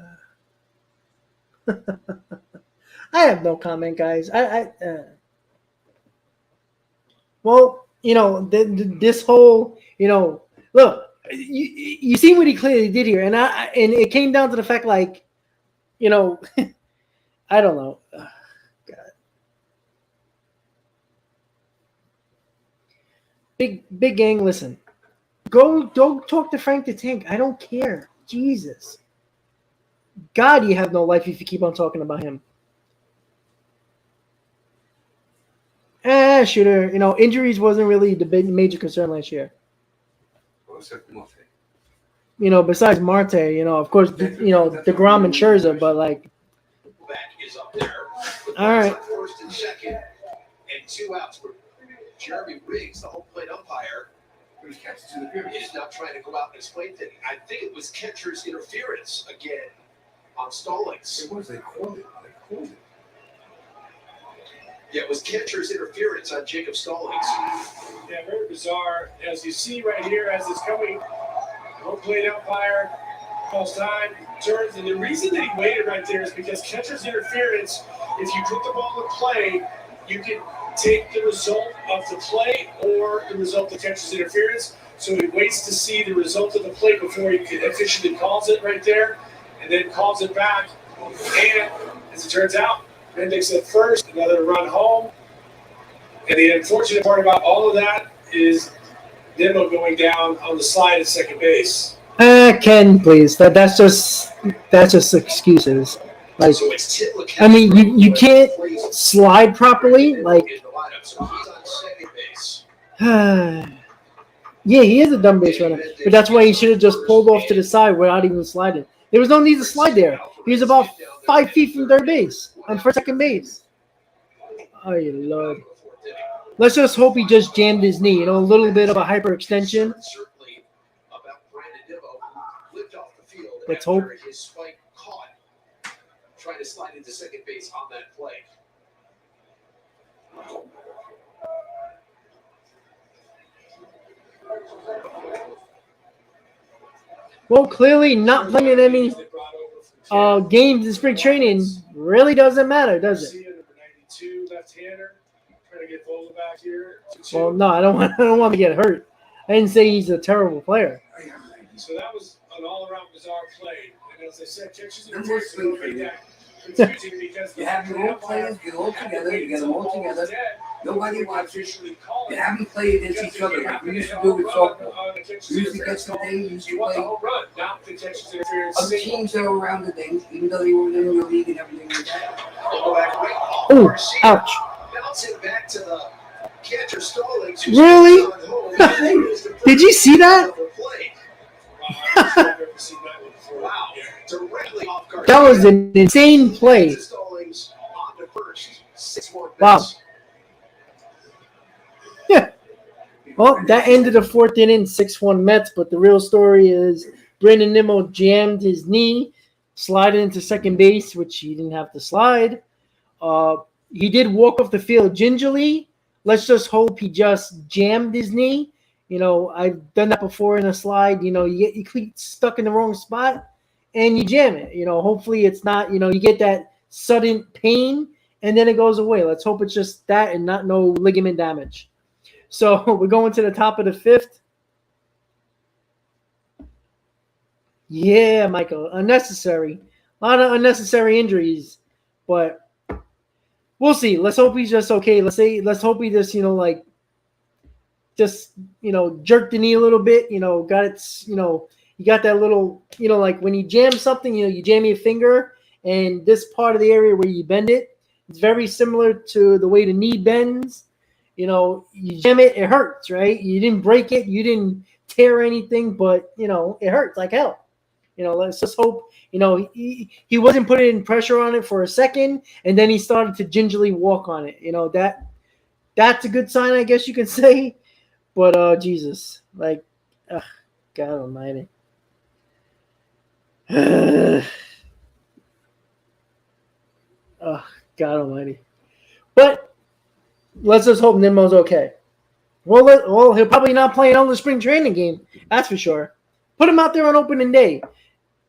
have no comment, guys. Well, this whole, look, you see what he clearly did here, and it came down to the fact, like, I don't know. God. Big gang, listen. Go talk to Frank the Tank. I don't care. Jesus. God, you have no life if you keep on talking about him. Shooter. Injuries wasn't really the big major concern last year. Besides Marte, of course, DeGrom and Scherzer, but like. Back is up there. All right. First and second, and 2 outs for Jeremy Riggs, the home plate umpire. Is now trying to go out and explain things. I think it was catcher's interference again on Stallings. It was they called it. Yeah, it was catcher's interference on Jacob Stallings. Yeah, very bizarre. As you see right here, as it's coming, home plate umpire calls time, turns, and the reason that he waited right there is because catcher's interference, if you put the ball in play, you can take the result of the play or the result of catcher's interference. So he waits to see the result of the play before he officially calls it right there, and then calls it back. And as it turns out, Mendick's at first, another run home. And the unfortunate part about all of that is Nimmo going down on the slide at second base. Ken, please. That's just excuses. Like, So it's Tim LeCastro I mean, you can't slide properly. Like, in the lineup, so he's on second base. yeah, he is a dumb base runner, but that's why he should have just pulled off to the side without even sliding. There was no need to slide there. He was about 5 feet from third base for second base. Oh, Lord. Let's just hope he just jammed his knee. A little bit of a hyperextension. Certainly about Brandon Nimmo, who flipped off the field Let's after hope. his spike caught, trying to slide into second base on that play. Well, clearly not playing any games in spring training really doesn't matter, does it? Number 92, left-hander, trying to get Vola back here. Well, no, I don't want him to get hurt. I didn't say he's a terrible player. So that was an all-around bizarre play. And as I said, catches and That's reverses spring don't make training. that confusing because You have your own players, get all together, you get them all together. Nobody watches. You have them play against each other like we used to do with softball. We used to get some things, we used to You want the play home run, not the catches interference. other teams that were around the thing, even though they were in the league and everything like that. Go back right. Ooh, Garcia ouch. bouncing back to the catcher Stallings. Really? Really? Did you see that? Wow. Directly off guard. That was an insane play. Stallings on to first. 6-1 Wow. Mets. Yeah. Well, that ended the fourth inning, 6-1 Mets. But the real story is Brandon Nimmo jammed his knee, slided into second base, which he didn't have to slide. He did walk off the field gingerly. Let's just hope he just jammed his knee. I've done that before in a slide. You get your cleat stuck in the wrong spot and you jam it. Hopefully it's not, you get that sudden pain and then it goes away. Let's hope it's just that and not no ligament damage. So we're going to the top of the fifth. Yeah, Michael, unnecessary. A lot of unnecessary injuries, but we'll see. Let's hope he's just okay. Let's hope he just, jerked the knee a little bit, got it, you got that little, like when you jam something, you jam your finger and this part of the area where you bend it, it's very similar to the way the knee bends. You jam it, it hurts, right? You didn't break it, you didn't tear anything, but, it hurts like hell. Let's just hope He wasn't putting pressure on it for a second, and then he started to gingerly walk on it. That's a good sign, I guess you can say. But Jesus, like, God Almighty. Oh, God Almighty. But let's just hope Nimmo's okay. Well, he'll probably not play on the spring training game. That's for sure. Put him out there on opening day.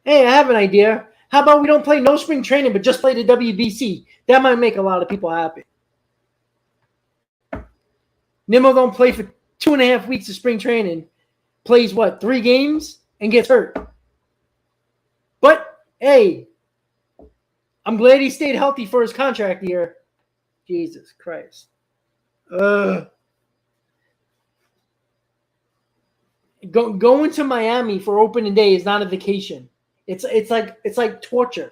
Hey, I have an idea. How about we don't play no spring training, but just play the WBC? That might make a lot of people happy. Nimmo don't play for 2.5 weeks of spring training. Plays, 3 games? And gets hurt. But, hey, I'm glad he stayed healthy for his contract year. Jesus Christ. Going to Miami for opening day is not a vacation. It's like torture.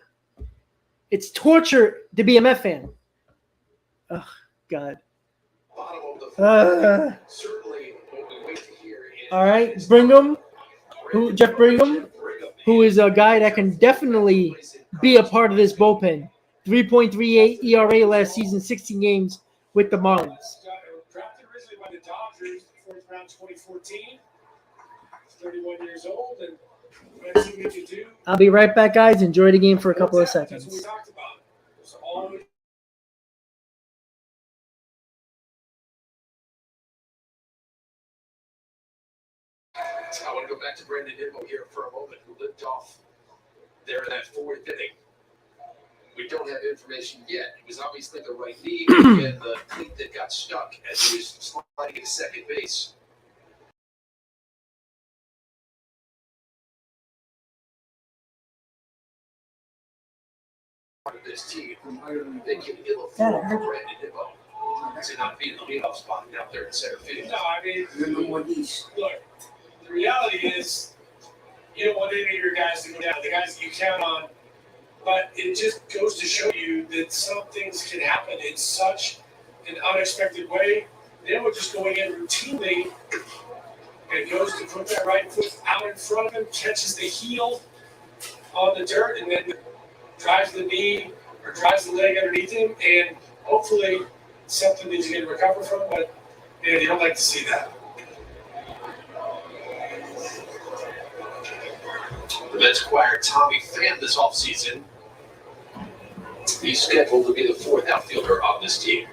It's torture to be a Met fan. Oh, God. All right, Brigham, Jeff Brigham, who is a guy that can definitely be a part of this bullpen. 3.38 ERA last season, 16 games with the Marlins. Drafted originally by the Dodgers, 4th round 2014. 31 years old, and let's see what you do. I'll be right back, guys. Enjoy the game for a couple of seconds. That's what we talked about. It's always I want to go back to Brandon Nimmo here for a moment, who lived off there in that 4th inning. We don't have information yet. It was obviously the right knee and the cleat that got stuck as he was sliding into second base. Part of this team, they can ill afford Brandon Nimmo to not be in the leadoff spot out there in center field. no. I mean, Remember East. look. The reality is, you don't want any of your guys to go down. The guys that you count on. But it just goes to show you that some things can happen in such an unexpected way. Then we're just going in routinely and goes to put that right foot out in front of him, catches the heel on the dirt, and then drives the knee or drives the leg underneath him, and hopefully something that he's going to recover from. But man, you don't like to see that. The Mets acquired Tommy Pham this offseason. He's scheduled to be the 4th outfielder on this team.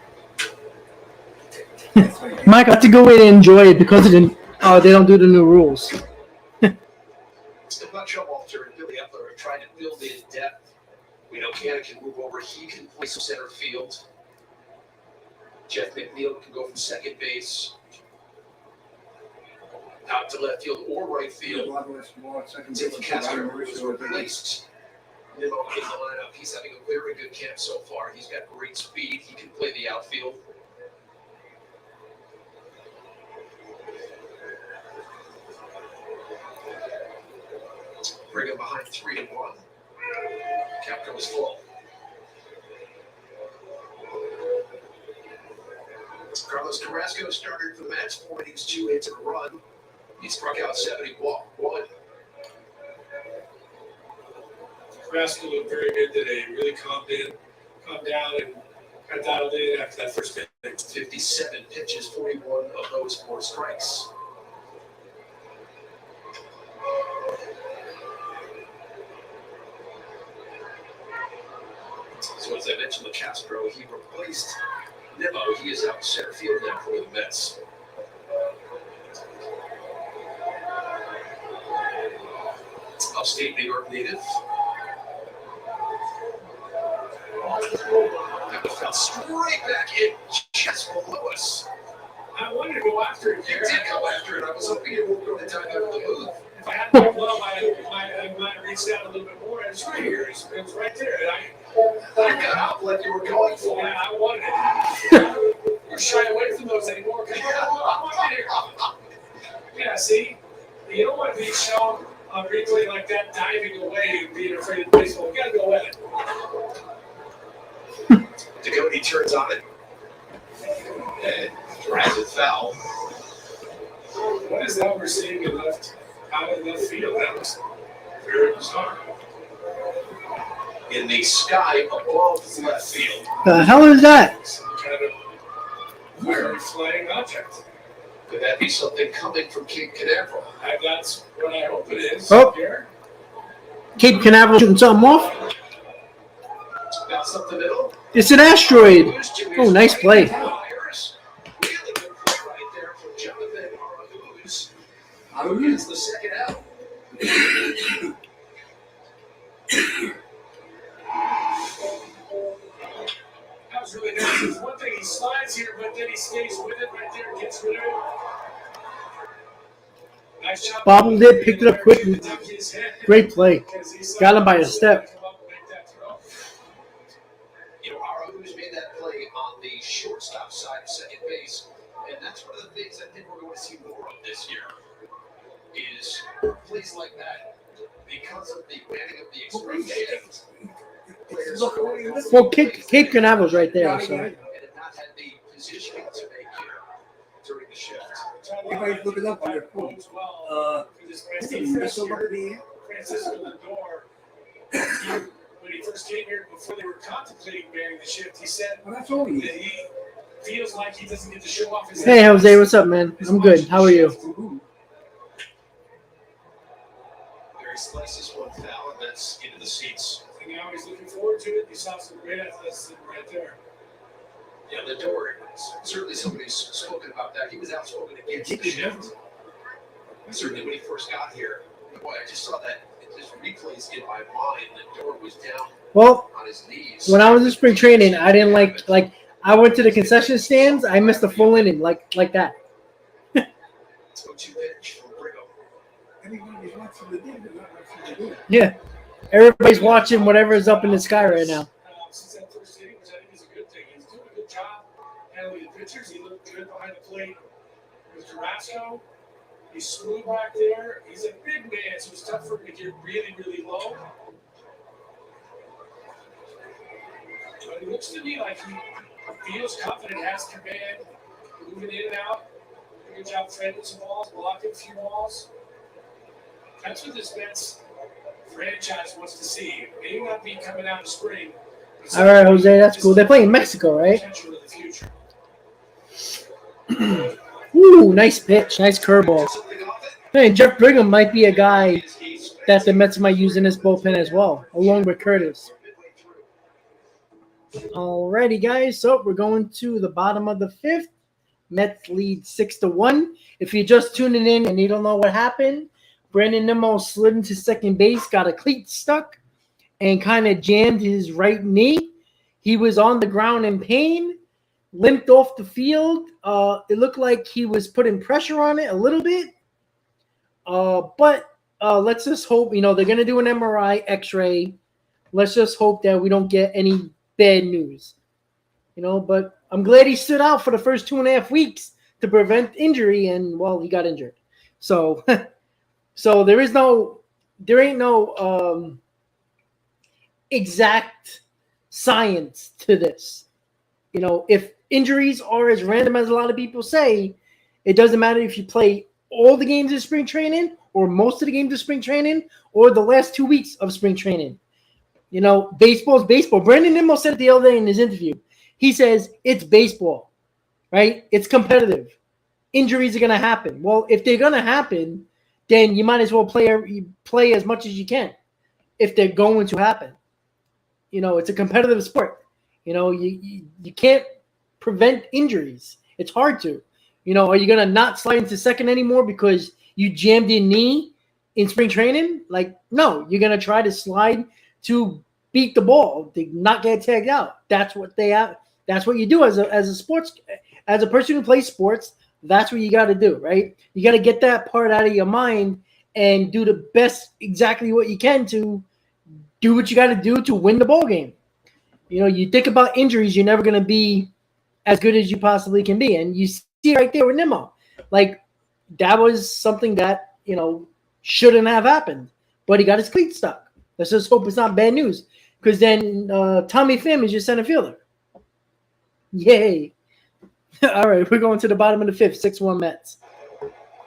Mike, that's a good way to enjoy it because they don't do the new rules. Much Showalter and Billy Epler are trying to build in depth. We know Cannon can move over. He can play some center field. Jeff McNeil can go from second base out to left field or right field. Dylan Castro was replaced. Nimmo in the lineup. He's having a very good camp so far. He's got great speed. He can play the outfield. Bring him behind 3-1. Count goes full. Carlos Carrasco started for the Mets, 4 innings, 2 hits and a run. He struck out 71. Carrasco looked very good today. Really calmed down, and got dialed in after that first pitch. 57 pitches, 41 of those 4 strikes. So as I mentioned, Castro, he replaced Nimmo. He is out in center field now for the Mets. Upstate New York native. That was fell straight back in just below us. I wanted to go after it. You did go after it. I was hoping you were going to dive out of the booth. If I had my glove, I might have reached out a little bit more. It's right here. It's right there. And I got out like you were going for it. I wanted it. You're shying away from those anymore. Come on, I want it here. Yeah, see? You don't want to be shown on replay like that, diving away and being afraid of baseball. You got to go at it. Ducote turns on it and drives it foul. What is that we're seeing in out of left field? That was very bizarre. in the sky above left field. The hell is that? Some kind of weird flying object. Could that be something coming from Cape Canaveral? That's what I hope it is. Oh. Here. Cape Canaveral shooting something off. Bounce up the middle. It's an asteroid. Oh, nice play. Harris. Really good play right there from Jonathan Araújo. Who gets the second out? That was really nice. It's one thing he slides here, but then he stays with it right there, gets rid of it. Nice job. Bobbled it, picked it up quickly. Great play. Got him by a step. You know, Araújo made that play on the shortstop side of second base, and that's one of the things I think we're going to see more of this year is plays like that because of the banning of the express shift. Players are going to Well, Cape Canaveral's right there. So. and have not had the positioning to make here during the shift. Everybody's looking up on their phone. Francisco Lindor, when he first came here, before they were contemplating banning the shift, he said Well, that's all he that is. he feels like he doesn't get to show off his. Hey, Jose, what's up, man? I'm good. How are you? Barry slices one foul, and that's into the seats. And now he's looking forward to it. He saw some great athleticism right there. Yeah, Lindor, certainly somebody's spoken about that. He was outspoken against the shift. Certainly when he first got here. Boy, I just saw that. Just replays in my mind. Lindor was down Well, on his knees. when I was in spring training, I didn't like I went to the concession stands. I missed the full inning like that. Go-to pitch from Brigham. Everybody's watching the game, but not watching the game. Yeah, everybody's watching whatever's up in the sky right now. Since that first inning, which I think is a good thing. He's doing a good job handling the pitchers. He looked good behind the plate with Carrasco. He's smooth back there. He's a big man, so it's tough for him to get really, really low. But it looks to me like he feels confident, has command, moving in and out. Good job fending some balls, blocking a few balls. That's what this Mets franchise wants to see. May not be coming out in spring. All right, Jose, that's cool. They're playing Mexico, right? Potential in the future. Ooh, nice pitch, nice curveball. Hey, Jeff Brigham might be a guy that the Mets might use in this bullpen as well, along with Curtis. Alrighty, guys. So we're going to the bottom of the fifth. Mets lead 6-1. If you're just tuning in and you don't know what happened, Brandon Nimmo slid into second base, got a cleat stuck, and kind of jammed his right knee. He was on the ground in pain, limped off the field. It looked like he was putting pressure on it a little bit. But let's just hope, they're going to do an MRI, X-ray. Let's just hope that we don't get any bad news. But I'm glad he stood out for the first 2.5 weeks to prevent injury, and, well, he got injured. So so there ain't no exact science to this. If injuries are as random as a lot of people say, it doesn't matter if you play all the games of spring training or most of the games of spring training or the last 2 weeks of spring training. Baseball's baseball. Brandon Nimmo said it the other day in his interview. He says it's baseball, right? It's competitive. Injuries are going to happen. Well, if they're going to happen, then you might as well play as much as you can if they're going to happen. It's a competitive sport. You can't prevent injuries. It's hard to. Are you going to not slide into second anymore because you jammed your knee in spring training? No, you're going to try to slide to beat the ball, to not get tagged out. That's what they have. That's what you do as a person who plays sports. That's what you got to do, right? You got to get that part out of your mind and do the best, exactly what you can to do what you got to do to win the ball game. You think about injuries, you're never going to be as good as you possibly can be. And you see it right there with Nimmo. That was something that, shouldn't have happened. But he got his cleat stuck. Let's just hope it's not bad news. Because then Tommy Pham is your center fielder. Yay. All right, we're going to the bottom of the fifth, 6-1 Mets.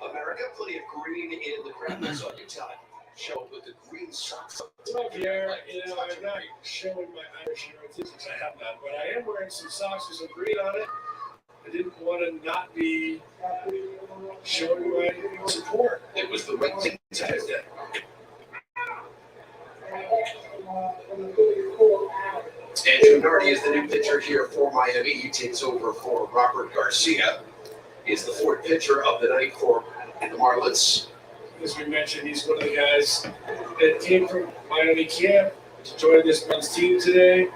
America, plenty of green in the crowd. That's on your time. show with the green socks. Well, Pierre, I'm not showing my Irish heritage, which I have none, but I am wearing some socks with some green on it. I didn't want to not be showing my support. It was the right thing to do. Andrew Nardi is the new pitcher here for Miami. He takes over for Robert Garcia. He is the fourth pitcher of the night for the Marlins. As we mentioned, he's one of the guys that came from Miami camp to join this Mets team today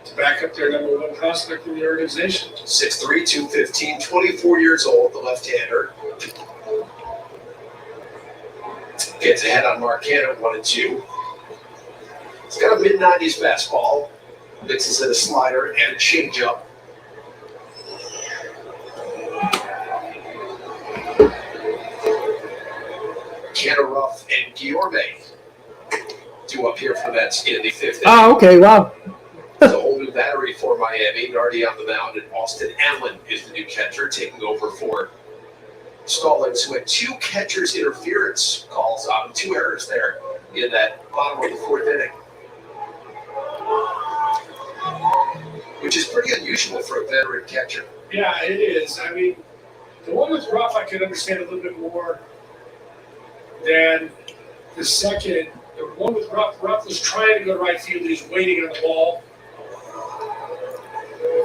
to back up their number one prospect in the organization. 6'3", 215, 24 years old, the left-hander. Gets ahead on Mark Cannon, 1-2. He's got a mid-90s fastball. Mixes in a slider and a changeup. Ruff and Guillorme due up here for the Mets in the fifth inning. Oh, okay, wow. It's a whole new battery for Miami. Nardi on the mound, and Austin Allen is the new catcher, taking over for Stallings, who had two catcher's interference calls on him, 2 errors there in that bottom of the fourth inning, which is pretty unusual for a veteran catcher. Yeah, it is. I mean, the one with Ruff I could understand a little bit more than the second. The one with Ruff was trying to go to right field. He was waiting on the ball.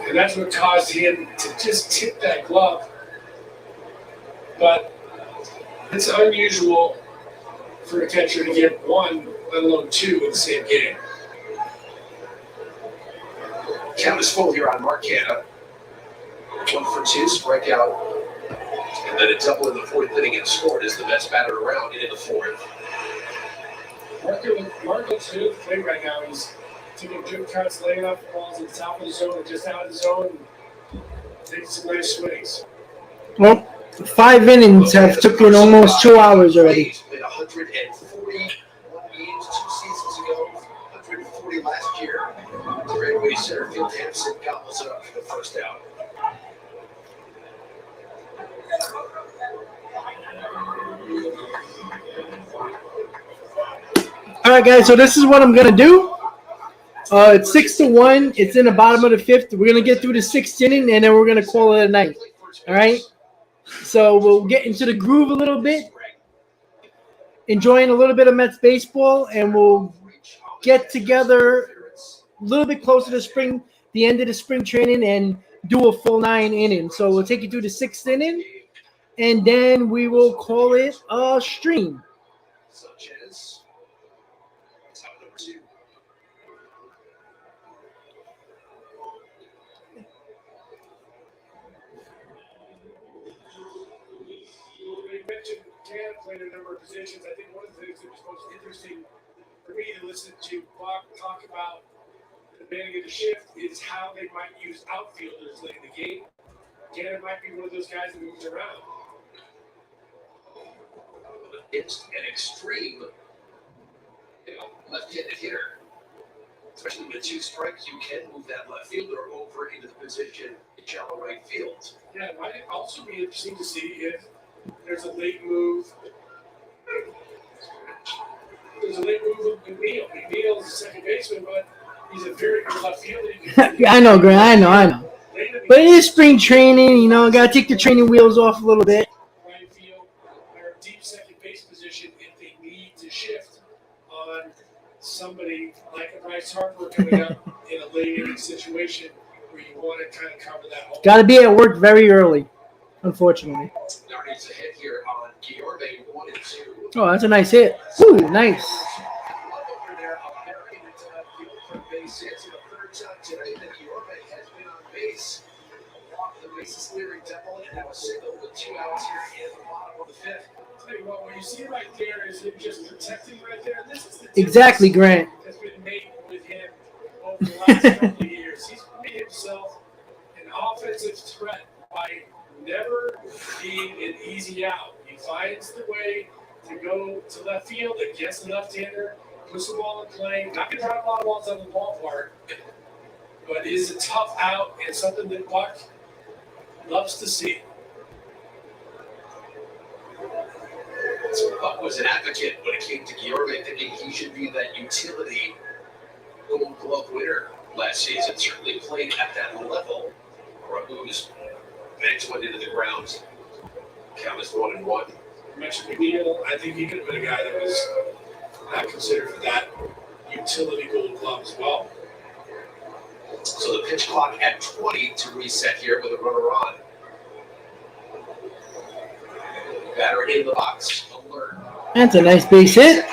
And that's what caused him to just tip that glove. But it's unusual for a catcher to get one, let alone two, in the same game. Count is full here on Mark Cannon. 1 for 2, strikeout. And then a double in the fourth inning and scored as the Mets batted around in the fourth. Mark looks good to play right now. He's taking good cuts, laying off balls at the top of the zone and just out of the zone, and taking some nice swings. Well, 5 innings have taken almost 2 hours already. He's played 141 games 2 seasons ago, 140 last year. Straightaway center field, Hampson gobbles it up for the first out. All right, guys, so this is what I'm going to do. It's 6-1. It's in the bottom of the fifth. We're going to get through the 6th inning, and then we're going to call it a night. All right? So we'll get into the groove a little bit, enjoying a little bit of Mets baseball, and we'll get together a little bit closer to spring, the end of the spring training, and do a full 9 innings. So we'll take you through the 6th inning, and then we will call it a stream. Sanchez, top number 2. We mentioned Cannon played a number of positions. I think one of the things that was most interesting for me to listen to Buck talk about at the beginning of the shift is how they might use outfielders late in the game. Cannon might be one of those guys that moves around. It's an extreme, left-handed hitter. Especially with 2 strikes, you can move that left fielder over into the position in shallow right field. Yeah, it might also be interesting to see if there's a late move. There's a late move with McNeil. McNeil is a second baseman, but he's a very good left fielder. Yeah, I know, Grant. I know. But it is spring training, got to take the training wheels off a little bit. Right field, or deep second base position if they need to shift on somebody like a Bryce Harper coming up in a late inning situation where you want to kind of cover that hole. Got to be at work very early, unfortunately. Nardi's ahead here on Guillorme, 1-2. Oh, that's a nice hit. Ooh, nice. Over there, up there into the base hits in the third time today that Guillorme has been on base. The bases clearing double and now a single with 2 outs here in the bottom of the fifth. Tell you what you see right there is him just protecting right there. This is the Exactly, Grant. that's been made with him over the last couple of years. He's made himself an offensive threat by never being an easy out. He finds the way to go to left field against the left-hander, puts the ball in play. Not going to drop a lot of balls out of the ballpark, but it is a tough out and something that Buck loves to see. So Buck was an advocate when it came to Guillorme, thinking he should be that utility Gold Glove winner last season. Certainly played at that level. Rabu's bench went into the ground. Count is 1-1. You mentioned McNeil. I think he could have been a guy that was not considered for that utility Gold Glove as well. So the pitch clock at 20 to reset here with a runner on. Batter in the box. Alert. That's a nice base hit.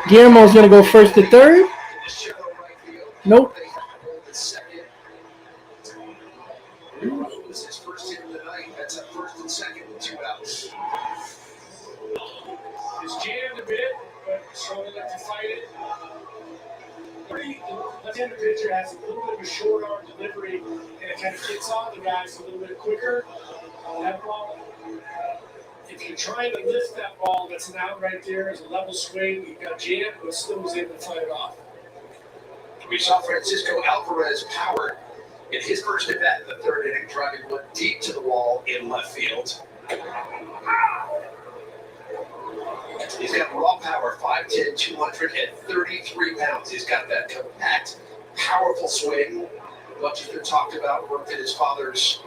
Guillermo's going to go first to third. Nope. This is first hit of the night. That's a first and second with 2 outs. He's jammed a bit, but strong enough to fight it. Left-handed pitcher has a little bit of a short arm delivery, and it kind of gets on the guys a little bit quicker. That ball, if you're trying to lift that ball that's an out right there as a level swing, you got jammed, but still was able to fight it off. We saw Francisco Alvarez power in his first at bat in the third inning, driving one deep to the wall in left field. He's got raw power, 5'10", 233 pounds. He's got that compact, powerful swing. Much has been talked about. Worked at his father's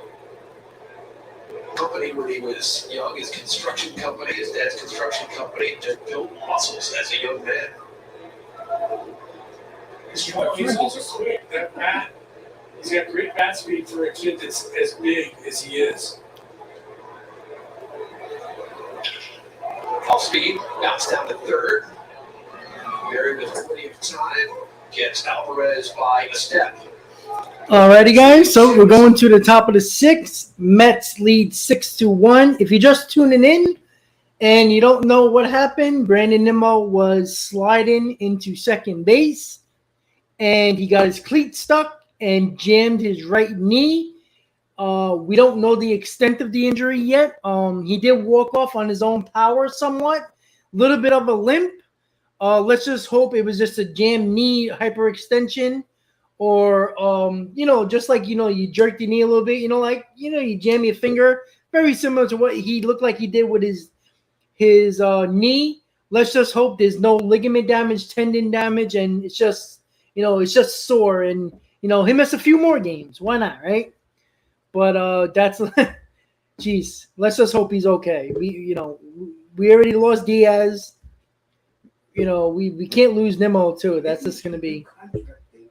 company when he was young, his construction company, his dad's construction company, to build muscles as a young man. He's also quick. That bat, he's got great bat speed for a kid that's as big as he is. Off speed, bounce down to third. Barry with plenty of time gets Alvarez by a step. Alrighty, guys. So we're going to the top of the sixth. Mets lead 6-1. If you're just tuning in and you don't know what happened, Brandon Nimmo was sliding into second base, and he got his cleat stuck and jammed his right knee. We don't know the extent of the injury yet. He did walk off on his own power somewhat. Little bit of a limp. Let's just hope it was just a jammed knee hyperextension, or just like you jerk your knee a little bit. You jam your finger. Very similar to what he looked like he did with his knee. Let's just hope there's no ligament damage, tendon damage, and it's just sore, and he missed a few more games. Why not, right? But that's, geez. Let's just hope he's okay. We already lost Diaz. We can't lose Nimmo too. That's just gonna be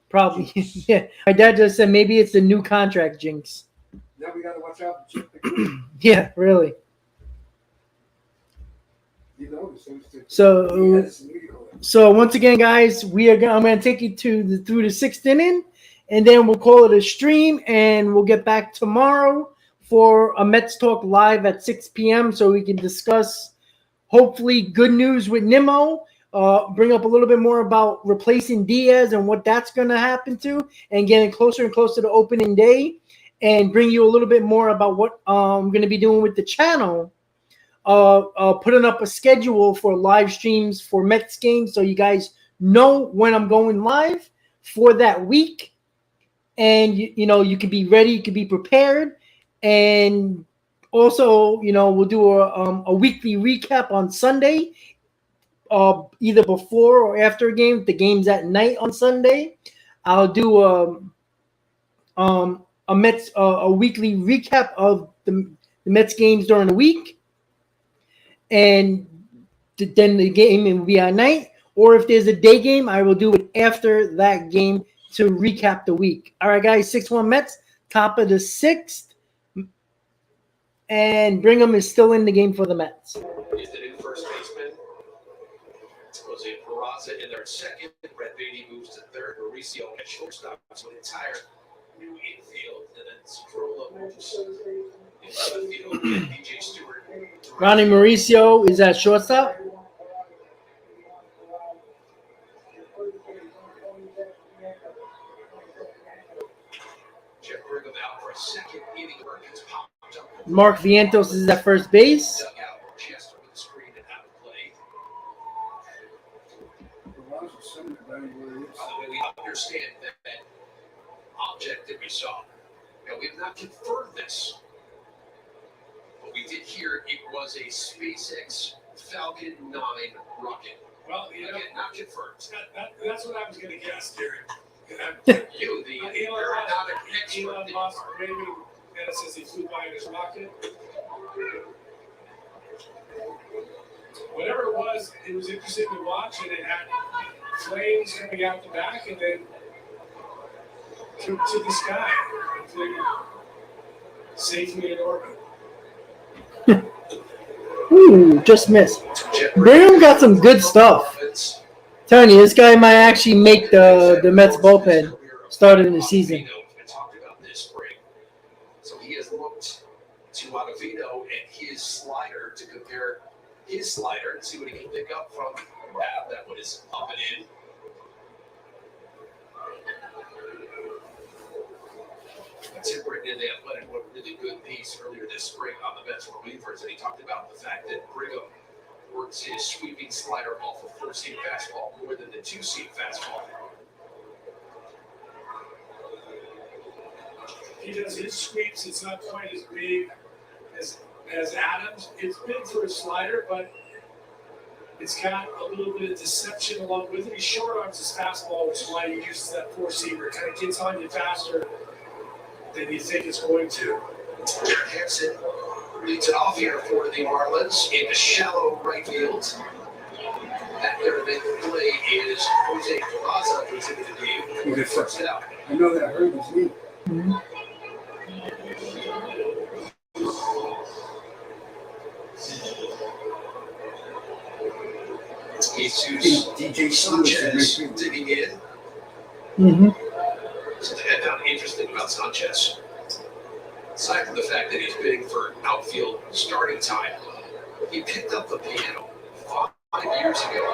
probably. Yeah, my dad just said maybe it's the new contract jinx. Now we got to watch out. Yeah, really. So once again, guys, I'm going to take you through the sixth inning, and then we'll call it a stream, and we'll get back tomorrow for a Mets Talk live at 6 p.m. so we can discuss hopefully good news with Nimmo, bring up a little bit more about replacing Diaz and what that's going to happen to, and getting closer and closer to opening day, and bring you a little bit more about what I'm going to be doing with the channel. Putting up a schedule for live streams for Mets games so you guys know when I'm going live for that week, and you can be ready, you can be prepared, and also we'll do a weekly recap on Sunday, either before or after a game. The game's at night on Sunday. I'll do a weekly recap of the Mets games during the week. And then the game will be at night. Or if there's a day game, I will do it after that game to recap the week. All right, guys, 6-1 Mets, top of the sixth. And Brigham is still in the game for the Mets. Is the new first baseman. Jose Peraza in their second. Brett Beatty moves to third. Mauricio at shortstop. So an entire new infield. And then Strolla moves in left field. And DJ Stewart. Ronnie Mauricio is at shortstop. Jeff Brigham out for a second inning. Perkins popped up. Mark Vientos is at first base. Dug out Chester with the screen and out of play. By the way, we understand that object that we saw. Now, we have not confirmed this. But we did hear it was a SpaceX Falcon 9 rocket. Well, Again, not confirmed. that's what I was going to guess, Gary. You, the aeronautic expert. Elon Musk maybe, and it says he flew by in his rocket. Whatever it was interesting to watch, and it had flames coming out the back and then to the sky, safely in orbit. Ooh, just missed. Brigham got some good stuff. Telling you, this guy might actually make the Mets bullpen started in the season. So he has looked to Ottavino and his slider to compare his slider and see what he can pick up from that one is up and in. Tim Britton in the Athletic wrote a really good piece earlier this spring on the Mets relievers, and he talked about the fact that Brigham works his sweeping slider off a 4-seam fastball more than the 2-seam fastball. He does his sweeps. It's not quite as big as Adams. It's big for a slider, but it's got a little bit of deception along with it. He short arms his fastball, which is why he uses that 4-seamer. It kind of gets on you faster than you think it's going to. Jared Hansen leads it off here for the Marlins in the shallow right field. Back there to make the play is Jose Peraza, who's into the game. He first it out. I know that hurt his knee. Jesus DJ Sanchez digging in. Something I found interesting about Sanchez, aside from the fact that he's bidding for outfield starting time, he picked up the piano 5 years ago,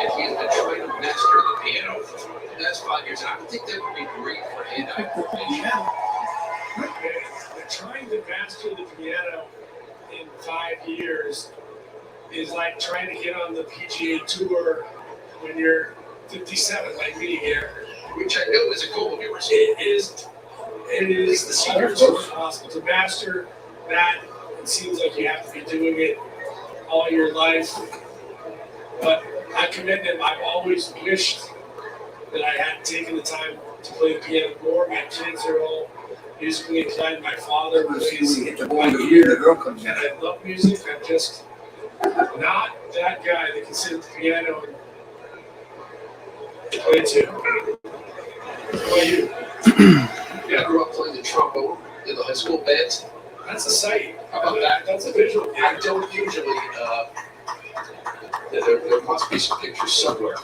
and he has been trying to master the piano for the last 5 years. And I would think that would be great for him. They're trying to master the piano in 5 years is like trying to get on the PGA Tour when you're 57, like me here. Which I know is a goal of yours. It is the senior tour possible to master that. It seems like you have to be doing it all your life. But I commend them. I've always wished that I had taken the time to play the piano more. My kids are all musically inclined. My father plays by ear, and I love music. I'm just not that guy that can sit at the piano and play too. How about you? Yeah, I grew up playing the trombone in the high school band. That's a sight. How about that? That's a visual. I don't usually. There must be some pictures somewhere.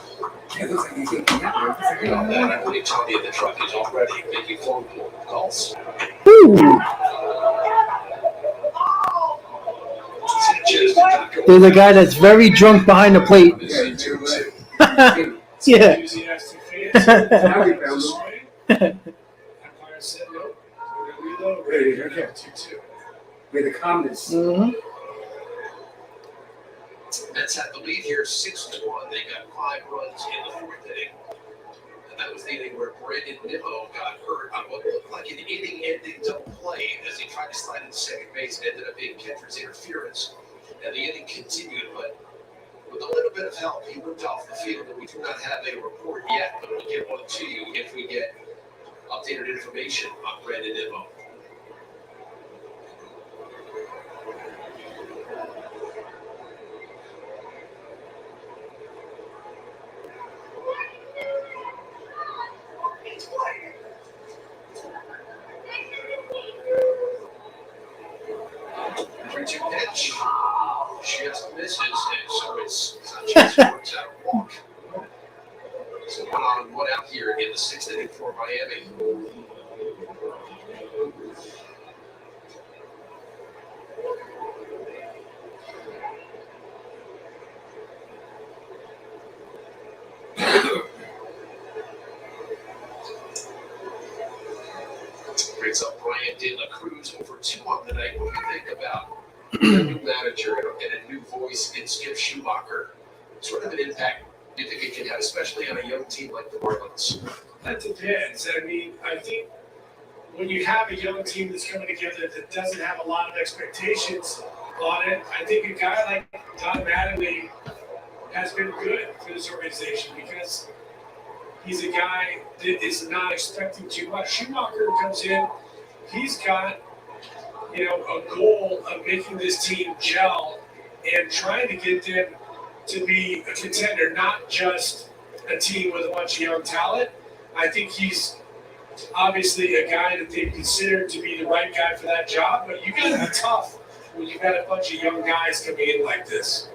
It looks like he's getting out. About that, I believe Tommy in the truck is already making phone calls. There's a guy that's very drunk behind the plate. Yeah. Enthusiastic fans. Empire said nope. We're going to reload. Ready, We're okay. 2-2. With the calmness. Mets had the lead here 6-1. They got 5 runs in the 4th inning. And that was the inning where Brandon Nimmo got hurt on what looked like an inning-ending double play as he tried to slide into second base and ended up being catcher's interference. And the inning continued, but with a little bit of help, he whipped off the field. And we do not have a report yet, but we'll get one to you if we get updated information on Brandon Nimmo. Pitch just misses, and so it's Sanchez works out a walk. So 1 on, 1 out here in the 6th inning for Miami. Brings up Brian De La Cruz over 2 on the night. What do you think about a new manager and a new voice in Skip Schumacher? What sort of an impact do you think it can have, especially on a young team like the Marlins? That depends. I mean, I think when you have a young team that's coming together that doesn't have a lot of expectations, on it. I think a guy like Don Mattingly has been good for this organization because he's a guy that is not expecting too much. Schumacher comes in, he's got a goal of making this team gel and trying to get them to be a contender, not just a team with a bunch of young talent. I think he's obviously a guy that they consider to be the right guy for that job, but you got to be tough when you've got a bunch of young guys coming in like this.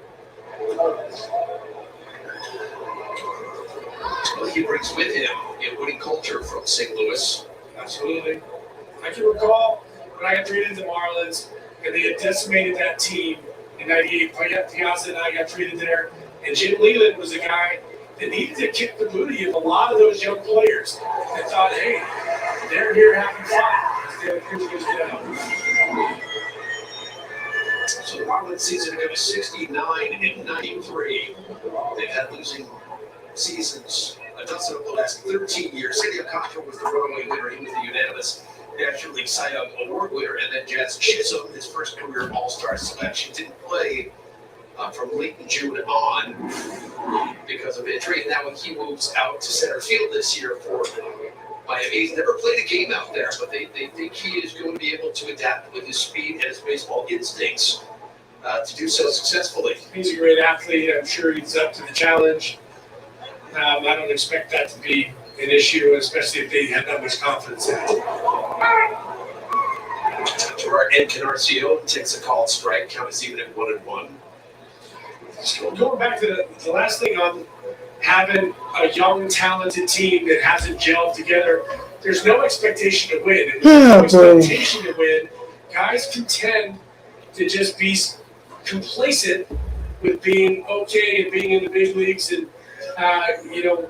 Well, he brings with him a winning culture from St. Louis. Absolutely. I can recall when I got traded to the Marlins, and they had decimated that team in '98. Piazza and I got traded there, and Jim Leland was a guy that needed to kick the booty of a lot of those young players that thought, hey, they're here having fun. They're here to get out. So the Marlins season goes 69-93. They've had losing seasons a dozen of the last 13 years. Sandy Alcantara was the runaway winner. He was the unanimous National League Cy Young Award winner. And then Jazz Chisholm, his first career All-Star selection, didn't play from late in June on because of injury. And now he moves out to center field this year for Miami. He's never played a game out there, but they think he is going to be able to adapt with his speed and his baseball instincts to do so successfully. He's a great athlete. I'm sure he's up to the challenge. I don't expect that to be an issue, especially if they have that much confidence in it. Gerard Encarnacion takes a called strike. Count is even at 1-1. So going back to the last thing on having a young, talented team that hasn't gelled together, there's no expectation to win. And there's no expectation to win. Guys can tend to just be complacent with being okay and being in the big leagues and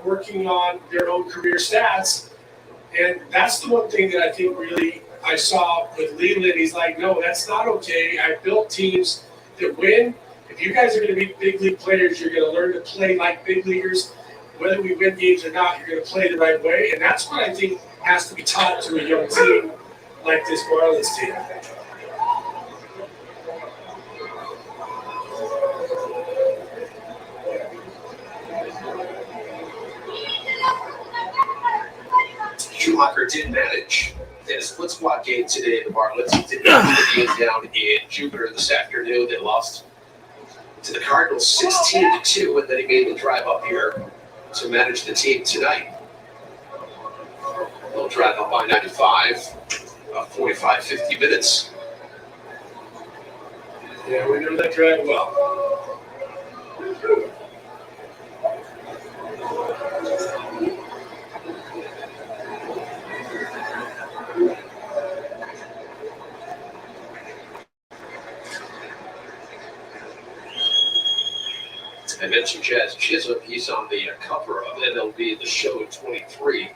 working on their own career stats. And that's the one thing that I think really I saw with Leland. He's like, no, that's not okay. I built teams that win. If you guys are going to be big league players, you're going to learn to play like big leaguers. Whether we win games or not, you're going to play the right way. And that's what I think has to be taught to a young team like this Marlins team. Schumacher did manage in a split squad game today in the Marlins. He did not put the Indians down in Jupiter this afternoon. They lost to the Cardinals 16-2, and then he made the drive up here to manage the team tonight. They'll drive up by 95, 45, 50 minutes. Yeah, we know that drive well. I mentioned Jazz Chisholm. He's on the cover of MLB The Show 23.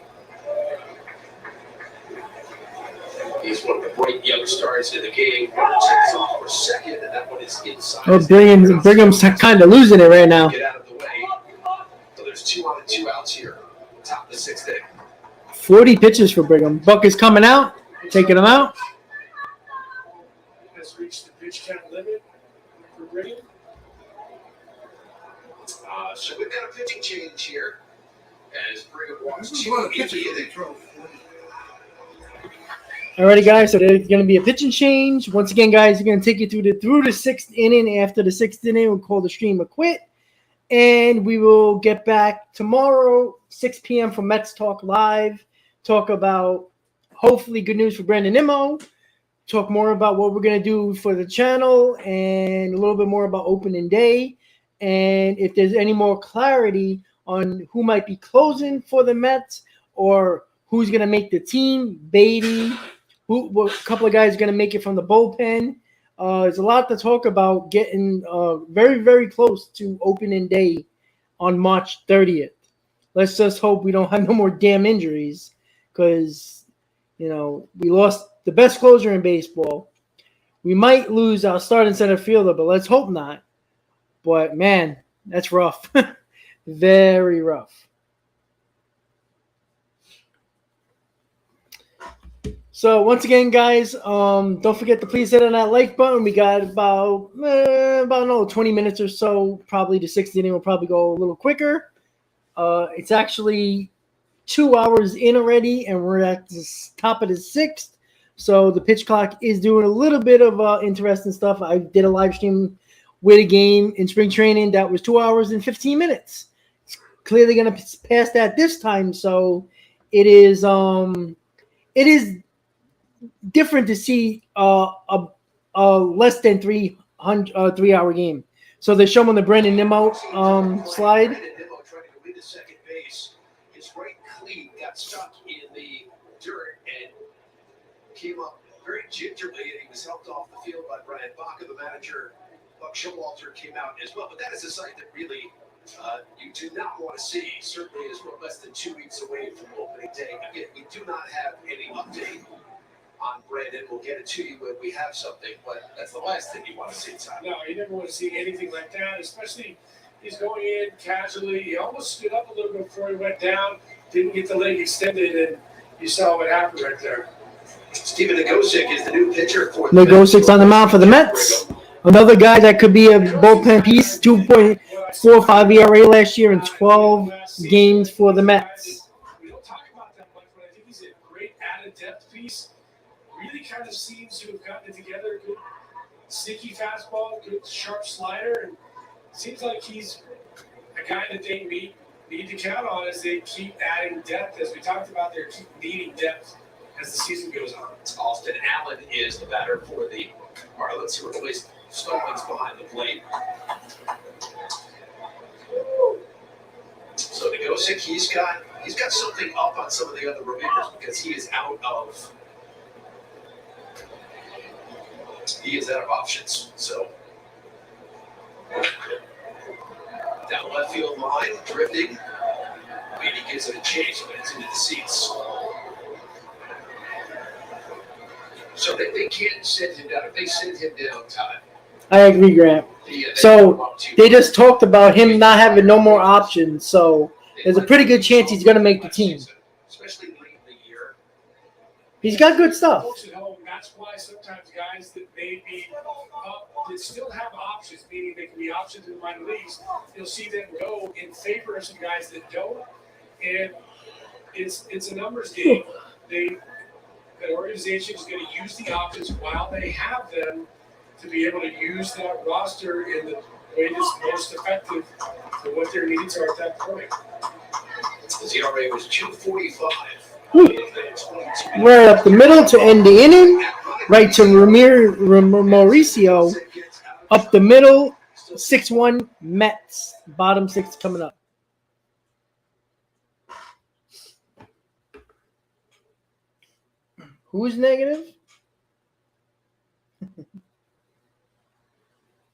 He's one of the bright young stars in the game. Runner takes off for second, and that one is inside. Oh, Brigham's kind of losing it right now. Get out of the way. So there's 2 on and 2 outs here. Top of the 6th inning. 40 pitches for Brigham. Buck is coming out, taking him out. Has reached the pitch count limit for Brigham. So we've got a pitching change here as Brigham walks 2 in the inning. Alrighty, guys. So there's going to be a pitching change. Once again, guys, we're going to take you through the 6th inning. After the 6th inning, we'll call the stream a quit, and we will get back tomorrow, 6 p.m. for Mets Talk Live. Talk about hopefully good news for Brandon Nimmo. Talk more about what we're going to do for the channel and a little bit more about opening day. And if there's any more clarity on who might be closing for the Mets or who's going to make the team, Beatty, a couple of guys are going to make it from the bullpen. There's a lot to talk about getting very, very close to opening day on March 30th. Let's just hope we don't have no more damn injuries because, we lost the best closer in baseball. We might lose our starting center fielder, but let's hope not. But, man, that's rough. Very rough. So once again, guys, don't forget to please hit on that like button. We got about 20 minutes or so. Probably the sixth inning will probably go a little quicker. It's actually 2 hours in already, and we're at the top of the sixth. So the pitch clock is doing a little bit of interesting stuff. I did a live stream with a game in spring training that was 2 hours and 15 minutes. It's clearly going to pass that this time. So it is different to see a less than 3-hour game. So they're showing the Brandon Nimmo slide. Brandon Nimmo trying to win the second base. His right cleat got stuck in the dirt and came up very gingerly, and he was helped off the field by Brian Baca, the manager. Buck Showalter came out as well. But that is a sight that really you do not want to see. Certainly is less than 2 weeks away from opening day. Again, we do not have any update on Brandon. We'll get it to you when we have something, but that's the last thing you want to see, Tom. No, you never want to see anything like that, especially he's going in casually. He almost stood up a little bit before he went down, didn't get the leg extended, and you saw what happened right there. Stephen Nagosic is the new pitcher for the Nagosic's on the mound for the Mets. Another guy that could be a bullpen piece, 2.45 ERA last year in 12 games for the Mets. We don't talk about that much, but I think he's a great added depth piece. Really kind of seems to have gotten it together. Good sneaky fastball, good sharp slider, and seems like he's a guy that they need to count on as they keep adding depth. As we talked about, they keep needing depth as the season goes on. Austin Allen is the batter for the Marlins, who replaced Stallings behind the plate. So Nagosic, he's got something up on some of the other relievers because he is out of options. So down left field line, drifting. Maybe gives it a chase, but it's into the seats. So they can't send him down. If they send him down, Todd. I agree, Grant. So they just talked about him not having no more options. So there's a pretty good chance he's going to make the team. Especially late in the year. He's got good stuff. Folks at home, that's why sometimes guys that may be that still have options, meaning they can be options in the minor leagues, you'll see them go in favor of some guys that don't. And it's a numbers game. The organization is going to use the options while they have them to be able to use that roster in the way that's most effective for what they're needing to at that point. His ERA was 2.45. Right up the middle to end the inning. Right to Mauricio. Up the middle, 6-1 Mets. Bottom six coming up. Who's negative?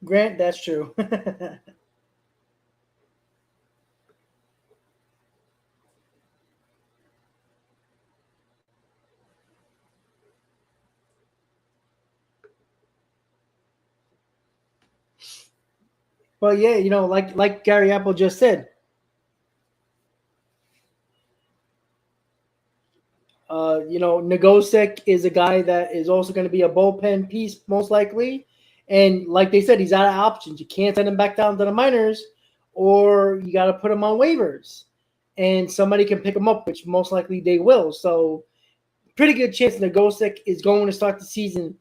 Grant, that's true. But yeah, like Gary Apple just said, Nagosic is a guy that is also going to be a bullpen piece, most likely. And like they said, he's out of options. You can't send him back down to the minors, or you got to put him on waivers. And somebody can pick him up, which most likely they will. So pretty good chance Nagosic is going to start the season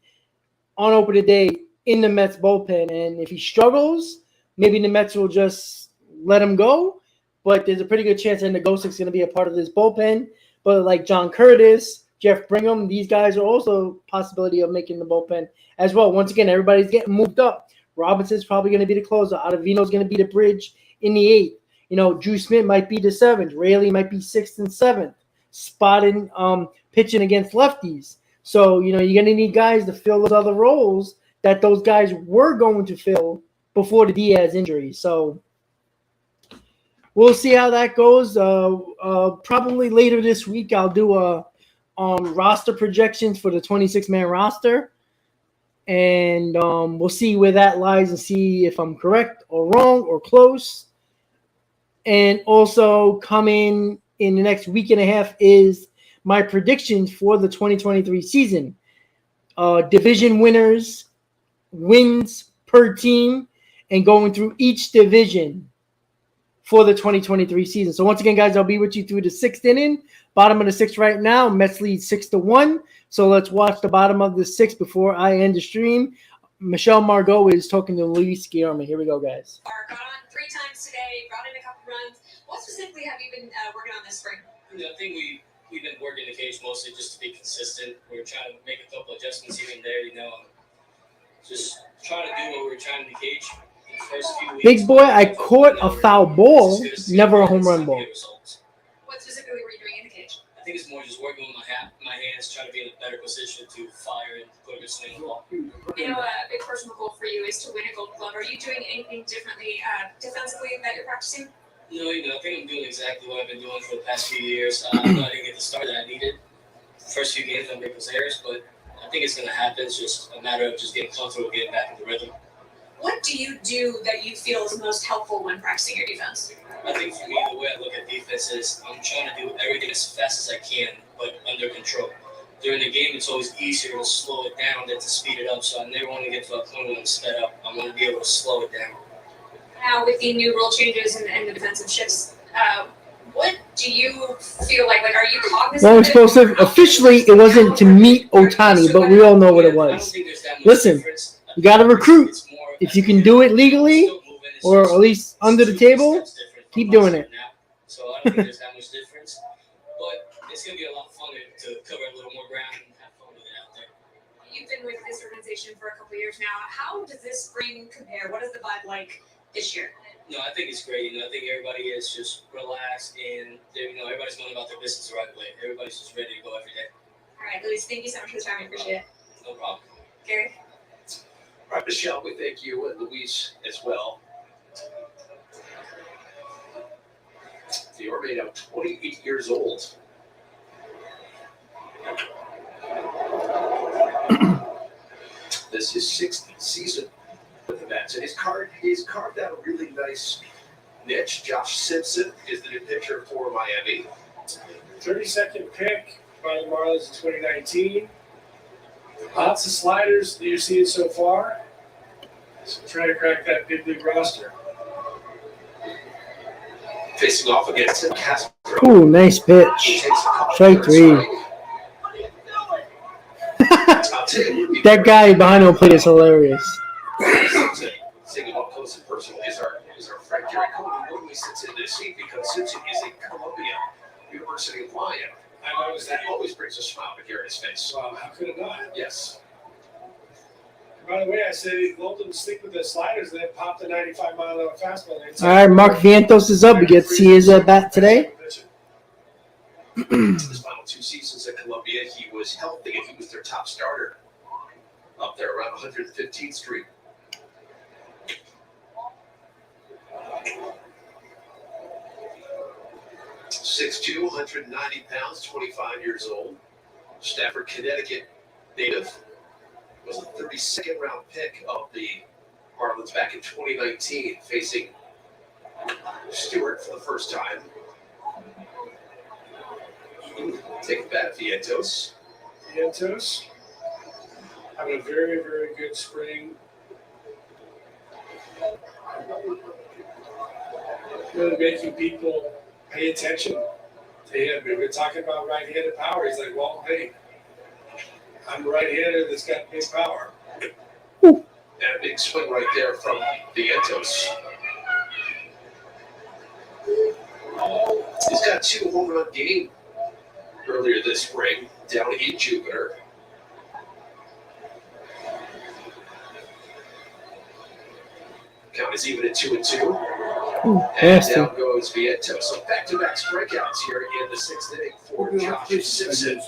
on opening day in the Mets bullpen. And if he struggles, maybe the Mets will just let him go. But there's a pretty good chance that Nagosic's going to be a part of this bullpen. But like John Curtis, Jeff Brigham, these guys are also a possibility of making the bullpen as well. Once again, everybody's getting moved up. Robinson's probably going to be the closer. Ottavino's going to be the bridge in the 8th. Drew Smith might be the 7th. Raley might be 6th and 7th. Spotting, pitching against lefties. So, you're going to need guys to fill those other roles that those guys were going to fill before the Diaz injury. So we'll see how that goes. Probably later this week, I'll do a roster projections for the 26-man roster. And we'll see where that lies and see if I'm correct or wrong or close. And also coming in the next week and a half is my predictions for the 2023 season. Division winners, wins per team, and going through each division for the 2023 season. So once again, guys, I'll be with you through the 6th inning. Bottom of the 6th right now. Mets lead 6-1. So let's watch the bottom of the 6th before I end the stream. Michelle Margot is talking to Luis Guillermo. Here we go, guys. Got on 3 times today, brought in a couple runs. What specifically have you been working on this spring? I think we've been working the cage mostly just to be consistent. We're trying to make a couple adjustments here and there, just trying to do what we're trying in the cage. The first few weeks, Big boy, I caught a foul ball, never a home run ball. What specifically were you doing in the cage? I think it's more just working with my hands, trying to be in a better position to fire and put a good swing on the ball. A big personal goal for you is to win a Gold Glove. Are you doing anything differently defensively that you're practicing? I think I'm doing exactly what I've been doing for the past few years. I didn't get the start that I needed. The first few games, I made those errors, but I think it's going to happen. It's just a matter of just getting comfortable, getting back in the rhythm. What do you do that you feel is most helpful when practicing your defense? I think for me, the way I look at defense is I'm trying to do everything as fast as I can, but under control. During the game, it's always easier to slow it down than to speed it up, so I never want to get to a point when I'm sped up. I want to be able to slow it down. Now, with the new rule changes and the defensive shifts, what do you feel like? Are you cognizant? Well, explosive. Officially, it wasn't to meet Ohtani, but we all know what it was. Listen, you got to recruit. If you can do it legally or at least under the table, keep doing it. So I don't think there's that much difference, but it's going to be a lot funner to cover a little more ground and have fun with it out there. You've been with this organization for a couple of years now. How does this spring compare? What is the vibe like this year? No, I think it's great. I think everybody is just relaxed and everybody's going about their business the right way. Everybody's just ready to go every day. All right, Luis, thank you so much for the time. I appreciate it. No problem. Gary? All right, Michelle, we thank you and Luis as well. You're now 28 years old. This is his 6th season with the Mets, and he's carved out a really nice niche. Josh Simpson is the new pitcher for Miami. 32nd pick by the Marlins in 2019. Lots of sliders that you're seeing so far. So trying to crack that big league roster. Facing off against Castro. Ooh, nice pitch. Strike 3. That guy behind him plate is hilarious. Singing up close and personal is our friend Jerry Cohen, who normally sits in this seat because Simpson is a Columbia University Lion. I noticed that. Always brings a smile to Gary's face. Wow, how could it not? Yes. By the way, I said he lulled him to sleep with the sliders and then popped a 95-mile-an-hour fastball. All right, Mark Vientos is up. We get to see his bat today. His final 2 seasons at Columbia, he was healthy and he was their top starter up there around 115th Street. .6'2", 190 pounds, 25 years old. Stafford, Connecticut native. Was a 32nd round pick of the Marlins back in 2019, facing Stewart for the first time. Take a bat at Vientos. Vientos having a very, very good spring. Really making people pay attention to him. We've been talking about right-handed power. He's like, well, hey, I'm a right-hander that's got big power. And a big swing right there from Vientos. He's got 2 home run game earlier this spring down in Jupiter. Count is even at 2-2. And down goes Vientos. So back-to-back strikeouts here in the 6th inning for Josh Simpson.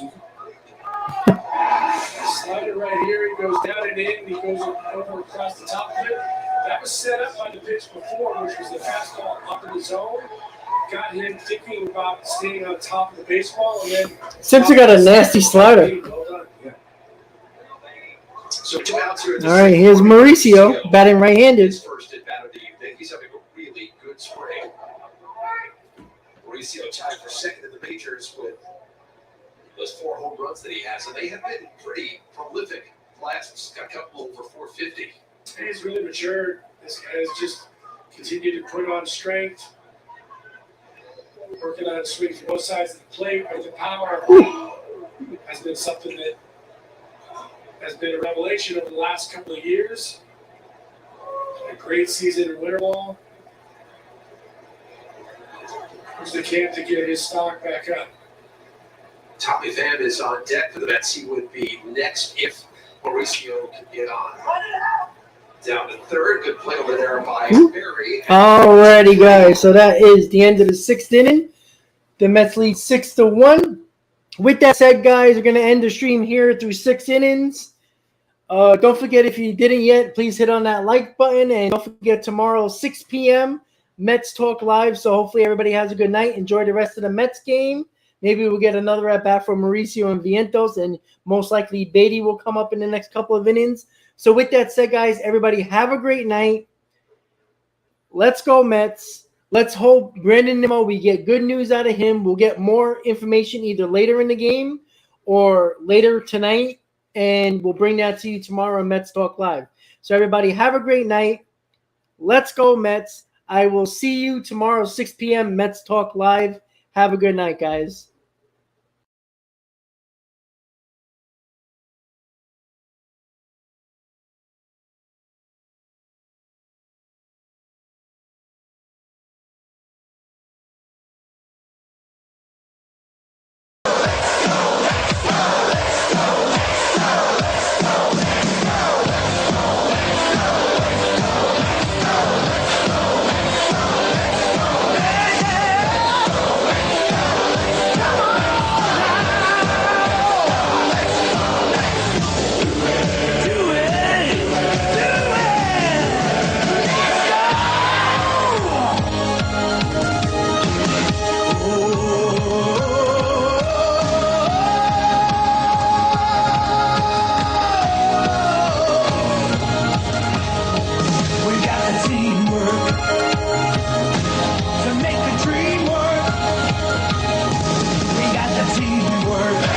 Slider right here, he goes down and in, he goes over across the top of it. That was set up by the pitch before, which was the fastball up in the zone. Got him thinking about staying on top of the baseball, and then Simpson got a nasty slider. Well done. Yeah. So 2 outs here. All right, here's Mauricio batting right-handed. His first at bat of the evening. He's having a really good spring. Mauricio tied for 2nd in the majors with those 4 home runs that he has. And they have been pretty prolific. Last got a couple over 450. And he's really matured. This guy has just continued to put on strength, working on swing from both sides of the plate. But the power has been something that has been a revelation over the last couple of years. A great season in winter ball. Who's the camp to get his stock back up? Tommy Pham is on deck for the Mets. He would be next if Mauricio could get on. Down to third. Good play over there by Berry. Alrighty, guys. So that is the end of the 6th inning. The Mets lead 6-1. With that said, guys, we're going to end the stream here through 6 innings. Don't forget, if you didn't yet, please hit on that like button. And don't forget, tomorrow, 6 p.m., Mets Talk Live. So hopefully everybody has a good night. Enjoy the rest of the Mets game. Maybe we'll get another at-bat from Mauricio and Vientos, and most likely Beatty will come up in the next couple of innings. So with that said, guys, everybody have a great night. Let's go Mets. Let's hope Brandon Nimmo, we get good news out of him. We'll get more information either later in the game or later tonight, and we'll bring that to you tomorrow on Mets Talk Live. So everybody have a great night. Let's go Mets. I will see you tomorrow, 6 p.m. Mets Talk Live. Have a good night, guys.